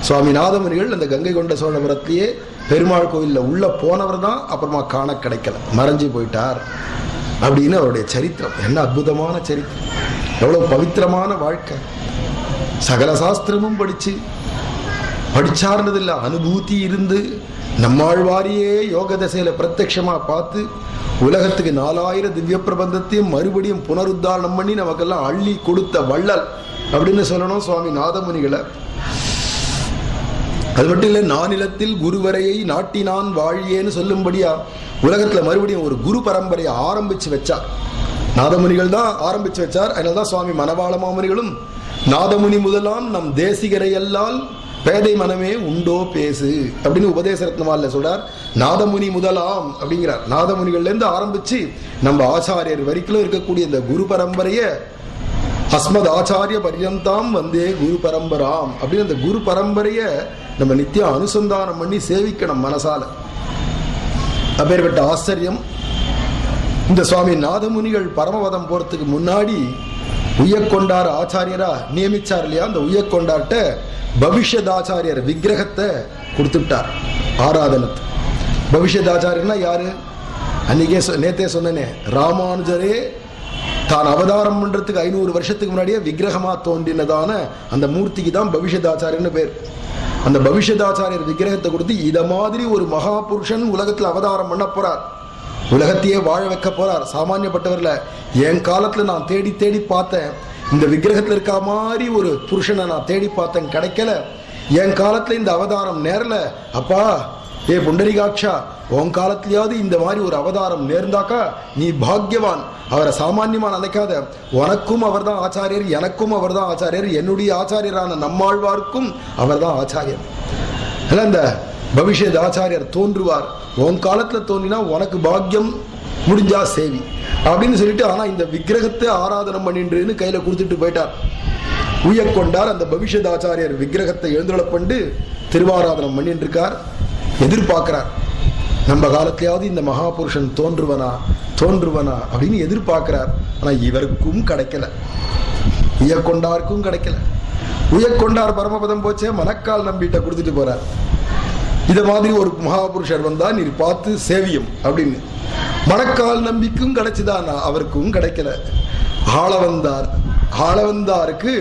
Speaker 1: சுவாமி நாதமுனிகள் அந்த கங்கை கொண்ட சோழபுரத்திலேயே பெருமாள் கோவில்ல உள்ள போனவர் தான், அப்புறமா காண கிடைக்கல, மறைஞ்சு போயிட்டார் அப்படின்னு அவருடைய சரித்திரம். என்ன அற்புதமான சரித்திரம், எவ்வளவு பவித்திரமான வாழ்க்கை. சகல சாஸ்திரமும் படிச்சார்னதில்ல, அனுபூதி இருந்து நம்மாழ்வாரியே யோக தசையில பிரத்யட்சமா பார்த்து உலகத்துக்கு 4000 திவ்ய பிரபந்தத்தையும் மறுபடியும் புனருத்தாரணம் பண்ணி நமக்கெல்லாம் அள்ளி கொடுத்த வள்ளல் அப்படின்னு சொல்லணும் சுவாமி நாதமுனிகளை. அது மட்டும் இல்லை, நானிலத்தில் குருவரையை நாட்டினான் வாழியேன்னு சொல்லும்படியா உலகத்துல மறுபடியும் ஒரு குரு பரம்பரையை ஆரம்பிச்சு வச்சார். நாதமுனிகள் தான் ஆரம்பிச்சு வச்சார். அதனால்தான் சுவாமி மணவாள மாமுனிகளும் நாதமுனி முதலாம் நம் தேசிகரை எல்லால் பேதை மனமே உண்டோ பேசு அப்படின்னு உபதேச ரத்னமால சொல்றார். நாதமுனி முதலாம் அப்படிங்கிறார். நாதமுனிகள்ல இருந்து ஆரம்பிச்சு நம்ம ஆச்சாரியர் வரைக்கும் இருக்கக்கூடிய இந்த குரு பரம்பரைய அஸ்மத் ஆச்சாரிய பர்யந்தாம் வந்தே குரு பரம்பராம் அப்படின்னு அந்த குரு பரம்பரைய நம்ம நித்தியம் அனுசந்தானம் பண்ணி சேவிக்கணும் மனசால. அப்பேற்பட்ட ஆச்சரியம். இந்த சுவாமி நாதமுனிகள் பரமபதம் போறதுக்கு முன்னாடி உய்யக்கொண்டார் ஆச்சாரியரா நியமிச்சார் இல்லையா, அந்த உய்யக்கொண்டார்ட்ட பவிஷ்யத் ஆச்சாரியர் விக்கிரகத்தை கொடுத்துட்டார் ஆராதனத்து. பவிஷ்யத் ஆச்சாரியர்னா யாரு? அன்னைக்கே நேத்தே சொன்னனே, ராமானுஜரே தான் அவதாரம் பண்றதுக்கு 500 வருஷத்துக்கு முன்னாடியே விக்கிரகமா தோன்றினதான அந்த மூர்த்திக்கு தான் பவிஷ்யத் ஆச்சாரியர்னு பேர். அந்த பவிஷ்யத் ஆச்சாரியர் விக்கிரகத்தை கொடுத்து இத மாதிரி ஒரு மகா புருஷன் உலகத்துல அவதாரம் பண்ண போறார், உலகத்தையே வாழ வைக்க போறார். சாமானியப்பட்டவர்ல என் காலத்துல நான் தேடி தேடி பார்த்தேன், இந்த விக்கிரகத்துல இருக்க மாதிரி ஒரு புருஷனை நான் தேடி பார்த்தேன், கிடைக்கல. என் காலத்துல இந்த அவதாரம் நேரல. அப்பா ஏ புண்டரிகாட்சா, உன் காலத்திலேயாவது இந்த மாதிரி ஒரு அவதாரம் நேர்ந்தாக்கா நீ பாக்யவான். அவரை சாமான்யமா நினைக்காத, உனக்கும் அவர் தான் ஆச்சாரியர், எனக்கும் அவர் தான் ஆச்சாரியர், என்னுடைய ஆச்சாரியரான நம்மாழ்வாருக்கும் அவர் தான் ஆச்சாரியர். இந்த பவிஷ்யத் ஆச்சாரியர் தோன்றுவார், உன் காலத்துல தோன்றினா உனக்கு பாக்யம், முடிஞ்சா சேவி அப்படின்னு சொல்லிட்டு, ஆனா இந்த விக்கிரகத்தை ஆராதனம் பண்ணின்றேன்னு கையில கொடுத்துட்டு போயிட்டார். உய்யக்கொண்டார் அந்த பவிஷ்யத் ஆச்சாரியர் விக்கிரகத்தை எழுந்தருளப் பண்ணி திருவாராதனம் பண்ணிட்டு இருக்கார். எதிர்பார்க்கிறார், நம்ம காலத்திலேயாவது இந்த மகாபுருஷன் தோன்றுவனா அப்படின்னு எதிர்பார்க்கிறார். ஆனா இவருக்கும் கிடைக்கல, உய்யக்கொண்டாருக்கும் கிடைக்கல. உய்யக்கொண்டார் பரமபதம் போச்சே, மணக்கால் நம்பிட்ட கொடுத்துட்டு போறார். இத மாதிரி ஒரு மகாபுருஷர் வந்தா நீர் பார்த்து சேவியம் அப்படின்னு. மணக்கால் நம்பிக்கும் கிடைச்சுதானா? அவருக்கும் கிடைக்கல. ஆளவந்தாருக்கு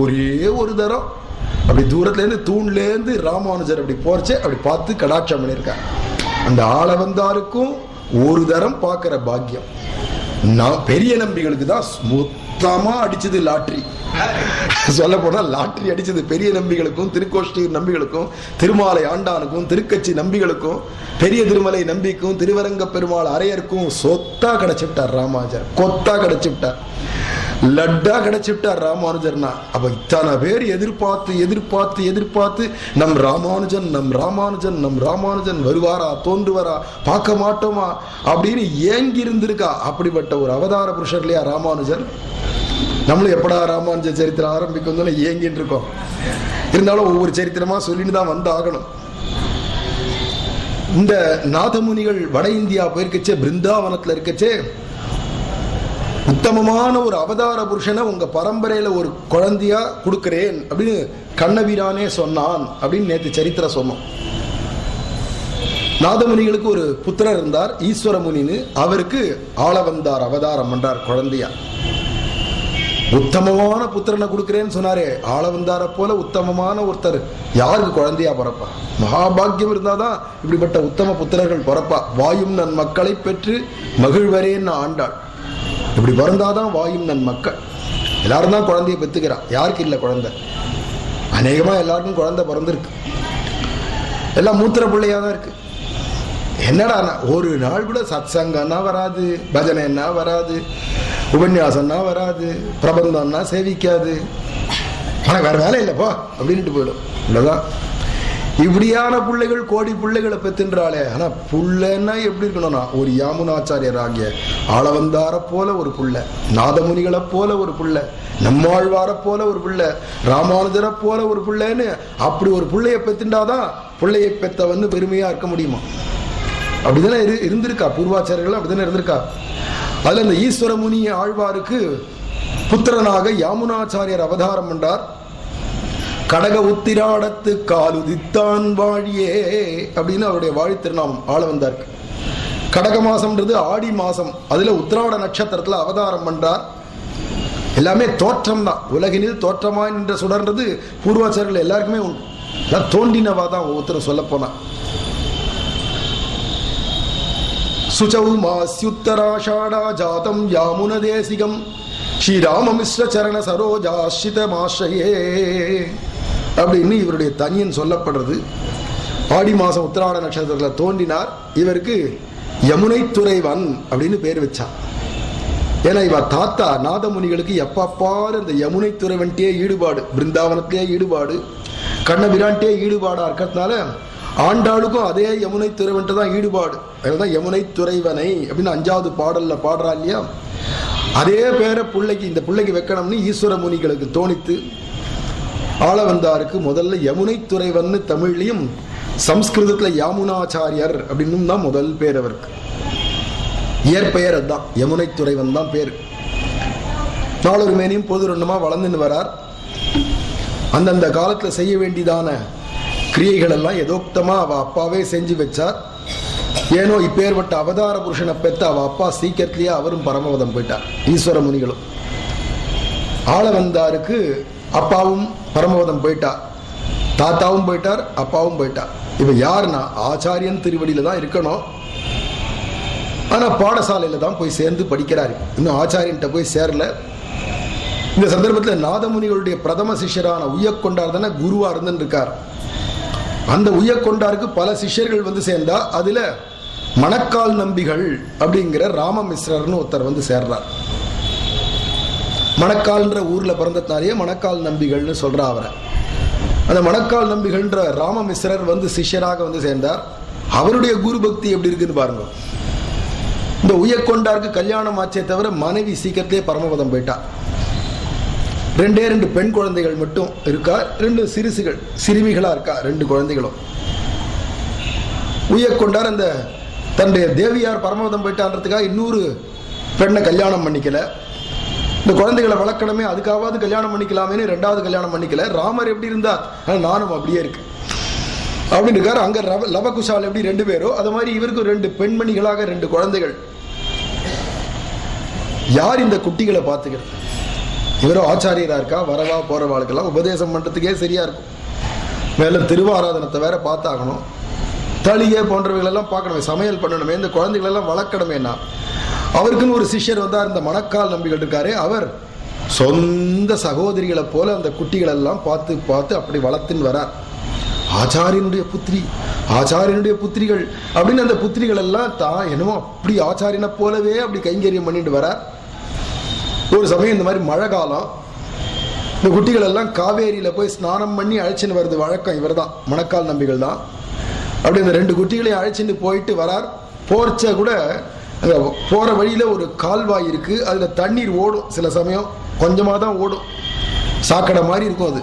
Speaker 1: ஒரே ஒரு தரம் அப்படி தூரத்துலேருந்து தூண்லேருந்து ராமானுஜர் அப்படி போறச்சு அப்படி பார்த்து கடாட்சம் பண்ணியிருக்கார். அந்த ஆளவந்தாருக்கும் ஒரு தரம் பார்க்கிற பாக்கியம். நான் பெரிய நம்பிகளுக்கு தான் மொத்தமா அடிச்சது லாட்ரி. சொல்ல போனா லாட்ரி அடிச்சது பெரிய நம்பிகளுக்கும், திருக்கோஷ்டியூர் நம்பிகளுக்கும், திருமாலை ஆண்டானுக்கும், திருக்கட்சி நம்பிகளுக்கும், பெரிய திருமலை நம்பிக்கும், திருவரங்க பெருமாள் அரையருக்கும் சொத்தா கிடைச்சுட்டார் ராமானுஜர். கொத்தா கிடைச்சுட்டார், லட்டா கிடைச்சுட்டார் ராமானுஜர்னா. அப்ப இத்தனை பேர் எதிர்பார்த்து எதிர்பார்த்து எதிர்பார்த்து நம் ராமானுஜன் நம் ராமானுஜன் நம் ராமானுஜன் வருவாரா, தோன்றுவாரா, பார்க்க மாட்டோமா அப்படின்னு ஏங்கி இருந்திருக்கா. அப்படிப்பட்ட ஒரு அவதார புருஷர் இல்லையா ராமானுஜர். நம்மளும் எப்படா ராமானுஜ சரித்திரம் ஆரம்பிக்கும் ஏங்கின்னு இருக்கோம். இருந்தாலும் ஒவ்வொரு சரித்திரமா சொல்லிட்டு தான் வந்து ஆகணும். இந்த நாதமுனிகள் வட இந்தியா போயிருக்கச்சே, பிருந்தாவனத்துல இருக்கச்சே, உத்தமமான ஒரு அவதார புருஷனை உங்க பரம்பரையில ஒரு குழந்தையா கொடுக்கிறேன் அப்படின்னு கண்ணபிரானே சொன்னான் அப்படின்னு நேற்று சரித்திரம் சொன்னோம். நாதமுனிகளுக்கு ஒரு புத்திரர் இருந்தார், ஈஸ்வர முனின்னு. அவருக்கு ஆளவந்தார் அவதாரம் பண்றார் குழந்தையா. உத்தமமான புத்திரனை கொடுக்கிறேன்னு சொன்னாரே, ஆளவந்தார போல உத்தமமான ஒருத்தர் யாருக்கு குழந்தையா பிறப்பா? மகாபாகியம் இருந்தாதான் இப்படிப்பட்ட உத்தம புத்திரர்கள் பிறப்பா. வாயும் நன் மக்களை பெற்று மகிழ்வரேன்னு ஆண்டாள். இப்படி பிறந்தாதான் வாயும் நன் மக்கள். எல்லாரும் தான் குழந்தைய பெற்றுக்கிறா, யாருக்கு இல்லை குழந்தை? அநேகமா எல்லாருக்கும் குழந்தை பிறந்திருக்கு, எல்லாம் மூத்திர பிள்ளையா தான் இருக்கு. என்னடா ஒரு நாள் கூட சத்சங்கம்னா வராது, பஜனைன்னா வராது, உபன்யாசம்னா வராது, பிரபந்தம்னா சேவிக்காது. ஆனா வேற வேலை இல்லைப்பா அப்படின்ட்டு போயிடும். இல்லதான் இப்படியான பிள்ளைகள் கோடி பிள்ளைகளை பெற்றுன்றாளே. ஆனா புள்ளன்னா எப்படி இருக்கணும்னா ஒரு யாமுனாச்சாரியர் ஆகிய ஆளவந்தார போல ஒரு புள்ள, நாதமுனிகளை போல ஒரு புள்ள, நம்மாழ்வார போல ஒரு புள்ள, ராமானுஜரை போல ஒரு புள்ளன்னு அப்படி ஒரு புள்ளைய பெற்றுண்டாதான் பிள்ளையை பெற்றவன்னு பெருமையா இருக்க முடியுமா? அப்படிதானே இருந்திருக்கா, பூர்வாச்சாரியர்கள் அப்படிதானே இருந்திருக்கா. அதுல இந்த ஈஸ்வர முனி ஆழ்வாருக்கு புத்திரனாக யாமுனாச்சாரியர் அவதாரம் என்றார். கடக உத்திராடத்து காலுதித்தான் வாழியே அப்படின்னு அவருடைய வாழி திருநாமம் ஆளவந்தாருக்கு. கடக மாசம்ன்றது ஆடி மாசம், அதுல உத்திராட நட்சத்திரத்துல அவதாரம் பண்றார். எல்லாமே தோற்றம் தான், உலகினில் தோற்றமா என்ற சுடர்ன்றது பூர்வாச்சாரியர்கள் எல்லாருக்குமே உண்டு. தோண்டினவா தான் ஒவ்வொருத்தரும் சொல்ல போனா. சுச்சௌ மாஸ்யுத்தராஷாடா ஜாதம் யாமுன தேசிகம் ஸ்ரீராம மிஸ்ர சரண சரோஜாஸ்ரிதமாஸ்ரயே அப்படின்னு இவருடைய தனியன் சொல்லப்படுறது. ஆடி மாசம் உத்திராட நட்சத்திரத்தில் தோன்றினார். இவருக்கு யமுனை துறைவன் அப்படின்னு பேர் வச்சான். ஏன்னா இவ தாத்தா நாதமுனிகளுக்கு எப்பப்பாரு இந்த யமுனை துறைவன்ட்டே ஈடுபாடு, பிருந்தாவனத்திலே ஈடுபாடு, கண்ணபிரான்ட்டே ஈடுபாடா இருக்கிறதுனால ஆண்டாளுக்கும் அதே யமுனை துறைவன்ட்டு தான் ஈடுபாடு. அதுதான் யமுனை துறைவனை அப்படின்னு 5வது பாடல்ல பாடுறா இல்லையா. அதே பேரை பிள்ளைக்கு, இந்த பிள்ளைக்கு வைக்கணும்னு ஈஸ்வர முனிகளுக்கு தோணித்து ஆளவந்தாருக்கு முதல்ல யமுனை துறைவன் தமிழ்லையும் சம்ஸ்கிருதத்துல யாமுனாச்சாரியர் அப்படின்னு தான் முதல் பேர். அவருக்கு இயற்பெயர் அதுதான், யமுனை துறைவன் தான் பேர். நாளொரு மேனியும் பொது ரெண்டுமா வளர்ந்துன்னு வரார். அந்தந்த காலத்துல செய்ய வேண்டியதான கிரியைகள் எல்லாம் யதோக்தமா அவ அப்பாவே செஞ்சு வச்சார். ஏனோ இப்பேற்பட்ட அவதார புருஷனை பெற்ற அவ அப்பா சீக்கிரத்திலேயே அவரும் பரமபதம் போயிட்டார். ஈஸ்வர முனிகளும் ஆளவந்தாருக்கு அப்பாவும் பரமபதம் போயிட்டார், தாத்தாவும் போயிட்டார், அப்பாவும் போயிட்டார். இப்ப யாருன்னா ஆச்சாரியன் திருவடியில தான் இருக்கணும். ஆனா பாடசாலையில தான் போய் சேர்ந்து படிக்கிறாரு, இன்னும் ஆச்சாரியன்ட்ட போய் சேரல. இந்த சந்தர்ப்பத்தில் நாதமுனிகளுடைய பிரதம சிஷ்யரான உய்யக்கொண்டார் தானே குருவா இருந்துன்னு இருக்கார். அந்த உய்யக்கொண்டாருக்கு பல சிஷ்யர்கள் வந்து சேர்ந்தா அதுல மணக்கால் நம்பிகள் அப்படிங்கிற ராமமிஸ்ரர்னு ஒருத்தர் வந்து சேர்றார். மணக்கால்ன்ற ஊர்ல பிறந்ததுனாலேயே மணக்கால் நம்பிகள்னு சொல்றா அவரை. அந்த மணக்கால் நம்பிகள்ன்ற ராமமிஸ்ரர் வந்து சிஷ்யராக வந்து சேர்ந்தார். அவருடைய குரு பக்தி எப்படி இருக்குன்னு பாருங்க. இந்த உய்யக்கொண்டாருக்கு கல்யாணம் ஆச்சே தவிர மனைவி சீக்கிரத்திலே பரமபதம் போயிட்டா. 2 பெண் குழந்தைகள் மட்டும் இருக்கா, 2 சிறுசுகள் சிறுமிகளா இருக்கா, 2 குழந்தைகளும். உய்யக்கொண்டார் அந்த தன்னுடைய தேவியார் பரமபதம் போயிட்டான்றதுக்காக இன்னொரு பெண்ணை கல்யாணம் பண்ணிக்கல. இந்த குழந்தைகளை வளர்க்கணுமே, அதுக்காவது கல்யாணம் பண்ணிக்கலாமேன்னு 2வது கல்யாணம் பண்ணிக்கல. ராமர் எப்படி இருந்தார், நானும் அப்படியே இருக்கு அப்படின்னு இருக்காரு. அங்க லவகுஷால் எப்படி 2 பேரோ அது மாதிரி இவருக்கும் 2 பெண்மணிகளாக 2 குழந்தைகள். யார் இந்த குட்டிகளை பார்த்துக்கிறது? இவரும் ஆச்சாரியரா இருக்கா, வரவா போறவாளுக்கெல்லாம் உபதேசம் பண்றதுக்கே சரியா இருக்கும். மேலே திருவாராதனத்தை வேற பார்த்தாகணும், தளிகை போன்றவைகளெல்லாம் பார்க்கணுமே, சமையல் பண்ணணுமே, இந்த குழந்தைகளெல்லாம் வளர்க்கணுமேனா அவருக்குன்னு ஒரு சிஷ்யர் வந்தார். இந்த மணக்கால் நம்பிகள் இருக்காரே, அவர் சொந்த சகோதரிகளை போல அந்த குட்டிகளெல்லாம் பார்த்து பார்த்து அப்படி வளர்த்துன்னு வரார். ஆச்சாரியனுடைய புத்திரி, ஆச்சாரியனுடைய புத்திரிகள் அப்படின்னு அந்த புத்திரிகள் எல்லாம் தான் என்னமோ அப்படி ஆச்சாரியனை போலவே அப்படி கைங்கரியம் பண்ணிட்டு வரார். ஒரு சமயம் இந்த மாதிரி மழை காலம், இந்த குட்டிகள் எல்லாம் காவேரியில போய் ஸ்நானம் பண்ணி அழைச்சின்னு வருது வழக்கம். இவர் தான் மணக்கால் நம்பிகள் தான். அப்படி இந்த 2 குட்டிகளையும் அழைச்சிட்டு போயிட்டு வரார். போர்ச்ச கூட அங்கே போகிற வழியில் ஒரு கால்வாய் இருக்குது, அதில் தண்ணீர் ஓடும். சில சமயம் கொஞ்சமாக தான் ஓடும், சாக்கடை மாதிரி இருக்கும்.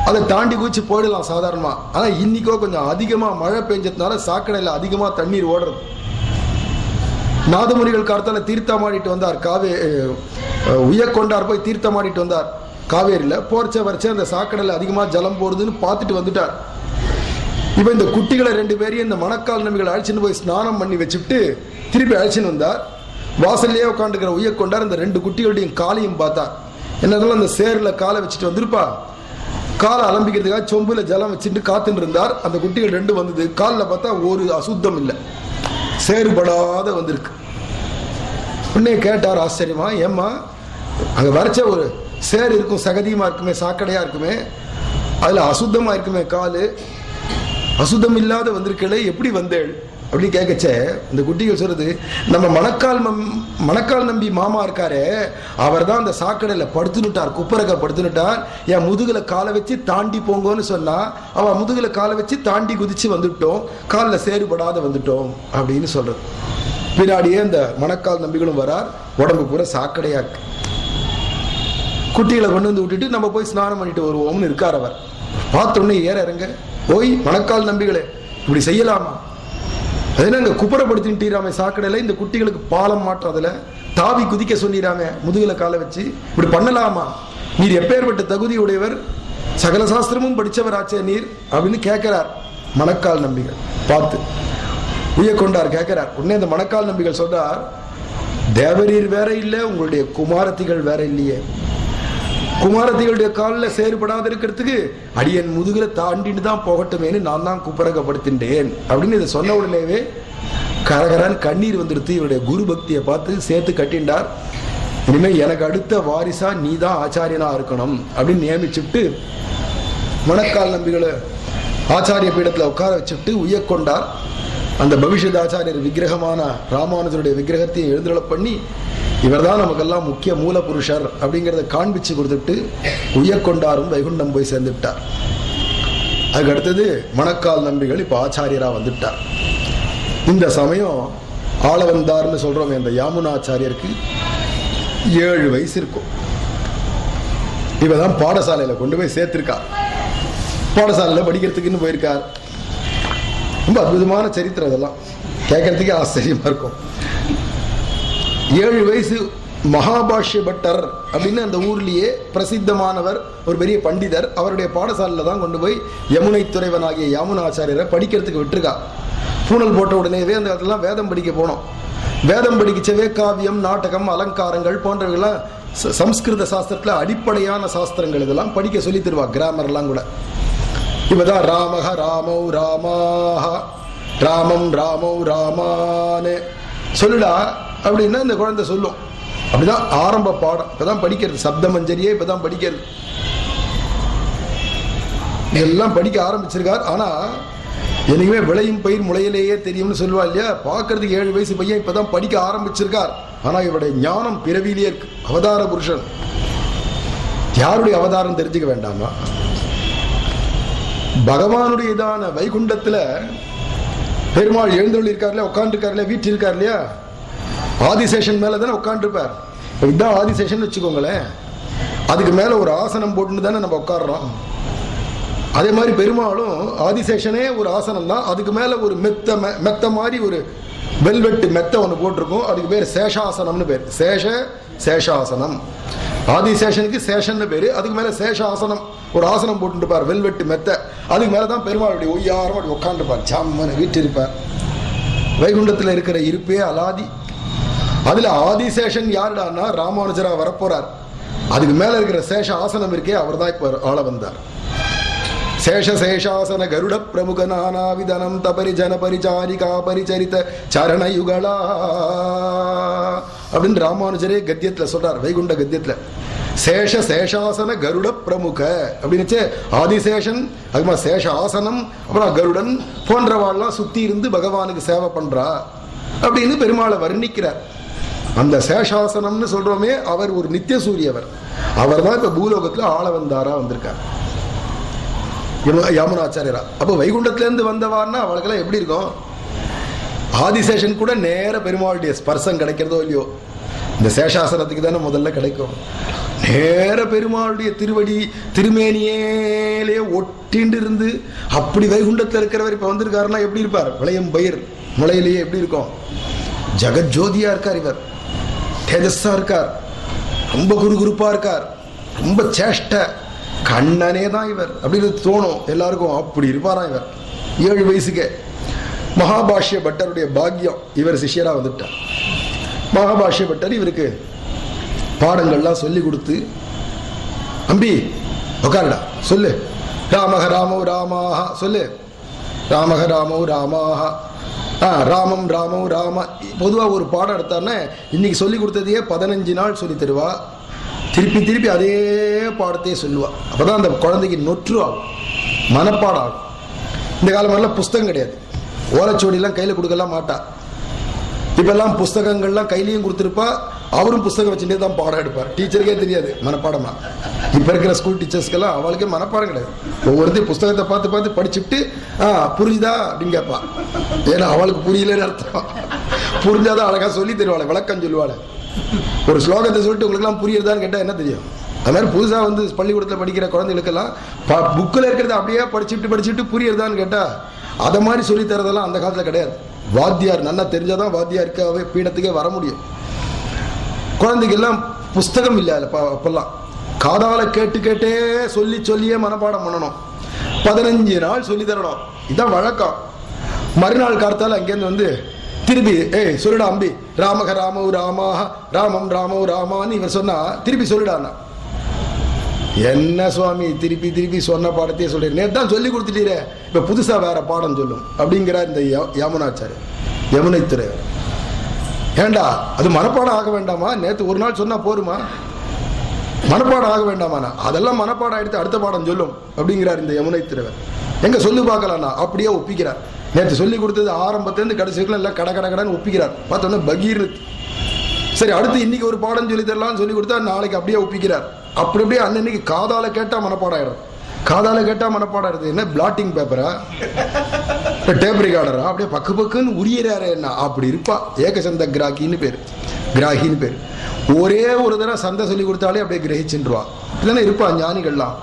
Speaker 1: அதை தாண்டி குதிச்சு போயிடலாம் சாதாரணமாக. ஆனால் இன்னைக்கோ கொஞ்சம் அதிகமாக மழை பெஞ்சதுனால சாக்கடையில் அதிகமாக தண்ணீர் ஓடுறது. நாதமுனிகள் காலத்தால் தீர்த்தமாடிட்டு வந்தார், உயக்கொண்டார் போய் தீர்த்தமாடிட்டு வந்தார் காவேரியில். போர்ச்ச வரைச்ச அந்த சாக்கடையில் அதிகமாக ஜலம் போடுதுன்னு பார்த்துட்டு வந்துட்டார். இப்போ இந்த குட்டிகளை 2 பேரையும் இந்த மணக்கால் நம்பிகள் அழைச்சின்னு போய் ஸ்நானம் பண்ணி வச்சுட்டு திருப்பி அழைச்சின்னு வந்தார். வாசல்லையே உட்காந்துக்கிற உயக்கொண்டார் இந்த 2 குட்டிகளுடையும் காலையும் பார்த்தார். என்னதாலும் அந்த சேரில் காலை வச்சுட்டு வந்திருப்பா, காலை அலம்பிக்கிறதுக்காக சொம்புல ஜலம் வச்சுட்டு காத்துட்டு இருந்தார். அந்த குட்டிகள் 2 வந்தது. காலில் பார்த்தா ஒரு அசுத்தம் இல்லை, சேறுபடாத வந்திருக்கு. உடனே கேட்டார் ஆச்சரியமா, ஏம்மா அங்கே வரைச்ச ஒரு சேர் இருக்கும், சகதியமாக இருக்குமே, சாக்கடையாக இருக்குமே, அதில் அசுத்தமாக இருக்குமே, காலு அசுத்தம் இல்லாத வந்திருக்கே, எப்படி வந்தேள் அப்படின்னு கேட்கச்ச இந்த குட்டிகள் சொல்றது, நம்ம மணக்கால் நம்பி மாமா இருக்காரு, அவர் தான் அந்த சாக்கடையில் படுத்துனுட்டார், குப்பரக்க படுத்துனுட்டார். என் முதுகுல காலை வச்சு தாண்டி போங்கன்னு சொன்னா அவ முதுகுல காலை வச்சு தாண்டி குதிச்சு வந்துட்டோம், காலில் சேறுபடாத வந்துட்டோம் அப்படின்னு சொல்றது. பின்னாடியே இந்த மணக்கால் நம்பிகளும் வரார், உடம்பு பூரா சாக்கடையா இருக்கு. குட்டிகளை கொண்டு வந்து விட்டுட்டு நம்ம போய் ஸ்நானம் பண்ணிட்டு வருவோம்னு இருக்கார் அவர். பார்த்தோன்னே ஏற இறங்க, ஓய் மணக்கால் நம்பிகளே இப்படி செய்யலாமா? அதனால இங்கே குப்புறப்படுத்தின்ட்டீராமே சாக்கடையில், இந்த குட்டிகளுக்கு பாலம் மாற்றதில் தாவி குதிக்க சொல்லிடாமே முதுகுல காலை வச்சு, இப்படி பண்ணலாமா? நீர் எப்பேற்பட்ட தகுதி உடையவர், சகல சாஸ்திரமும் படித்தவர் ஆச்சே நீர் அப்படின்னு கேட்கிறார் மணக்கால் நம்பிகள். பார்த்து உயக்கொண்டார் கேட்கிறார். உடனே இந்த மணக்கால் நம்பிகள் சொல்றார், தேவரீர் வேற இல்லை, உங்களுடைய குமாரத்திகள் வேற இல்லையே, குமாரத்திகளுடைய காலில் சேறுபடாத இருக்கிறதுக்கு அடியன் முதுகுல தாண்டிட்டு தான் போகட்டுமேனு நான் தான் குப்பரகப்படுத்தின்றேன் அப்படின்னு இதை சொன்ன உடனேவே கரகரான் கண்ணீர் வந்துடுத்து. இவருடைய குரு பக்தியை பார்த்து சேர்த்து கட்டின்றார். இனிமேல் எனக்கு அடுத்த வாரிசா நீ தான் ஆச்சாரியனா இருக்கணும் அப்படின்னு நியமிச்சுட்டு மணக்கால் நம்பிகளை ஆச்சாரிய பீடத்தில் உட்கார வச்சுட்டு உயக்கொண்டார். அந்த பவிஷ்யத் ஆச்சாரியர் விக்கிரகமான ராமானுஜருடைய விக்கிரகத்தையும் எழுந்துள்ள பண்ணி, இவர் தான் நமக்கெல்லாம் முக்கிய மூல புருஷர் அப்படிங்கிறத காண்பிச்சு கொடுத்துட்டு உயக்கொண்டாரும் வைகுண்டம் போய் சேர்ந்துட்டார். அதுக்கு அடுத்தது மணக்கால் நம்பிகள் இப்போ ஆச்சாரியராக வந்துட்டார். இந்த சமயம் ஆள வந்தார்னு சொல்றோம், இந்த யாமுனாச்சாரியருக்கு 7 வயசு இருக்கும். இவதான் பாடசாலையில் கொண்டு போய் சேர்த்திருக்கார். பாடசாலையில் படிக்கிறதுக்குன்னு போயிருக்கார். ரொம்ப அற்புதமான சரித்திரம், இதெல்லாம் கேட்கறதுக்கே ஆச்சரியமா இருக்கும். 7 வயசு மகாபாஷ்ய பட்டர் அப்படின்னு அந்த ஊர்லேயே பிரசித்தமானவர், ஒரு பெரிய பண்டிதர். அவருடைய பாடசாலையில் தான் கொண்டு போய் யமுனை துறைவனாகிய யாமுனாச்சாரியரை படிக்கிறதுக்கு விட்டுருக்கா. பூனல் போட்ட உடனேவே அந்த இடத்துலாம் வேதம் படிக்க போனோம். வேதம் படிக்கச்சவே காவியம், நாடகம், அலங்காரங்கள் போன்றவைகள்லாம் சம்ஸ்கிருத சாஸ்திரத்தில் அடிப்படையான சாஸ்திரங்கள் இதெல்லாம் படிக்க சொல்லி தருவா, கிராமர்லாம் கூட. இப்போதான் ராமஹ ராமௌ ராமாஹ, ராமம் ராமௌ ராமான்னு சொல்லுடா அப்படின்னா இந்த குழந்தை சொல்லும். அப்படிதான் ஆரம்ப பாடம் இப்பதான் படிக்கிறது. சப்த மஞ்சரியே இப்பதான் படிக்கிறது. இதெல்லாம் படிக்க ஆரம்பிச்சிருக்கார். ஆனா என்னைக்குமே விளையும் பயிர் முளையிலேயே தெரியும்னு சொல்லுவா இல்லையா, பார்க்கறதுக்கு 7 வயசு பையன் இப்பதான் படிக்க ஆரம்பிச்சிருக்கார். ஆனா இவருடைய ஞானம் பிறவியிலேயே இருக்கு. அவதார புருஷன். யாருடைய அவதாரம் தெரிஞ்சுக்க வேண்டாமா? பகவானுடைய இதான வைகுண்டத்துல பெருமாள் எழுந்தருள் இருக்கார் இல்லையா, உட்காந்துருக்கார் இல்லையா, வீட்டு இருக்கார் இல்லையா, ஆதிசேஷன் மேல தானே உட்காந்துருப்பார். இதுதான் ஆதிசேஷன் வச்சுக்கோங்களேன். அதுக்கு மேல ஒரு ஆசனம் போட்டுன்னு தானே நம்ம உட்காடுறோம். அதே மாதிரி பெருமாளும் ஆதிசேஷனே ஒரு ஆசனம் தான். அதுக்கு மேல ஒரு மெத்த மாதிரி ஒரு வெல்வெட்டு மெத்த ஒன்று போட்டிருக்கும். அதுக்கு பேர் சேஷாசனம்னு பேர். சேஷாசனம். ஆதிசேஷனுக்கு சேஷன் பேரு. அதுக்கு மேல சேஷாசனம் ஒரு ஆசனம் போட்டுருப்பார், வெல்வெட்டு மெத்த. அதுக்கு மேலதான் பெருமாள் அப்படி ஒய்யாரம் அப்படி உட்காந்துருப்பார், ஜாமன் வீட்டு இருப்பார். வைகுண்டத்தில் இருக்கிற இருப்பே அலாதி. அதுல ஆதிசேஷன் யாருடான்னா ராமானுஜரா வரப்போறார். அதுக்கு மேல இருக்கிற சேஷ ஆசனம் இருக்கே, அவர் தான் இப்ப ஆள வந்தார். சேஷசேஷாசன கருட பிரமுக நானாவிதனம் தபரிஜன பரிச்சாரிகா பரிச்சரித்த சரணயுகளா அப்படின்னு ராமானுஜரே கத்தியத்துல சொல்றார், வைகுண்ட கத்தியத்துல. சேஷ சேஷாசன கருட பிரமுக அப்படின்னு ஆதிசேஷன், அதுமா சேஷ ஆசனம், அப்புறம் கருடன் போன்றவாள்லாம் சுத்தி இருந்து பகவானுக்கு சேவை பண்றா அப்படின்னு பெருமாளை வர்ணிக்கிறார். அந்த சேஷாசனம்னு சொல்றோமே, அவர் ஒரு நித்திய சூரியவர். அவர் தான் இப்ப பூலோகத்துல ஆள வந்தாரா வந்திருக்கார், யாமுனாச்சாரியரா. அப்போ வைகுண்டத்துல இருந்து வந்தவார்னா அவளுக்கெல்லாம் எப்படி இருக்கும்? ஆதிசேஷன் கூட நேர பெருமாளுடைய ஸ்பர்சம் கிடைக்கிறதோ இல்லையோ, இந்த சேஷாசனத்துக்கு தானே முதல்ல கிடைக்கும். நேர பெருமாளுடைய திருவடி திருமேனியே ஒட்டிண்டு இருந்து அப்படி வைகுண்டத்தில் இருக்கிறவர் இப்ப வந்திருக்காருன்னா எப்படி இருப்பார்? விளையும் பயிர் முளையிலேயே எப்படி இருக்கும்? ஜெகஜோதியா இருக்கார் இவர், தேஜஸா இருக்கார், ரொம்ப குறுகுறுப்பா இருக்கார், ரொம்ப சேஷ்ட கண்ணனே தான் இவர் அப்படின்னு தோணும் எல்லாருக்கும். அப்படி இருப்பாரா இவர் 7 வயசுக்கே. மகாபாஷ்ய பட்டருடைய பாக்கியம், இவர் சிஷ்யரா வந்துட்டார். மகாபாஷ்ய பட்டர் இவருக்கு பாடங்கள்லாம் சொல்லி கொடுத்து, அம்பி உட்காருடா சொல்லு, ராமஹ ராமோ ராமாக சொல்லு, ராமஹ ராமோ ராமாக, ராமம் ராமோ ராம. பொதுவாக ஒரு பாடம் எடுத்தானே இன்னைக்கு சொல்லி கொடுத்ததையே 15 நாள் சொல்லி தருவா, திருப்பி திருப்பி அதே பாடத்தையே சொல்லுவா. அப்பதான் அந்த குழந்தைக்கு நொற்று ஆகும், மனப்பாடம் ஆகும். இந்த காலம் மாதிரிலாம் புஸ்தகம் கிடையாது, ஓலைச்சுவடிலாம் கையில் கொடுக்கலாம் மாட்டா. இப்பெல்லாம் புஸ்தகங்கள்லாம் கையிலையும் கொடுத்துருப்பா, அவரும் புஸ்தகம் வச்சுட்டே தான் பாடம் எடுப்பார். டீச்சருக்கே தெரியாது மனப்பாடமா. இப்ப இருக்கிற ஸ்கூல் டீச்சர்ஸ்க்கெல்லாம் அவளுக்கே மனப்பாடம் கிடையாது. ஒவ்வொருத்தையும் புஸ்தகத்தை பார்த்து பார்த்து படிச்சுட்டு புரிஞ்சுதா அப்படின்னு கேட்பா. ஏன்னா அவளுக்கு புரியலன்னு அர்த்தம். புரிஞ்சாதான் அழகா சொல்லி தருவாள், விளக்கம் சொல்லுவாள். ஒரு ஸ்லோகத்தை சொல்லிட்டு உங்களுக்குலாம் புரியுறதான்னு கேட்டால் என்ன தெரியும்? அது மாதிரி புதுசாக வந்து பள்ளிக்கூடத்தில் படிக்கிற குழந்தைகளுக்கெல்லாம் புக்கில் இருக்கிறத அப்படியே படிச்சுட்டு புரியுறதான்னு கேட்டால் அதை மாதிரி சொல்லி தரதெல்லாம் அந்த காலத்தில் கிடையாது. வாத்தியார் நல்லா தெரிஞ்சாதான் வாத்தியாருக்காகவே பீடத்துக்கே வர முடியும். குழந்தைக்கெல்லாம் புஸ்தகம் இல்லை அப்பெல்லாம், காதால கேட்டு கேட்டே சொல்லியே மனப்பாடம் பண்ணணும். 15 நாள் சொல்லி தரணும், இதுதான் வழக்கம். மறுநாள் காலத்தால் அங்கேருந்து வந்து திருப்பி சொல்லுடா அம்பி, ராமக ராமோ ராமாக ராமம் ராமோ ராமான்னு இவர் சொன்னா திருப்பி சொல்லுடாண்ணா. என்ன சுவாமி திருப்பி திருப்பி சொன்ன பாடத்தையே சொல்றேன், நேற்று தான் சொல்லி கொடுத்துட்டீரே, இப்ப புதுசா வேற பாடம் சொல்லும் அப்படிங்கிறார் இந்த யாமுனாச்சாரியர், யமுனை துறைவர். ஏண்டா அது மனப்பாடம் ஆக வேண்டாமா? நேற்று ஒரு நாள் சொன்னா போருமா? மனப்பாடம் ஆக வேண்டாமாண்ணா? அதெல்லாம் மனப்பாடம் ஆயிடுத்து, அடுத்த பாடம் சொல்லும் அப்படிங்கிறார் இந்த யமுனை துறைவர். எங்க சொல்லி பார்க்கலாம்னா அப்படியே ஒப்பிக்கிறார். நேற்று சொல்லி கொடுத்தது ஆரம்பத்திலேருந்து கடைசி வரைக்கும் எல்லாம் கடன்னு ஒப்பிக்கிறார். பார்த்தோன்னா பகீர். சரி அடுத்து இன்னைக்கு ஒரு பாடம் சொல்லி தரலாம்னு சொல்லி கொடுத்தா நாளைக்கு அப்படியே ஒப்பிக்கிறார். அப்படி அப்படியே அன்னைக்கு காதால கேட்டா மனப்பாடம் ஆயிடும். காதால கேட்டா மனப்பாடம் ஆயிடுது. என்ன பிளாட்டிங் பேப்பரா, டேப் ரெக்கார்டரா, அப்படியே பக்குன்னு உரியறாரு. என்ன அப்படி இருப்பா. ஏகசந்த கிராகின்னு பேர். ஒரே ஒரு தடவை சந்தை சொல்லி கொடுத்தாலே அப்படியே கிரகிச்சுருவா. இல்லைன்னா இருப்பா ஞானிகள்லாம்.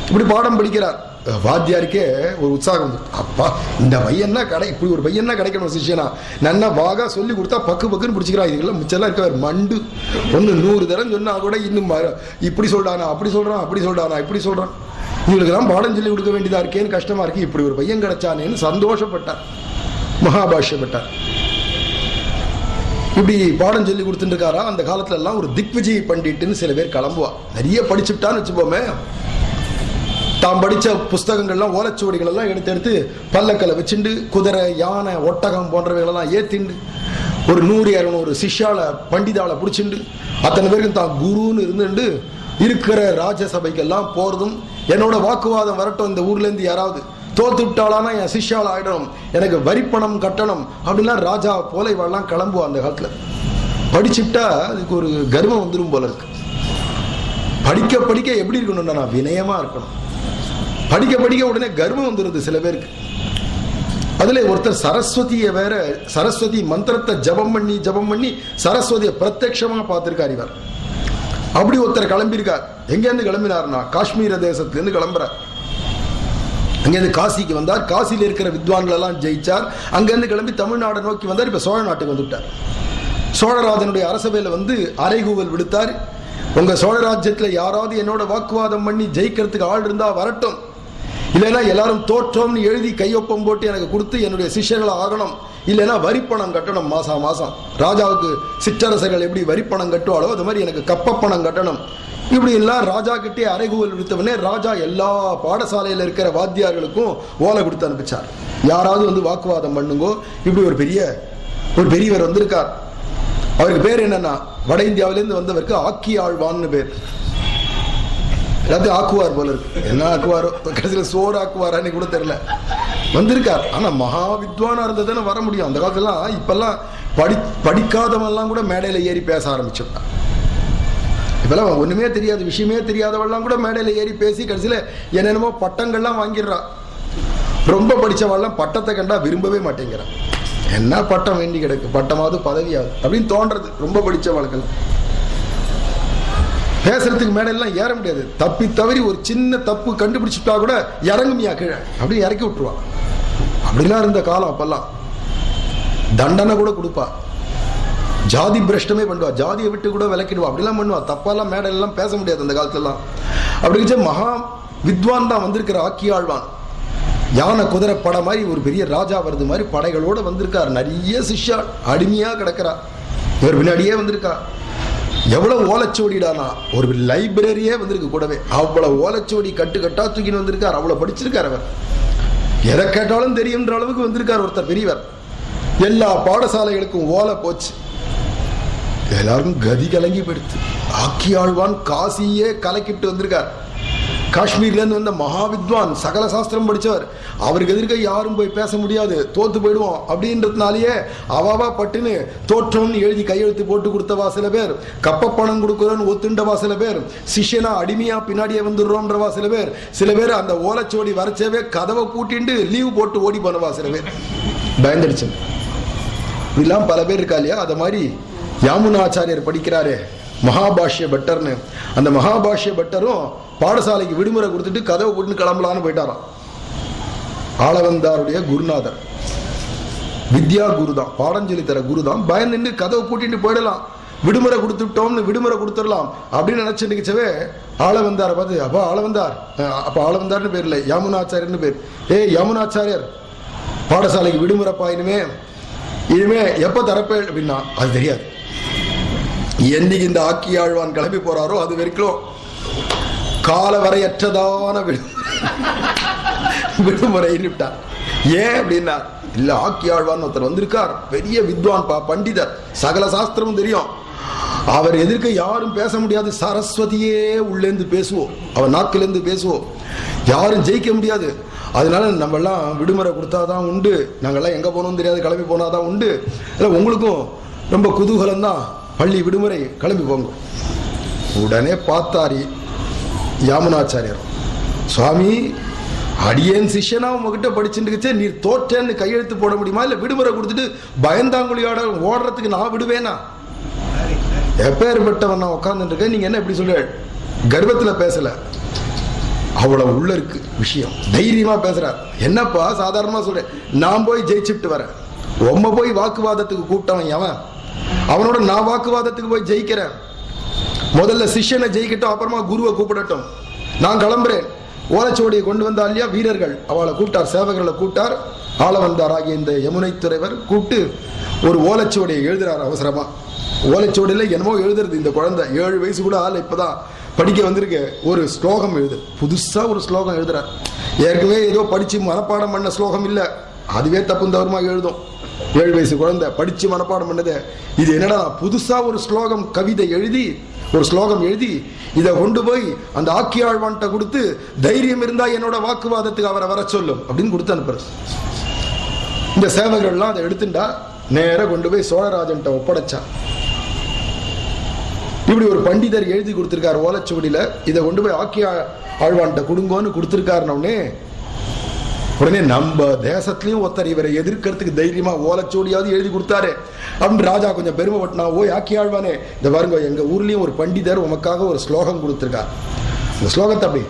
Speaker 1: இப்படி பாடம் படிக்கிறார். வாத்தியாருக்கே ஒரு உற்சாகம், அப்பா இந்த பையன்னா இப்படி ஒரு பையன்னா கிடைக்கணும் சிஷ்யனா, நன்னா வாகா சொல்லி கொடுத்தா பக்குன்னு பிடிச்சிக்கிறான். இதுக்கெல்லாம் மிச்சம்லாம் இருக்க மண்டு. 100 தரம் சொன்னா கூட இன்னும் இப்படி சொல்றானா அப்படி சொல்றானா இப்படி சொல்றான், இவங்களுக்கெல்லாம் பாடம் சொல்லி கொடுக்க வேண்டியதா இருக்கேன்னு கஷ்டமா இருக்கு. இப்படி ஒரு பையன் கிடைச்சானேன்னு சந்தோஷப்பட்டார் மகாபாஷ்யப்பட்டார். இப்படி பாடம் சொல்லி கொடுத்துட்டு இருக்காரா. அந்த காலத்துல எல்லாம் ஒரு திக்விஜய் பண்டிட்டுன்னு சில பேர் கிளம்புவா. நிறைய படிச்சுட்டான்னு வச்சுப்போமே, தாம் படித்த புஸ்தகங்கள்லாம் ஓலைச்சுவடிகள் எல்லாம் எடுத்து பல்லக்கலை வச்சுண்டு குதிரை யானை ஒட்டகம் போன்றவைகளெல்லாம் ஏற்றிண்டு ஒரு 100-200 சிஷ்யால பண்டிதால பிடிச்சிண்டு அத்தனை பேருக்கும் தான் குருன்னு இருந்துட்டு இருக்கிற ராஜசபைக்கெல்லாம் போறதும், என்னோட வாக்குவாதம் வரட்டும், இந்த ஊர்ல இருந்து யாராவது தோத்து விட்டாலானா என் சிஷ்யால ஆயிடணும், எனக்கு வரிப்பணம் கட்டணும் அப்படின்னா ராஜா போல இவெல்லாம் கிளம்புவா. அந்த காலத்துல படிச்சுட்டா அதுக்கு ஒரு கர்வம் வந்துடும் போல இருக்கு. படிக்க எப்படி இருக்கணும்னா நான் வினயமா இருக்கணும். படிக்க உடனே கர்வம் வந்துருது சில பேருக்கு. அதுல ஒருத்தர் சரஸ்வதியை வேற, சரஸ்வதி மந்திரத்தை ஜபம் பண்ணி சரஸ்வதியை பிரத்யட்சமா பார்த்திருக்கார் இவர். அப்படி ஒருத்தர் கிளம்பியிருக்கார். எங்கேருந்து கிளம்பினார்னா காஷ்மீர தேசத்திலிருந்து கிளம்புறார். அங்கேருந்து காசிக்கு வந்தார். காசியில் இருக்கிற வித்வான்கள் எல்லாம் ஜெயிச்சார். அங்கேருந்து கிளம்பி தமிழ்நாடு நோக்கி வந்தார். இப்ப சோழ நாட்டுக்கு வந்துட்டார். சோழராஜனுடைய அரசவையில வந்து அறைகூவல் விடுத்தார். உங்க சோழராஜ்யத்துல யாராவது என்னோட வாக்குவாதம் பண்ணி ஜெயிக்கிறதுக்கு ஆள் இருந்தா வரட்டும், இல்லைன்னா எல்லாரும் தோற்றோம்னு எழுதி கையொப்பம் போட்டு எனக்கு கொடுத்து என்னுடைய சிஷ்யர்களை ஆகணும், இல்லைன்னா வரிப்பணம் கட்டணும். மாசம் ராஜாவுக்கு சிற்றரசர்கள் எப்படி வரிப்பணம் கட்டுவாளோ அது மாதிரி எனக்கு கப்பப்பணம் கட்டணும். இப்படி எல்லாம் ராஜா கிட்டே அறைகூவல் விடுத்தவனே ராஜா எல்லா பாடசாலையில் இருக்கிற வாத்தியார்களுக்கும் ஓலை கொடுத்து அனுப்பிச்சார். யாராவது வந்து வாக்குவாதம் பண்ணுங்கோ. இப்படி ஒரு பெரியவர் வந்திருக்கார். அவருக்கு பேர் என்னன்னா, வட இந்தியாவிலேருந்து வந்தவருக்கு ஆக்கியாழ்வான்னு பேர். எல்லாத்தையும் ஆக்குவார் போல இருக்கு. என்ன ஆக்குவாரோ, கடைசியில் சோறு ஆக்குவாரான்னு கூட தெரியல. வந்திருக்கார். ஆனா மகா வித்வானா இருந்ததுன்னு வர முடியும். அந்த காலத்துலாம் இப்பெல்லாம் படிக்காதவெல்லாம் கூட மேடையில ஏறி பேச ஆரம்பிச்சுட்டான். இப்பெல்லாம் ஒண்ணுமே தெரியாது, விஷயமே தெரியாதவெல்லாம் கூட மேடையில ஏறி பேசி கடைசியில என்னென்னமோ பட்டங்கள்லாம் வாங்கிடுறா. ரொம்ப படிச்சவெல்லாம் பட்டத்தை கண்டா விரும்பவே மாட்டேங்கிறான். என்ன பட்டம் வேண்டி கிடக்கு, பட்டமாவது பதவியாவது அப்படின்னு தோன்றது ரொம்ப படிச்சவளுக்கெல்லாம். பேசுறதுக்கு மேடையெல்லாம் ஏற முடியாது. தப்பி தவறி ஒரு சின்ன தப்பு கண்டுபிடிச்சிட்டா கூட இறங்குமியா கீழே அப்படி இறக்கி விட்டுருவா. அப்படிலாம் இருந்த காலம். அப்பெல்லாம் தண்டனை கூட கொடுப்பா. ஜாதி பிரஷ்டமே பண்ணுவா. ஜாதியை விட்டு கூட விலக்கிடுவா. அப்படிலாம் பண்ணுவா. தப்பாலாம் மேடையெல்லாம் பேச முடியாது அந்த காலத்துலாம். அப்படி மகா வித்வான் தான் வந்திருக்கிற ஆக்கியாழ்வான். யானை குதிரை படை மாதிரி ஒரு பெரிய ராஜா வருது மாதிரி படைகளோட வந்திருக்கார். நிறைய சிஷ்யா அடிமையா கிடக்கிறா. இவர் பின்னாடியே வந்திருக்கா. எவ்வளவு ஓலைச்சுவடிடானா, ஒரு லைப்ரரியே வந்திருக்கு கூடவே. அவ்வளவு ஓலைச்சுவடி கட்டு கட்டா தூக்கின்னு வந்திருக்கார். அவ்வளவு படிச்சிருக்கார் அவர். எதை கேட்டாலும் தெரியுன்ற அளவுக்கு வந்திருக்கார் ஒருத்தர் பெரியவர். எல்லா பாடசாலைகளுக்கும் ஓலை போச்சு. எல்லாருக்கும் கதி கலங்கி போயிடுச்சு. ஆக்கியாழ்வான் காசியே கலக்கிட்டு வந்திருக்கார். காஷ்மீர்ல இருந்து வந்த மகாவித்வான், சகல சாஸ்திரம் படிச்சவர். அவருக்கு எதிர்க்க யாரும் போய் பேச முடியாது, தோத்து போயிடுவோம் அப்படின்றதுனாலேயே அவாவா பட்டுன்னு தோற்றம்னு எழுதி கையெழுத்து போட்டு கொடுத்தவா சில பேர், கப்ப பணம் கொடுக்குறோன்னு ஒத்துண்டவா சில பேர், சிஷ்யனா அடிமையா பின்னாடியே வந்துடுறோம்ன்றவா சில பேர், சில பேர் அந்த ஓலைச்சோடி வரைச்சவே கதவை பூட்டிண்டு லீவு போட்டு ஓடி போனவா சில பேர். பயந்துடுச்சு. இப்படிலாம் பல பேர் இருக்கா இல்லையா? அத மாதிரி யாமுனாச்சாரியர் படிக்கிறாரே மகாபாஷ்ய பட்டர்னு, அந்த மகாபாஷ்ய பட்டரும் பாடசாலைக்கு விடுமுறை கொடுத்துட்டு கதவை போட்டு கிளம்பலான்னு போயிட்டாராம். ஆளவந்தாருடைய குருநாதர் வித்யா குரு தான், பாடம் சொல்லி தர குரு தான். பயந்து கதவை பூட்டிட்டு போயிடலாம், விடுமுறை கொடுத்துட்டோம்னு விடுமுறை கொடுத்துடலாம் அப்படின்னு நினைச்சுட்டுச்சவே ஆளவந்தாரை பார்த்து, அப்பா ஆளவந்தார், அப்ப ஆளவந்தார்னு பேர் இல்லை, யாமுனாச்சாரியர்னு பேர். யாமுனாச்சாரியர் பாடசாலைக்கு விடுமுறைப்பா, இனிமே எப்ப தரப்பே அப்படின்னா அது தெரியாது. என்னைக்கு இந்த ஆக்கியாழ்வான் கிளம்பி போறாரோ அது வரைக்கும் கால வரையற்றதான விடுமுறை விட்டார். ஏன் அப்படின்னா, இல்ல ஆக்கியாழ்வான் ஒருத்தர் வந்திருக்கார், பெரிய வித்வான், பண்டிதர், சகல சாஸ்திரமும் தெரியும். அவர் எதிர்க்க யாரும் பேச முடியாது. சரஸ்வதியே உள்ளேந்து பேசுவோம், அவர் நாக்கிலேருந்து பேசுவோம், யாரும் ஜெயிக்க முடியாது. அதனால நம்ம எல்லாம் விடுமுறை கொடுத்தாதான் உண்டு, நாங்கெல்லாம் எங்க போனோம் தெரியாது, கிளம்பி போனாதான் உண்டு. இல்லை உங்களுக்கும் ரொம்ப குதூகலம் தான், பள்ளி விடுமுறை, கிளம்பி போங்க. உடனே பார்த்தாரி யாமுனாச்சாரியர், சுவாமி அடியேன் சிஷ்யனா உங்ககிட்ட படிச்சுட்டு நீர் தோற்றேன்னு கையெழுத்து போட முடியுமா? இல்ல விடுமுறை கொடுத்துட்டு பயந்தாங்குழியோட ஓடுறதுக்கு நான் விடுவேனா? எப்பேற்பட்டவன் நான் உட்கார்ந்துட்டு இருக்கேன், நீங்க என்ன இப்படி சொல்ல? கர்வத்துல பேசல, அவ்வளவு உள்ள இருக்கு விஷயம், தைரியமா பேசுறார். என்னப்பா சாதாரணமா சொல்றேன், நான் போய் ஜெயிச்சுட்டு வரேன், உம்ம போய் வாக்குவாதத்துக்கு கூப்பிட்டவன் எவன்? அவனோட நான் வாக்குவாதத்துக்கு போய் ஜெயிக்கிறேன். முதல்ல சிஷ்யனை ஜெயிக்கட்டும், அப்புறமா குருவை கூப்பிடட்டும். நான் கிளம்புறேன். ஓலைச்சுவடியை கொண்டு வந்தார் இல்லையா வீரர்கள், அவளை கூப்பிட்டார், சேவகர்களை கூப்பிட்டார். ஆளவந்தார் ஆகிய இந்த யமுனை துறைவர் கூப்பிட்டு ஒரு ஓலைச்சுவடியை எழுதுறார் அவசரமா. ஓலைச்சுவடியில் என்னமோ எழுதுறது இந்த குழந்தை, 7 வயசு கூட ஆள், இப்பதான் படிக்க வந்திருக்கு. ஒரு ஸ்லோகம் எழுது, புதுசா ஒரு ஸ்லோகம் எழுதுறார். ஏற்கனவே ஏதோ படிச்சு மனப்பாடம் பண்ண ஸ்லோகம் இல்லை, அதுவே தப்பு தவறுமா எழுதும். 7 வயசு குழந்தை படிச்சு மனப்பாடம் பண்ணது. இது என்னடா புதுசா ஒரு ஸ்லோகம், கவிதை எழுதி, ஒரு ஸ்லோகம் எழுதி இதை கொண்டு போய் அந்த ஆக்கியாழ்வான்ட்ட கொடுத்து, தைரியம் இருந்தா என்னோட வாக்குவாதத்துக்கு அவரை வர சொல்லும் அப்படின்னு கொடுத்து அனுப்புறது. இந்த சேவகர்கள்லாம் அதை எடுத்துட்டா நேர கொண்டு போய் சோழராஜன்ட்ட ஒப்படைச்சான். இப்படி ஒரு பண்டிதர் எழுதி கொடுத்திருக்காரு ஓலைச்சுவடியில, இதை கொண்டு போய் ஆக்கியாழ்வான்ட்ட கொடுங்கோன்னு கொடுத்திருக்காருன்னே, உடனே நம்ம தேசத்திலையும் ஒருத்தர் இவரை எதிர்க்கிறதுக்கு தைரியமா ஓலைச்சுவடியாவது எழுதி கொடுத்தாரு அப்படின்னு ராஜா கொஞ்சம் பெருமைப்பட்டனா. ஓ ஆக்கியாழ்வானே, இந்த பாருங்க எங்க ஊர்லயும் ஒரு பண்டிதர் உமக்காக ஒரு ஸ்லோகம் கொடுத்திருக்கார். இந்த ஸ்லோகத்தை அப்படி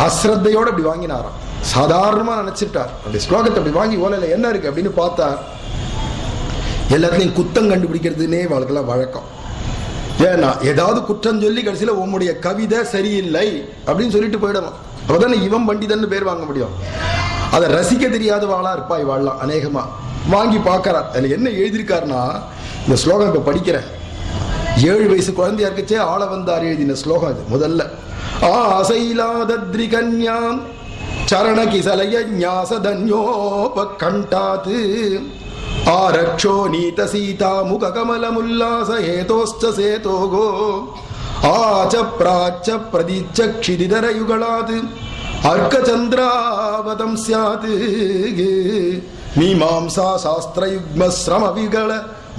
Speaker 1: அஸ்ரத்தையோட அப்படி வாங்கினாராம், சாதாரணமா நினைச்சிட்டார். அப்படி ஸ்லோகத்தை அப்படி வாங்கி ஓலையில என்ன இருக்கு அப்படின்னு பார்த்தா, எல்லாத்துலயும் குத்தம் கண்டுபிடிக்கிறதுனே வாழ்க்கெல்லாம் வழக்கம். ஏன்னா ஏதாவது குற்றம் சொல்லி கடைசியில உம்முடைய கவிதை சரியில்லை அப்படின்னு சொல்லிட்டு போயிடணும். அப்பதானே இவன் பண்டிதன்னு பேர் வாங்க முடியும். அதை ரசிக்க தெரியாத வாழா இருப்பா இவாள்லாம் அநேகமா. வாங்கி பார்க்கறார், அதுல என்ன எழுதியிருக்காருன்னா, இந்த ஸ்லோகம் இப்ப படிக்கிறேன், 7 வயசு குழந்தையா இருக்கச்சே ஆள வந்தார் எழுதின ஸ்லோகம் அது. முதல்ல ஆசைலாதத்ரி கன்யாம் சரண கிசலய ஞாசதன்யோபகண்டாத் ஆரக்ஷோ நீத சீதா முக கமலமுல்லாச ஹேதோஸ்ச சேதோகோ ஆச்ச பிராச்ச பிரதீச்ச க்ஷிதிதர யுகளாத் அர்க்கச்சந்திராவதம் ஸ்யாத் மீமாம்சா சாஸ்திரயுக்ம ஸ்ரம விகள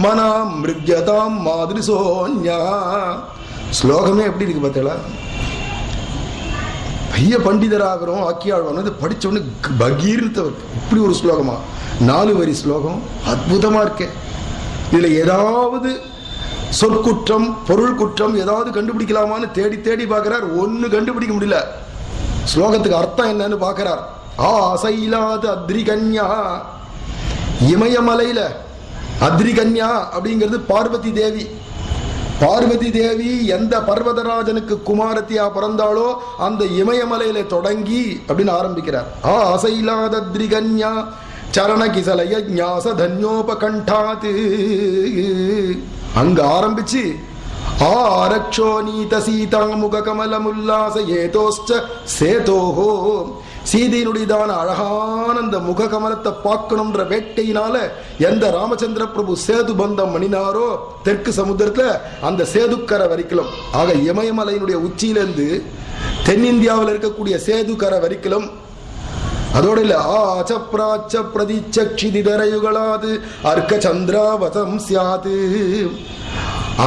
Speaker 1: மனாம் மிருக்யதாம் மாதிரிசோன்யா. ஸ்லோகமே எப்படி இருக்கு பார்த்தீங்களா? பெரிய பண்டிதராகிறோம் ஆக்கியாழ்வான் இது படிச்ச உடனே பகீர்த்தவர். இப்படி ஒரு ஸ்லோகமா 4 வரி ஸ்லோகம் அற்புதமா இருக்கே. இதுல ஏதாவது சொற்குற்றம் பொருள் குற்றம் ஏதாவது கண்டுபிடிக்கலாமான்னு தேடி தேடி பார்க்கிறார். ஒன்னு கண்டுபிடிக்க முடியல. ஸ்லோகத்துக்கு அர்த்தம் என்னன்னு பார்க்கிறார். ஆசையிலாத அத்ரிகன்யா, இமயமலையில அத்ரிகன்யா அப்படிங்கிறது பார்வதி தேவி. பார்வதி தேவி எந்த பர்வதராஜனுக்கு குமாரத்தியா பிறந்தாளோ அந்த இமயமலையில தொடங்கி அப்படின்னு ஆரம்பிக்கிறார். ஆசையிலாத அத்ரிகன்யா சரண கிசலய ஞாச தன்யோபகண்டாத் அங்க ஆரம்பிச்சு ஆரக்ஷோ நீத சீதா முக கமலமுல்லாச ஏதோஸ்ச சேதோஹோ, சீதையினுடையதான அழகான அந்த முக கமலத்தை பார்க்கணும்ன்ற வேட்டையினால எந்த ராமச்சந்திர பிரபு சேது பந்தம் மணினாரோ தெற்கு சமுத்திரத்துல அந்த சேதுக்கரை வரைக்கும், ஆக இமயமலையினுடைய உச்சியிலிருந்து தென்னிந்தியாவில் இருக்கக்கூடிய சேதுக்கரை வரைக்கும், அதோட இல்ல ஆச்ச பிராச்ச பிரதீச்ச க்ஷிதிதரயுகளாது அர்க்க சந்திராவதம் சியாது,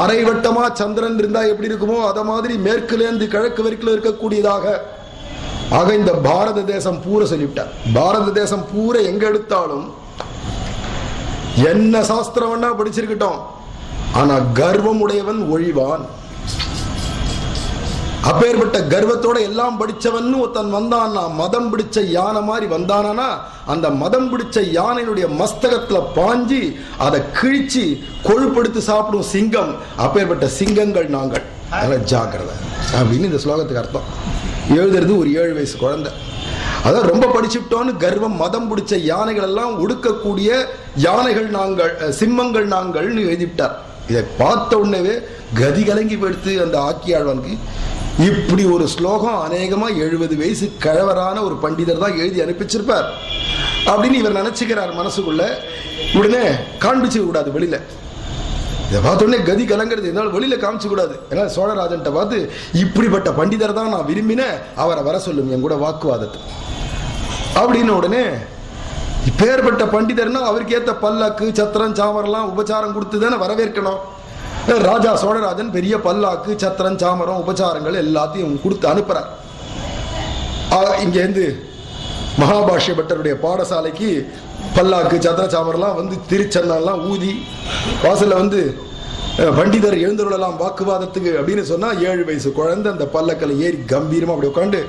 Speaker 1: அரைவட்டமா சந்திரன் இருந்தா எப்படி இருக்குமோ அத மாதிரி மேற்குலேருந்து கிழக்கு வரைக்கும் இருக்கக்கூடியதாக. ஆக இந்த பாரத தேசம் பூரா சொல்லிவிட்டார். பாரத தேசம் பூரா எங்க எடுத்தாலும் என்ன சாஸ்திரம் வேணா படிச்சிருக்கட்டும், ஆனா கர்வம் உடையவன் ஒழிவான். அப்பேற்பட்ட கர்வத்தோட எல்லாம் படிச்சவன் ஒருத்தன் வந்தான்னா, மதம் பிடிச்ச யானை மாதிரி வந்தானா, அந்த மதம் பிடிச்ச யானையினுடைய மஸ்தகத்துல பாஞ்சி அதை கிழிச்சு கொழுப்படுத்தி சாப்பிடும் சிங்கம். அப்பேற்பட்ட சிங்கங்கள் நாங்கள், ஜாக்கிரதை அப்படின்னு இந்த ஸ்லோகத்துக்கு அர்த்தம். எழுதுறது ஒரு 7 வயசு குழந்தை. அதான் ரொம்ப படிச்சுட்டோன்னு கர்வம் மதம் பிடிச்ச யானைகள் எல்லாம் ஒடுக்கக்கூடிய யானைகள் நாங்கள், சிம்மங்கள் நாங்கள்னு எழுதிவிட்டார். இதை பார்த்த உடனே கதி கலங்கி போயிடுத்து அந்த ஆக்கியாழ்வானுக்கு. இப்படி ஒரு ஸ்லோகம் அநேகமா 70 வயசு கிழவரான ஒரு பண்டிதர் தான் எழுதி அனுப்பிச்சிருப்பார் அப்படின்னு இவர் நினைச்சுக்கிறார் மனசுக்குள்ள. உடனே காண்பிச்சு கூடாது வெளியில. இதை பார்த்த உடனே கதி கலங்கிறது, என்னால் வெளியில காமிச்சு கூடாது. ஏன்னா சோழராஜன் பார்த்து இப்படிப்பட்ட பண்டிதர் தான் நான் விரும்பினேன், அவரை வர சொல்லும் என் கூட வாக்குவாதத்தை அப்படின்னு. உடனே இப்பேற்பட்ட பண்டிதர்னா அவருக்கு ஏத்த பல்லாக்கு சத்திரம் சாமரெல்லாம் உபச்சாரம் கொடுத்து தானே வரவேற்கணும். ராஜா சோழராஜன் பெரிய பல்லாக்கு சத்திரம் சாமரம் உபச்சாரங்கள் எல்லாத்தையும் கொடுத்து அனுப்புறார். இங்கேருந்து மகாபாஷ்ய பட்டருடைய பாடசாலைக்கு பல்லாக்கு சத்திர சாமரெல்லாம் வந்து திருச்செல்லாம் ஊதி வாசல்ல வந்து பண்டிதர் எழுந்தருளலாம் வாக்குவாதத்துக்கு அப்படின்னு சொன்னா 7 வயசு குழந்தை அந்த பல்லக்கலை ஏறி கம்பீரமா அப்படி உட்காந்து,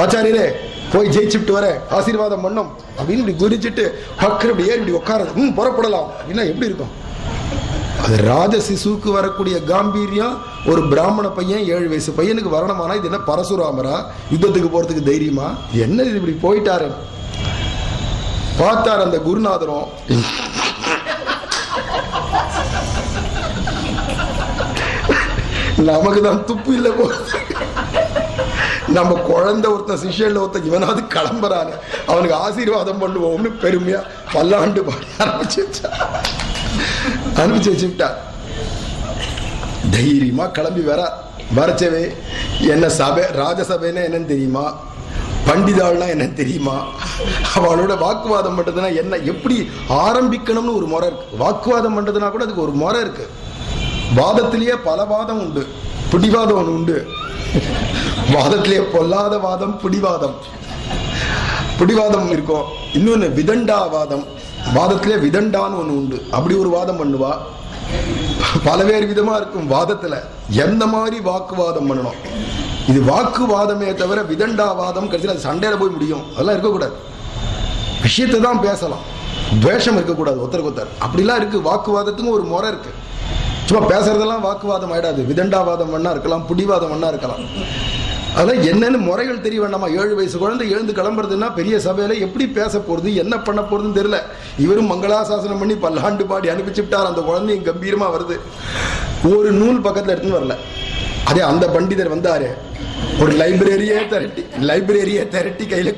Speaker 1: ஆச்சாரியரே போய் ஜெயிச்சுட்டு வர ஆசீர்வாதம் பண்ணும் அப்படின்னு இப்படி குறிச்சிட்டு பக்கர் இப்படி ஏறி இப்படி உட்காரது, புறப்படலாம் அப்படின்னா எப்படி இருக்கும்? அது ராஜ சிசுக்கு வரக்கூடிய காம்பீரியம் ஒரு பிராமண பையன் 7 வயசு பையனுக்கு வரணுமானா இது என்ன பரசுராமரா? யுத்தத்துக்கு போறதுக்கு தைரியமா? என்ன இது இப்படி போயிட்டாரு பார்த்தார் அந்த குருநாதரும். நமக்குதான் துப்பு இல்லை போ, நம்ம குழந்தை ஒருத்தன் சிஷ்யன்ல ஒருத்தன் இவனாவது கிளம்புறான்னு அவனுக்கு ஆசீர்வாதம் பண்ணுவோம்னு பெருமையா பல்லாண்டு பாடி அனுப்பிச்சு வச்சுட்டா. தைரியமா கிளம்பி வரச்சவே என்ன சபை ராஜசபைன்னா என்னன்னு தெரியுமா, பண்டிதாள்னா என்ன தெரியுமா, அவளோட வாக்குவாதம் பண்றதுன்னா என்ன, எப்படி ஆரம்பிக்கணும்னு ஒரு முறை இருக்கு. வாக்குவாதம் பண்றதுனா கூட அதுக்கு ஒரு முறை இருக்கு. வாதத்திலேயே பல வாதம் உண்டு. பிடிவாதம் ஒன்று உண்டு. வாதத்திலேயே பொல்லாத வாதம் பிடிவாதம். பிடிவாதம் இருக்கும். இன்னொன்னு விதண்டாவாதம். வாதத்திலே விதண்டான்னு ஒண்ணு உண்டு. அப்படி ஒரு வாதம் பண்ணுவா. பலவேறு விதமா இருக்கும் வாதத்துல. எந்த மாதிரி வாக்குவாதம் பண்ணணும், இது வாக்குவாதமே தவிர விதண்டாவாதம் கடைசியில் அது சண்டையில போய் முடியும். அதெல்லாம் இருக்கக்கூடாது. விஷயத்தை தான் பேசலாம், துவேஷம் இருக்கக்கூடாது ஒருத்தருக்கு ஒருத்தர். அப்படிலாம் இருக்கு. வாக்குவாதத்துக்கும் ஒரு முறை இருக்கு. சும்மா பேசுறதெல்லாம் வாக்குவாதம் ஆயிடாது. விதண்டாவாதம் பண்ணா இருக்கலாம், பிடிவாதம் பண்ணா இருக்கலாம். அதெல்லாம் என்னன்னு முறைகள் தெரிய வேண்டாமா? 7 வயசு குழந்தை எழுந்து கிளம்புறதுன்னா பெரிய சபையில எப்படி பேச போறது, என்ன பண்ண போறதுன்னு தெரியல. இவரும் மங்களாசாசனம் பண்ணி பல்லாண்டு பாடி அனுப்பிச்சுட்டார். அந்த குழந்தையும் கம்பீரமா வருது. ஒரு நூல் பக்கத்தில் எடுத்துன்னு வரல. அதே அந்த பண்டிதர் வந்தாரு, ஒரு லைப்ரரியே திரட்டி கையில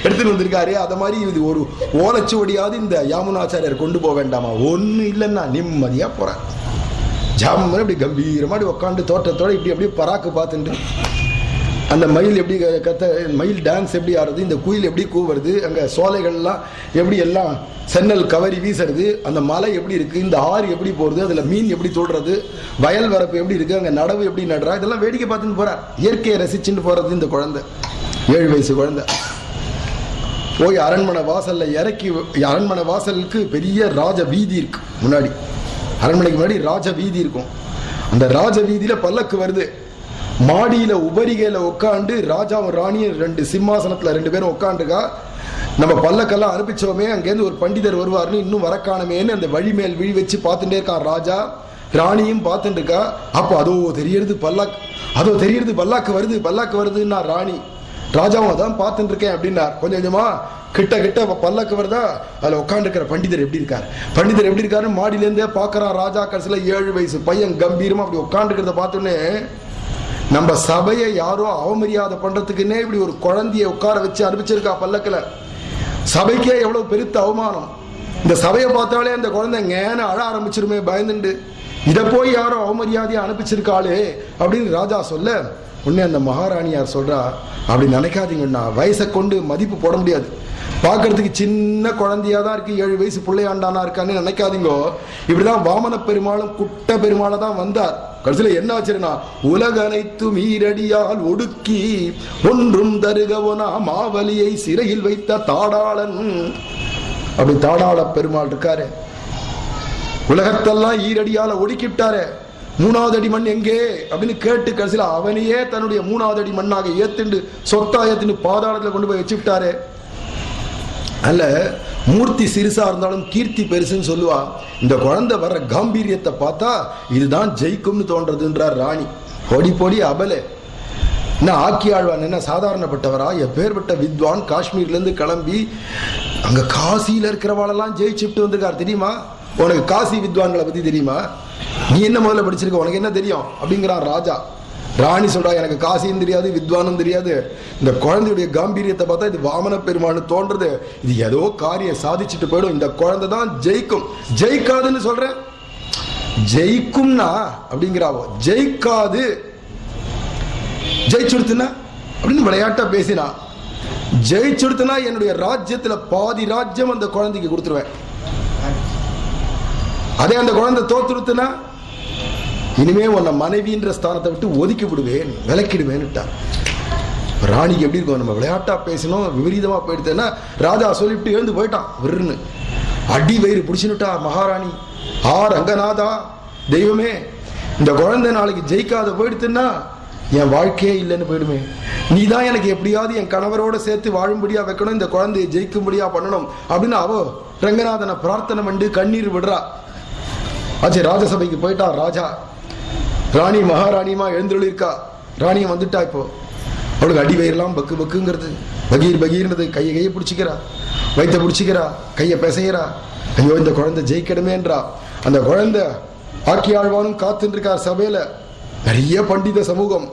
Speaker 1: எடுத்துட்டு வந்திருக்காரு. அத மாதிரி இது ஒரு ஓலைச்சுவடியாவது இந்த யாமுனாச்சாரியர் கொண்டு போக வேண்டாமா? ஒண்ணு இல்லைன்னா நிம்மதியா போறார். ஜாமன் இப்படி கம்பீரமா உட்காந்து தோட்டத்தோட இப்படி அப்படியே பராக்கு பார்த்துட்டு, அந்த மயில் எப்படி மயில் டான்ஸ் எப்படி ஆடுறது, இந்த குயில் எப்படி கூவுறது, அங்கே சோலைகள்லாம் எப்படி எல்லாம் சென்னல் கவரி வீசுறது, அந்த மலை எப்படி இருக்கு, இந்த ஆறு எப்படி போறது, அதுல மீன் எப்படி தோடுறது, வயல் வரப்பு எப்படி இருக்கு, அங்கே நடவு எப்படி நடுறா, இதெல்லாம் வேடிக்கை பார்த்துட்டு போறார். இயற்கையை ரசிச்சுட்டு போறது இந்த குழந்தை, 7 வயசு குழந்தை. போய் அரண்மனை வாசல்ல இறக்கி, அரண்மனை வாசலுக்கு பெரிய ராஜ வீதி இருக்கு முன்னாடி, அரண்மனைக்கு முன்னாடி ராஜ வீதி இருக்கும். அந்த ராஜ வீதியில பல்லக்கு வருது. மாடியில உபரிகையில உட்காந்து ராஜாவும் ராணியும் 2 சிம்மாசனத்துல 2 பேரும் உட்காந்துருக்கா. நம்ம பல்லக்கெல்லாம் அனுப்பிச்சோமே, அங்கேருந்து ஒரு பண்டிதர் வருவார்னு இன்னும் வரக்கானமேன்னு அந்த வழி மேல் விழி வச்சு பார்த்துட்டே இருக்கான் ராஜா. ராணியும் பார்த்துட்டு இருக்கா. அப்போ அதோ தெரியறது பல்லாக்கு வருதுன்னா ராணி. ராஜாவும் அதான் பார்த்துட்டு இருக்கேன் அப்படின்னார். கொஞ்சம் கொஞ்சமா கிட்ட பல்லக்கு வருதா, அதுல உட்காந்துருக்கிற பண்டிதர் எப்படி இருக்காரு மாடியிலேருந்தே பாக்குறான் ராஜா. கடைசியில 7 வயசு பையன் கம்பீரமா அப்படி உட்காந்துருக்கிறத பார்த்தோன்னே, நம்ம சபையை யாரோ அவமரியாதை பண்றதுக்குன்னே இப்படி ஒரு குழந்தைய உட்கார வச்சு அனுப்பிச்சிருக்கா பல்லக்கில். சபைக்கே எவ்வளவு பெருத்த அவமானம். இந்த சபையை பார்த்தாலே அந்த குழந்தை ஏன்னு அழ ஆரம்பிச்சிருமே பயந்துண்டு, இதை போய் யாரோ அவமரியாதையா அனுப்பிச்சிருக்காளே அப்படின்னு ராஜா சொல்ல, உடனே அந்த மகாராணியார் சொல்றா, அப்படி நினைக்காதீங்கன்னா, வயசை கொண்டு மதிப்பு போட முடியாது. பார்க்கறதுக்கு சின்ன குழந்தையா தான் இருக்கு, 7 வயசு பிள்ளையாண்டானா இருக்கான்னு நினைக்காதீங்கோ. இப்படிதான் வாமன பெருமாளும் குட்ட பெருமாளை தான் வந்தார். கடைசியில என்ன ஆச்சுன்னா, உலக அனைத்து மீரடியால் ஒடுக்கி ஒன்றும் தருகவனா மாவலியை சிறையில் வைத்த தாடாளன். அப்படி தாடாள பெருமாள் இருக்காரு, உலகத்தெல்லாம் ஈரடியால ஒடுக்கிட்டாரு. 3வது அடி மண் எங்கே அப்படின்னு கேட்டு கடைசியில அவனையே தன்னுடைய 3வது அடி மண்ணாக ஏத்துண்டு சொத்தா ஏத்துண்டு பாதாளத்துல கொண்டு போய் வச்சுட்டாரு. அல்ல, மூர்த்தி சிறுசா இருந்தாலும் கீர்த்தி பெருசுன்னு சொல்லுவா. இந்த குழந்தை வர்ற காம்பீரியத்தை பார்த்தா இதுதான் ஜெயிக்கும்னு தோன்றதுன்றார் ராணி. பொடி அபலே என்ன ஆக்கியாழ்வான் என்ன சாதாரணப்பட்டவரா? எப்பேற்பட்ட வித்வான், காஷ்மீர்ல இருந்து கிளம்பி அங்க காசியில இருக்கிறவாளெல்லாம் ஜெயிச்சுட்டு வந்திருக்காரு தெரியுமா? உனக்கு காசி வித்வான்களை பத்தி தெரியுமா? நீ என்ன முதல்ல படிச்சிருக்க, உனக்கு என்ன தெரியும் அப்படிங்கிறான் ராஜா. ராணி சொல்றா, எனக்கு காசியும் தெரியாது வித்வானும் தெரியாது. இந்த குழந்தையுடைய காம்பீரியத்தை பார்த்தா இது வாமன பெருமான்னு தோன்றது. இது ஏதோ காரியம் சாதிச்சுட்டு போயிடும். இந்த குழந்தை தான் ஜெயிக்கும். ஜெயிக்காதுன்னு சொல்றேன், ஜெயிக்கும்னா அப்படிங்கிறாவோ, ஜெயிக்காது. ஜெயிச்சுடுத்துனா அப்படின்னு விளையாட்டா பேசினா, ஜெயிச்சுடுத்துனா என்னுடைய ராஜ்யத்துல பாதி ராஜ்யம் அந்த குழந்தைக்கு கொடுத்துருவேன். அதே அந்த குழந்தை தோத்துடுத்துனா, இனிமே உன்னை மனைவின்ற ஸ்தானத்தை விட்டு ஒதுக்கி விடுவேன், விலக்கிடுவேன்னுட்டான். ராணிக்கு எப்படி இருக்கும்? நம்ம விளையாட்டா பேசணும், விபரீதமா போயிடுதுன்னா ராஜா சொல்லிவிட்டு எழுந்து போயிட்டான். விருன்னு அடி வயிறு பிடிச்சுன்னுட்டா மகாராணி. ரங்கநாதா, தெய்வமே, இந்த குழந்தை நாளைக்கு ஜெயிக்காத போயிடுத்துன்னா என் வாழ்க்கையே இல்லைன்னு போயிடுமே. நீ தான் எனக்கு எப்படியாவது என் கணவரோட சேர்த்து வாழும்படியா வைக்கணும், இந்த குழந்தையை ஜெயிக்கும்படியா பண்ணணும் அப்படின்னு அவ ரங்கநாதனை பிரார்த்தனை பண்ணி கண்ணீர் விடுறா. ஆச்சு, ராஜசபைக்கு போயிட்டா ராஜா. ராணி மகாராணியமா எழுந்துள்ளிருக்கா. ராணியை வந்துட்டா. இப்போ அவளுக்கு அடி வயிறெல்லாம் பக்கு பக்குங்கிறது, பகீர்ன்றது. கையை பிடிச்சிக்கிறா, வயிற்ற பிடிச்சிக்கிறா, கையை பிசைகிறா. ஐயோ, இந்த குழந்தை ஜெயிக்கணுமேன்றா. அந்த குழந்தை ஆக்கியாழ்வானும் காத்துட்டு இருக்கா. சபையில நிறைய பண்டித சமூகம்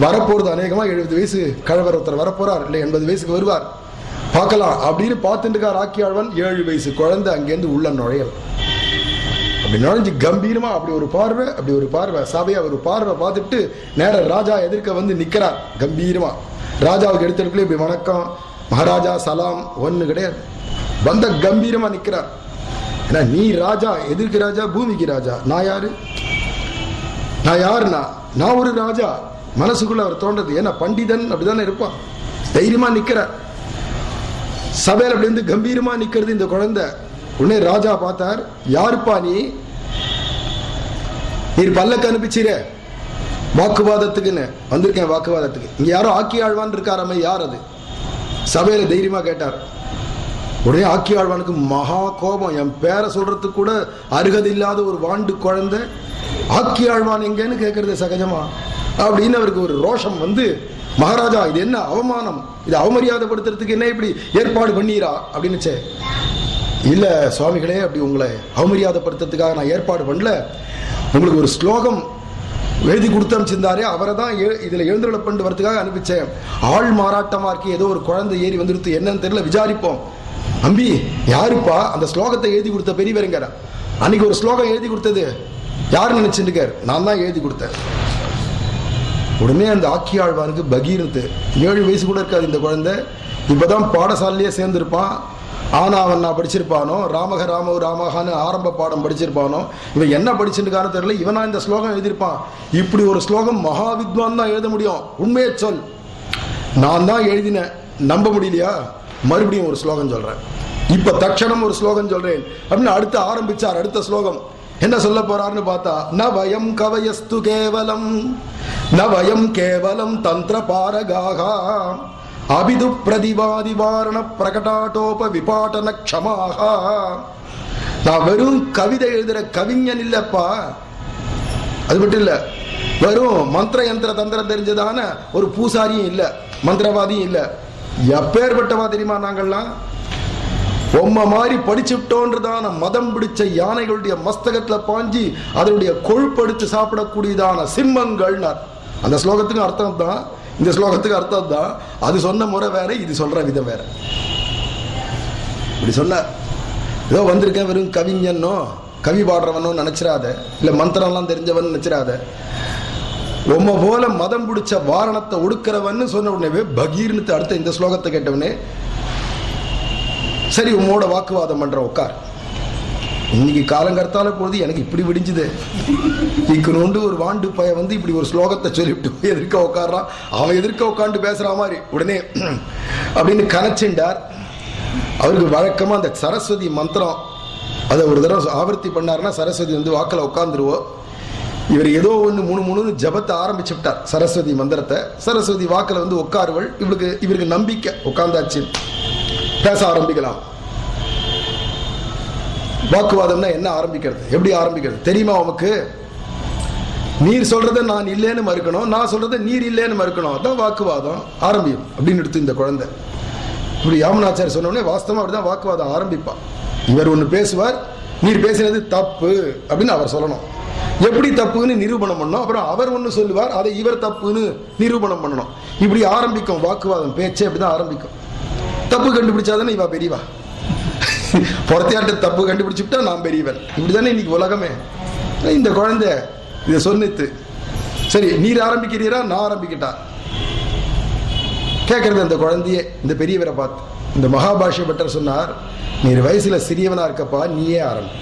Speaker 1: வரப்போறது. அநேகமா 70 வயசு கழவர் ஒருத்தர் வரப்போறார், இல்லை 80 வயசுக்கு வருவார், பார்க்கலாம் அப்படின்னு பார்த்துட்டு இருக்கார் ஆக்கியாழ்வான். 7 வயசு குழந்தை அங்கேருந்து உள்ள நுழையல். அப்படி நுழைஞ்சு கம்பீரமா அப்படி ஒரு பார்வை சபையா ஒரு பார்வை பார்த்துட்டு நேர ராஜா எதிர்க்க வந்து நிக்கிறார் கம்பீரமா. ராஜாவுக்கு எடுத்துட்டு இப்படி வணக்கம் மகாராஜா சலாம் ஒண்ணு கிடையாது, வந்த கம்பீரமா நிக்கிறார். ஏன்னா நீ ராஜா, எதிர்க்கு ராஜா, பூமிக்கு ராஜா. நான் யாருன்னா நான் ஒரு ராஜா. மனசுக்குள்ள அவர் தோன்றது. ஏன்னா பண்டிதன் அப்படிதானே இருப்பான். தைரியமா நிக்கிறார் சபையில. அப்படி வந்து கம்பீரமா நிக்கிறது இந்த குழந்தை. உடனே ராஜா பார்த்தார், யாருப்பா நீர் பல்லக்கு அனுப்பிச்சிர வாக்குவாதத்துக்குன்னு வந்திருக்கேன். வாக்குவாதத்துக்கு இங்க யாரோ ஆக்கியாழ்வான் இருக்காராமே, யார் அது? சபையில தைரியமா கேட்டார். உடனே ஆக்கியாழ்வானுக்கு மகா கோபம். என் பேரை சொல்றதுக்கு கூட அருகதை இல்லாத ஒரு வாண்டு குழந்தை ஆக்கியாழ்வான் எங்கன்னு கேட்கறது சகஜமா அப்படின்னு அவருக்கு ஒரு ரோஷம் வந்து, மகாராஜா இது என்ன அவமானம், இது அவமரியாதைப்படுத்துறதுக்கு என்ன இப்படி ஏற்பாடு பண்ணீரா அப்படின்னு. இல்ல சுவாமிகளே, அப்படி உங்களை அவமரியாதைப்படுத்துறதுக்காக நான் ஏற்பாடு பண்ணல. உங்களுக்கு ஒரு ஸ்லோகம் எழுதி கொடுத்து அனுப்பிச்சிருந்தாரே, அவரை தான் இதுல எழுந்துள்ள பண்ணு வரதுக்காக அனுப்பிச்சேன். ஆள் மாறாட்டமா இருக்கு, ஏதோ ஒரு குழந்தை ஏறி வந்துடுத்து, என்னன்னு தெரியல, விசாரிப்போம். அம்பி யாருப்பா அந்த ஸ்லோகத்தை எழுதி கொடுத்த பெரியவருங்கிற? அன்னைக்கு ஒரு ஸ்லோகம் எழுதி கொடுத்தது யாரு நினைச்சுருக்காரு? நான் தான் எழுதி கொடுத்தேன். உடனே அந்த ஆக்கியாழ்வானுக்கு பகீர்னு, 7 வயசு கூட இருக்காது இந்த குழந்தை, இப்பதான் பாடசாலையே சேர்ந்திருப்பான். ஆனா அவன் நான் படிச்சிருப்பானோ, ராமக ராமோ ராமகான்னு ஆரம்ப பாடம் படிச்சிருப்பானோ, இவன் என்ன படிச்சிருக்கான்னு தெரியல, இவனா இந்த ஸ்லோகம் எழுதியிருப்பான். இப்படி ஒரு ஸ்லோகம் மகாவித்வான் தான் எழுத முடியும். உண்மையை சொல், நான் தான் எழுதினேன், நம்ப முடியலையா? மறுபடியும் ஒரு ஸ்லோகம் சொல்றேன், இப்ப தட்சணம் ஒரு ஸ்லோகம் சொல்றேன் அப்படின்னு அடுத்து ஆரம்பிச்சார். அடுத்த ஸ்லோகம் என்ன சொல்ல போறாருன்னு பார்த்தா, நவயம் கவயஸ்து கேவலம் நவயம் கேவலம் தந்திர பாரகாகா அபிது பிரதிவாதிவாரண பிரகடாட்டோப விபாட்டன க்ஷமாகா. நான் வெறும் கவிதை எழுதுற கவிஞன் இல்லப்பா. அது மட்டும் இல்ல, வெறும் மந்திர யந்திர தந்திரம் தெரிஞ்சதான ஒரு பூசாரியும் இல்ல, மந்திரவாதியும் இல்ல. எப்பேற்பட்டவா தெரியுமா நாங்கள்லாம்? பொம்மை மாதிரி படிச்சுட்டோன்றதான மதம் பிடிச்ச யானைகளுடைய மஸ்தகத்துல பாஞ்சி அதனுடைய கொழுப்படுத்து சாப்பிடக்கூடியதான சிம்மங்கள்னார். அந்த ஸ்லோகத்துக்கு அர்த்தம் தான், இந்த ஸ்லோகத்துக்கு அர்த்தம் தான். அது சொன்ன முறை வேற, இது சொல்ற விதம் வேற. இப்படி சொன்ன ஏதோ வந்திருக்கேன் வெறும் கவிஞனோ கவி பாடுறவனோ நினைச்சிடாத, இல்ல மந்திரம்லாம் தெரிஞ்சவன் நினைச்சிடாத. உம்ம போல மதம் பிடிச்ச வாரணத்தை ஒடுக்கிறவன்னு சொன்ன உடனே பகீர்னு அடுத்த இந்த ஸ்லோகத்தை கேட்டவனே, சரி உம்மோட வாக்குவாதம் பண்ற, உட்கார். இன்னைக்கு காலங்கர்த்தால பொழுது எனக்கு இப்படி விடிஞ்சுது. இக்கணுண்டு ஒரு வாண்டு பைய வந்து இப்படி ஒரு ஸ்லோகத்தை சொல்லிவிட்டு எதிர்க்க உட்காரான். அவன் எதிர்க்க உட்காந்து பேசுற மாதிரி உடனே அப்படின்னு கனச்சிண்டார். அவருக்கு வழக்கமா அந்த சரஸ்வதி மந்திரம் அதை ஒரு தடவை ஆவர்த்தி பண்ணாருன்னா சரஸ்வதி வந்து வாக்கில் உட்காந்துருவோம். இவர் ஏதோ ஒன்று மூணு ஜபத்தை ஆரம்பிச்சு விட்டார் சரஸ்வதி மந்திரத்தை. சரஸ்வதி வாக்கில் வந்து உட்காருவள். இவருக்கு நம்பிக்கை, உட்கார்ந்தாச்சு, பேச ஆரம்பிக்கலாம். வாக்குவாதம்னா என்ன ஆரம்பிக்கிறது, எப்படி ஆரம்பிக்கிறது தெரியுமா உமக்கு? நீர் சொல்றத நான் இல்லைன்னு மறுக்கணும், நான் சொல்றத நீர் இல்லைன்னு மறுக்கணும், அதான் வாக்குவாதம் ஆரம்பியும் அப்படின்னு எடுத்து இந்த குழந்தை. இப்படி யாமுனாச்சாரி சொன்னோடனே வாஸ்தவமா அப்படிதான் வாக்குவாதம் ஆரம்பிப்பான். இவர் ஒன்று பேசுவார், நீர் பேசினது தப்பு அப்படின்னு அவர் சொல்லணும். எப்படி தப்புன்னு நிரூபணம் பண்ணணும். அப்புறம் அவர் ஒன்று சொல்லுவார், அதை இவர் தப்புன்னு நிரூபணம் பண்ணணும். இப்படி ஆரம்பிக்கும் வாக்குவாதம், பேச்சே அப்படிதான் ஆரம்பிக்கும். தப்பு கண்டுபிடிச்சாதானே இவா பெரியவா, பொறத்தையாட்ட தப்பு கண்டுபிடிச்சுட்டா நான் பெரியவன், இப்படிதானே இன்னைக்கு உலகமே. இந்த குழந்தை இதை சொன்னித்து, சரி நீர் ஆரம்பிக்கிறீரா நான் ஆரம்பிக்கிட்டா கேட்கறது அந்த குழந்தையே இந்த பெரியவரை பார்த்து. இந்த மகாபாஷ்ய பட்டர் சொன்னார், நீர் வயசுல சிறியவனா இருக்கப்பா, நீயே ஆரம்பி.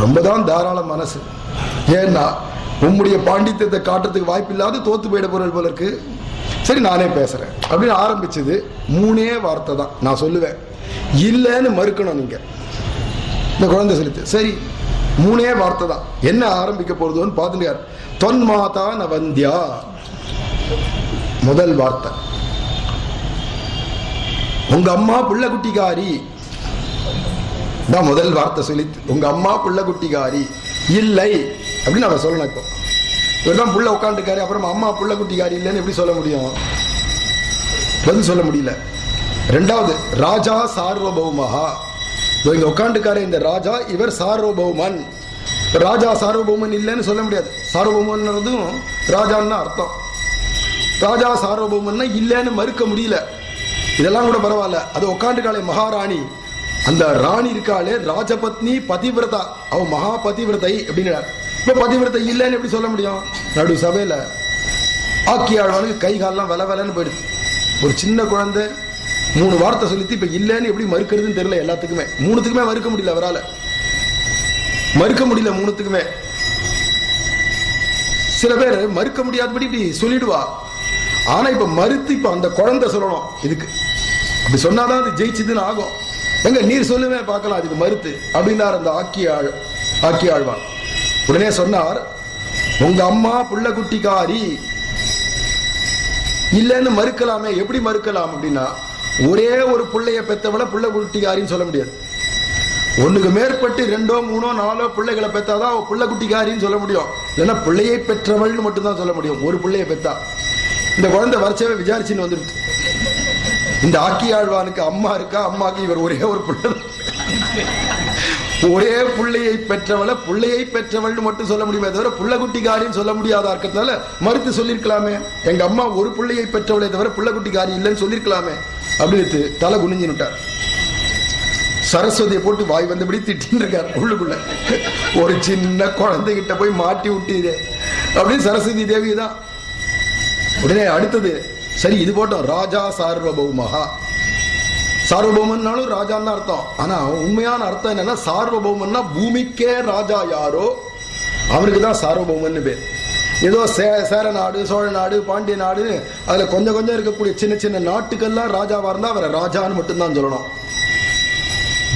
Speaker 1: ரொம்பதான் தாராள மனசு. ஏன்னா உம்முடைய பாண்டித்யத்தை காட்டுறதுக்கு வாய்ப்பு இல்லாத தோத்து போயிட பொருள் போல இருக்கு. சரி நானே பேசுறேன் அப்படின்னு ஆரம்பிச்சது 3 வார்த்தை தான். நான் சொல்லுவேன், இல்லைன்னு மறுக்கணும் நீங்க. இந்த குழந்தை சொல்லிட்டு சரி 3 வார்த்தை தான். என்ன ஆரம்பிக்க போறதுன்னு பார்த்துட்டார். தொன் மாதா ந வந்தியா, முதல் வார்த்தை. உங்க அம்மா புள்ள குட்டிகாரி தான் முதல் வார்த்தை. சொல்லிட்டு உங்க அம்மா புள்ள குட்டிகாரி இல்லை அப்படின்னு அவன் சொல்லணும். இப்போ இவர்தான் புள்ள உட்காந்துக்காரு, அப்புறம் அம்மா புள்ள குட்டிகாரி இல்லைன்னு எப்படி சொல்ல முடியும்? பதில் சொல்ல முடியல. 2வது ராஜா சார்வபௌமஹா, இங்க உட்காந்துக்காரு இந்த ராஜா, இவர் சார்வபௌமன். ராஜா சார்வபௌமன் இல்லைன்னு சொல்ல முடியாது. சார்வபௌமன்றதும் ராஜான்னு அர்த்தம். ராஜா சார்வபௌமன்னா இல்லைன்னு மறுக்க முடியல. இதெல்லாம் கூட பரவாயில்ல. அது உட்காந்துக்காளே மகாராணி, அந்த ராணி இருக்காளே ராஜபத்னி பதிவிரதா, அவ மகா பதிவிரதை அப்படின்னு. இப்ப பதிவிரதை இல்லைன்னு எப்படி சொல்ல முடியும்? நடு சபையில ஆக்கியாழ்வானுக்கு கை காலெல்லாம் வெல வெலன்னு போயிடுது. ஒரு சின்ன குழந்தை 3 வார்த்தை சொல்லிட்டு இப்ப இல்லைன்னு எப்படி மறுக்கிறதுன்னு தெரியல. எல்லாத்துக்குமே 3த்துக்குமே மறுக்க முடியல, அவரால் மறுக்க முடியல 3த்துக்குமே. சில பேர் மறுக்க முடியாதபடி இப்படி சொல்லிடுவா. ஆனா இப்ப மறுத்து இப்ப அந்த குழந்தை சொல்லணும், இதுக்கு அப்படி சொன்னாதான் அது ஜெயிச்சதுன்னு ஆகும். எங்க நீர் சொல்லுவேன் பார்க்கலாம் அதுக்கு மறுத்து அப்படின்னார் அந்த ஆக்கியாழ்வான். உடனே சொன்னார், உங்க அம்மா புள்ள குட்டிக்காரி இல்லைன்னு மறுக்கலாமே. எப்படி மறுக்கலாம் அப்படின்னா, ஒரே ஒரு பிள்ளைய பெத்தவளை புள்ள குட்டிக்காரின்னு சொல்ல முடியாது. ஒண்ணுக்கு மேற்பட்டு 2, 3, 4 பிள்ளைகளை பெத்தாதான் அவ புள்ள குட்டிக்காரின்னு சொல்ல முடியும். இல்லைன்னா பிள்ளையை பெற்றவள்னு மட்டும்தான் சொல்ல முடியும். ஒரு பிள்ளைய பெத்தா. இந்த குழந்தை வரிசையாவே விசாரிச்சுன்னு வந்துடுச்சு. இந்த ஆக்கியாழ்வானுக்கு அம்மா இருக்கா, அம்மாக்கு இவர் ஒரே ஒரு பிள்ளை. ஒரே பிள்ளையை பெற்றவளை பிள்ளையை பெற்றவள் மட்டும் சொல்ல முடியுமே தவிர புள்ளக்குட்டிக்காரின்னு சொல்ல முடியாத அர்த்தத்தால மறுத்து சொல்லிருக்கலாமே. எங்க அம்மா ஒரு பிள்ளையை பெற்றவளை தவிர புள்ளக்குட்டிக்காரி இல்லைன்னு சொல்லிருக்கலாமே அப்படின்னு தலை குனிஞ்சுட்டார். சரஸ்வதியை போட்டு வாய் வந்தபடி திட்டின்னு இருக்கார் உள்ளுக்குள்ள. ஒரு சின்ன குழந்தைகிட்ட போய் மாட்டி விட்டீரே அப்படின்னு சரஸ்வதி தேவி தான். உடனே அடுத்தது சரி இது போட்டோம், ராஜா சார்வபௌமஹா. சார்வபௌமன்னாலும் ராஜான்னு அர்த்தம். ஆனா உண்மையான அர்த்தம் என்னன்னா சார்வபௌமன்னா பூமிக்கே ராஜா யாரோ அவருக்கு தான் சார்வபௌமன்னு பேர். ஏதோ சேர நாடு, சோழ நாடு, பாண்டிய நாடு அதுல கொஞ்சம் கொஞ்சம் இருக்கக்கூடிய சின்ன சின்ன நாட்டுக்கெல்லாம் ராஜாவா இருந்தா அவரை ராஜான்னு மட்டும்தான் சொல்லணும்.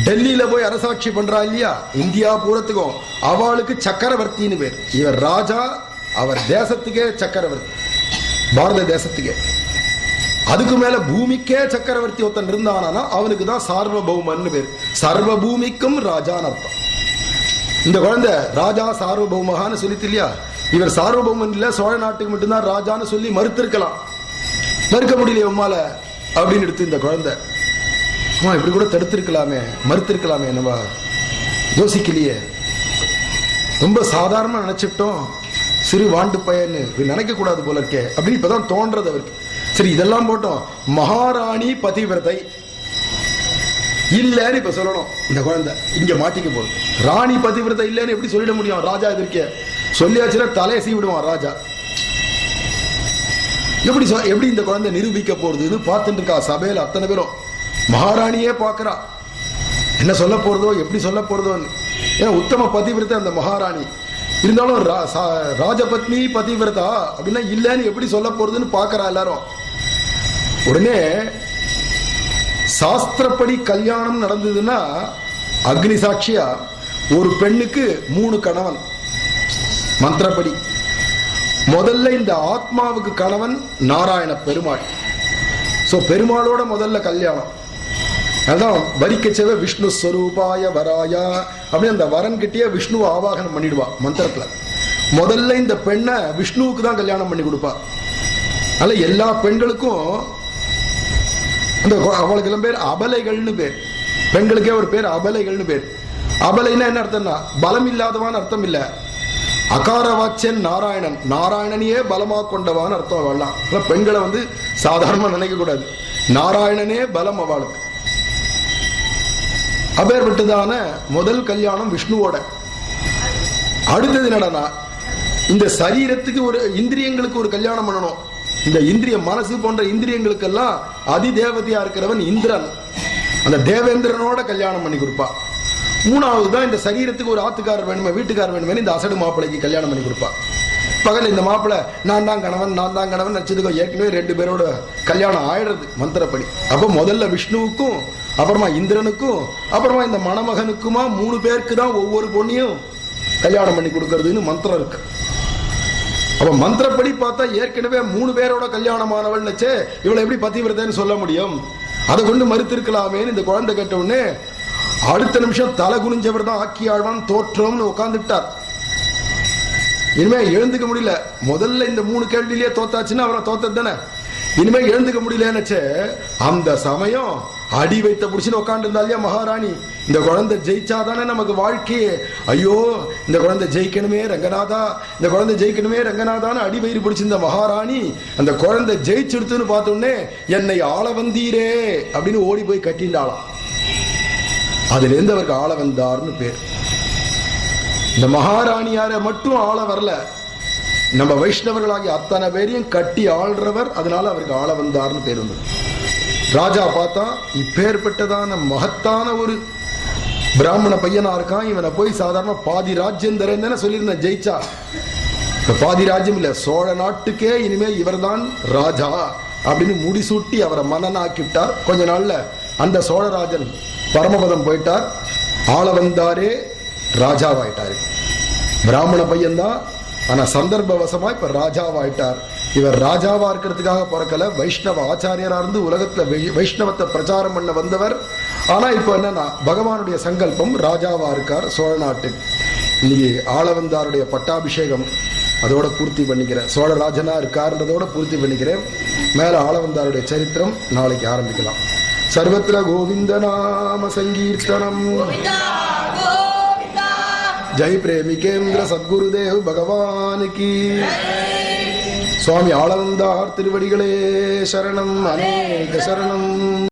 Speaker 1: டெல்லியில போய் அரசாட்சி பண்றா இல்லையா, இந்தியா பூரத்துக்கும் அவளுக்கு சக்கரவர்த்தின்னு பேர். இவர் ராஜா, அவர் தேசத்துக்கே சக்கரவர்த்தி, பாரத தேசத்துக்கே. அதுக்கு மேல பூமிக்கே சக்கரவர்த்தி ஒருத்தன் இருந்தானா அவனுக்கு தான் சார்வபௌமன்னு பேர். சர்வ பூமிக்கும் ராஜான்னு அர்த்தம். இந்த குழந்தை ராஜா சார்வபௌமகான்னு சொல்லிட்டு இல்லையா, இவர் சார்வபௌமன் இல்ல சோழ நாட்டுக்கு மட்டும்தான் ராஜான்னு சொல்லி மறுத்திருக்கலாம். மறுக்க முடியல உம்மால அப்படின்னு எடுத்து இந்த குழந்தை இப்படி கூட தடுத்திருக்கலாமே, மறுத்திருக்கலாமே, நம்ம யோசிக்கலையே, ரொம்ப சாதாரணமா நினைச்சிட்டோம், சிறு வாண்டு பையன்னு நினைக்க கூடாது போல இருக்கே அப்படின்னு இப்பதான் தோன்றது அவருக்கு. சரி இதெல்லாம் போட்டோம், மகாராணி பதிவிரதை இல்லன்னு இப்ப சொல்லணும். இந்த குழந்தை இங்க மாட்டிக்க போகுது. ராணி பதிவிரதை இல்லன்னு எப்படி சொல்லிட முடியும்? ராஜா இதற்கே சொல்லியாச்சுன்னா தலையை சீவிடுவான் ராஜா. எப்படி இந்த குழந்தை நிரூபிக்க போறதுன்னு பார்த்துட்டு இருக்கா சபையில அத்தனை பேரும். மகாராணியே பாக்குறா என்ன சொல்ல போறதோ, எப்படி சொல்ல போறதோன்னு. ஏன்னா உத்தம பதிவிரதை அந்த மகாராணி இருந்தாலும் ராஜபத்னி பதிவிரதா அப்படின்னா இல்லன்னு எப்படி சொல்ல போறதுன்னு பாக்குறா எல்லாரும். உடனே சாஸ்திரப்படி கல்யாணம் நடந்ததுன்னா அக்னி சாட்சியா ஒரு பெண்ணுக்கு 3 கணவன். மந்திரப்படி முதல்ல இந்த ஆத்மாவுக்கு கணவன் நாராயண பெருமாள். சோ பெருமாளோட முதல்ல கல்யாணம். அதான் வரிக்கச்சேவ விஷ்ணு ஸ்வரூபாய வராயா அப்படின்னு அந்த வரன் கிட்டே விஷ்ணுவை ஆவாகனம் பண்ணிடுவா மந்திரத்துல. முதல்ல இந்த பெண்ணை விஷ்ணுவுக்கு தான் கல்யாணம் பண்ணி கொடுப்பா. அதனால எல்லா பெண்களுக்கும் அந்த அவளுக்கு எல்லாம் பேர் அபலைகள்னு பேர். பெண்களுக்கே ஒரு பேர் அபலைகள்னு பேர். அபலைன்னா என்ன அர்த்தம்னா பலம் இல்லாதவான்னு அர்த்தம் இல்ல, அகாரவாச்சன் நாராயணன், நாராயணனையே பலமாக கொண்டவான்னு அர்த்தம். அவள்லாம் பெண்களை சாதாரணமா நினைக்க கூடாது, நாராயணனே பலம் அவளுக்கு. அப்பேற்பட்டதான முதல் கல்யாணம் விஷ்ணுவோட. அடுத்தது என்னடா, இந்த சரீரத்துக்கு ஒரு இந்திரியங்களுக்கு ஒரு கல்யாணம் பண்ணணும். இந்த இந்திரிய மனசு போன்ற இந்திரியங்களுக்கெல்லாம் அதிதேவதையா இருக்கிறவன் இந்திரன், அந்த தேவேந்திரனோட கல்யாணம் பண்ணி கொடுப்பா. மூணாவது தான் இந்த சரீரத்துக்கு ஒரு ஆத்துக்காரர் வேணுமே, வீட்டுக்காரர் வேணுமே, இந்த அசடு மாப்பிள்ளைக்கு கல்யாணம் பண்ணி கொடுப்பா. பகல் இந்த மாப்பிள்ளை நான் தான் கணவன் நினைச்சதுக்கோ ஏற்கனவே 2 பேரோட கல்யாணம் ஆயிடுறது மந்திரப்படி. அப்போ முதல்ல விஷ்ணுவுக்கும், அப்புறமா இந்திரனுக்கும், அப்புறமா இந்த மணமகனுக்குமா 3 பேருக்கு தான் ஒவ்வொரு பொண்ணையும் கல்யாணம் பண்ணி கொடுக்கறதுன்னு மந்திரம் இருக்கு. அப்ப மந்திரப்படி பார்த்தா ஏற்கனவே 3 பேரோட கல்யாணமானவள் நினைச்சே இவளை எப்படி பதிவிரதைன்னு சொல்ல முடியும்? அதை கொண்டு மறுத்திருக்கலாமேன்னு இந்த குழந்தை கேட்ட உடனே அடுத்த நிமிஷம் தலை குனிஞ்சவர் தான் ஆக்கி ஆழ்வான் தோற்றம்னு உட்கார்ந்துட்டார். இனிமே எழுந்துக்க முடியல. முதல்ல இந்த 3 கேள்வியிலேயே தோத்தாச்சுன்னா அவரை தோத்தது தானே. இனிமே எழுந்துக்க முடியலன்னுச்சு. அந்த சமயம் அடி வைத்த புடிச்சுன்னு உட்காந்து இருந்தா இல்லையா மகாராணி, இந்த குழந்தை ஜெயிச்சாதானே நமக்கு வாழ்க்கையே, ஐயோ இந்த குழந்தை ஜெயிக்கணுமே ரங்கநாதா, இந்த குழந்தை ஜெயிக்கணுமே ரங்கநாதான்னு அடி வயிறு பிடிச்சிருந்த மகாராணி அந்த குழந்தை ஜெயிச்செடுத்துன்னு பார்த்தோன்னே என்னை ஆள வந்தீரே அப்படின்னு ஓடி போய் கட்டிண்டாளாம். அதுல இருந்து அவருக்கு ஆள வந்தார்னு பேர். இந்த மகாராணியார மட்டும் ஆள வரல, நம்ம வைஷ்ணவர்களாகி அத்தனை பேரையும் கட்டி ஆள்றவர், அதனால அவருக்கு ஆள வந்தார்னு பேர் வந்தது. ராஜா பார்த்தா இப்பேற்பட்டதான மகத்தான ஒரு பிராமண பையனா இருக்கான், இவனை போய் சாதாரண பாதி ராஜ்யம் தரேன்னு சொல்லியிருந்தேன். ஜெயிச்சா பாதி ராஜ்யம் இல்ல, சோழ நாட்டுக்கே இனிமே இவர்தான் ராஜா அப்படின்னு முடிசூட்டி அவரை மன்னனாக்கிட்டார். கொஞ்ச நாள்ல அந்த சோழராஜன் பரமபதம் போயிட்டார். ஆள வந்தாரே ராஜாவாயிட்டாரு. பிராமண பையன்தான், ஆனா சந்தர்ப்பவசமா இப்ப ராஜாவாயிட்டார். இவர் ராஜாவா இருக்கிறதுக்காக பிறக்கல, வைஷ்ணவ ஆச்சாரியரா இருந்து உலகத்துல வைஷ்ணவத்தை பிரச்சாரம் பண்ண வந்தவர். ஆனா இப்ப என்னன்னா பகவானுடைய சங்கல்பம், ராஜாவா இருக்கார் சோழ நாட்டு. இன்னைக்கு ஆளவந்தாருடைய பட்டாபிஷேகம் அதோட பூர்த்தி பண்ணிக்கிறேன். சோழராஜனா இருக்காருன்றதோட பூர்த்தி பண்ணிக்கிறேன். மேல ஆளவந்தாருடைய சரித்திரம் நாளைக்கு ஆரம்பிக்கலாம். சர்வத்திர கோவிந்த நாம சங்கீர்த்தனம். ஜெய் பிரேமிகேந்திர சத்குருதேவ் பகவான் கி. சுவாமி ஆளவந்தார் திருவடிகளே சரணம், அநேக சரணம்.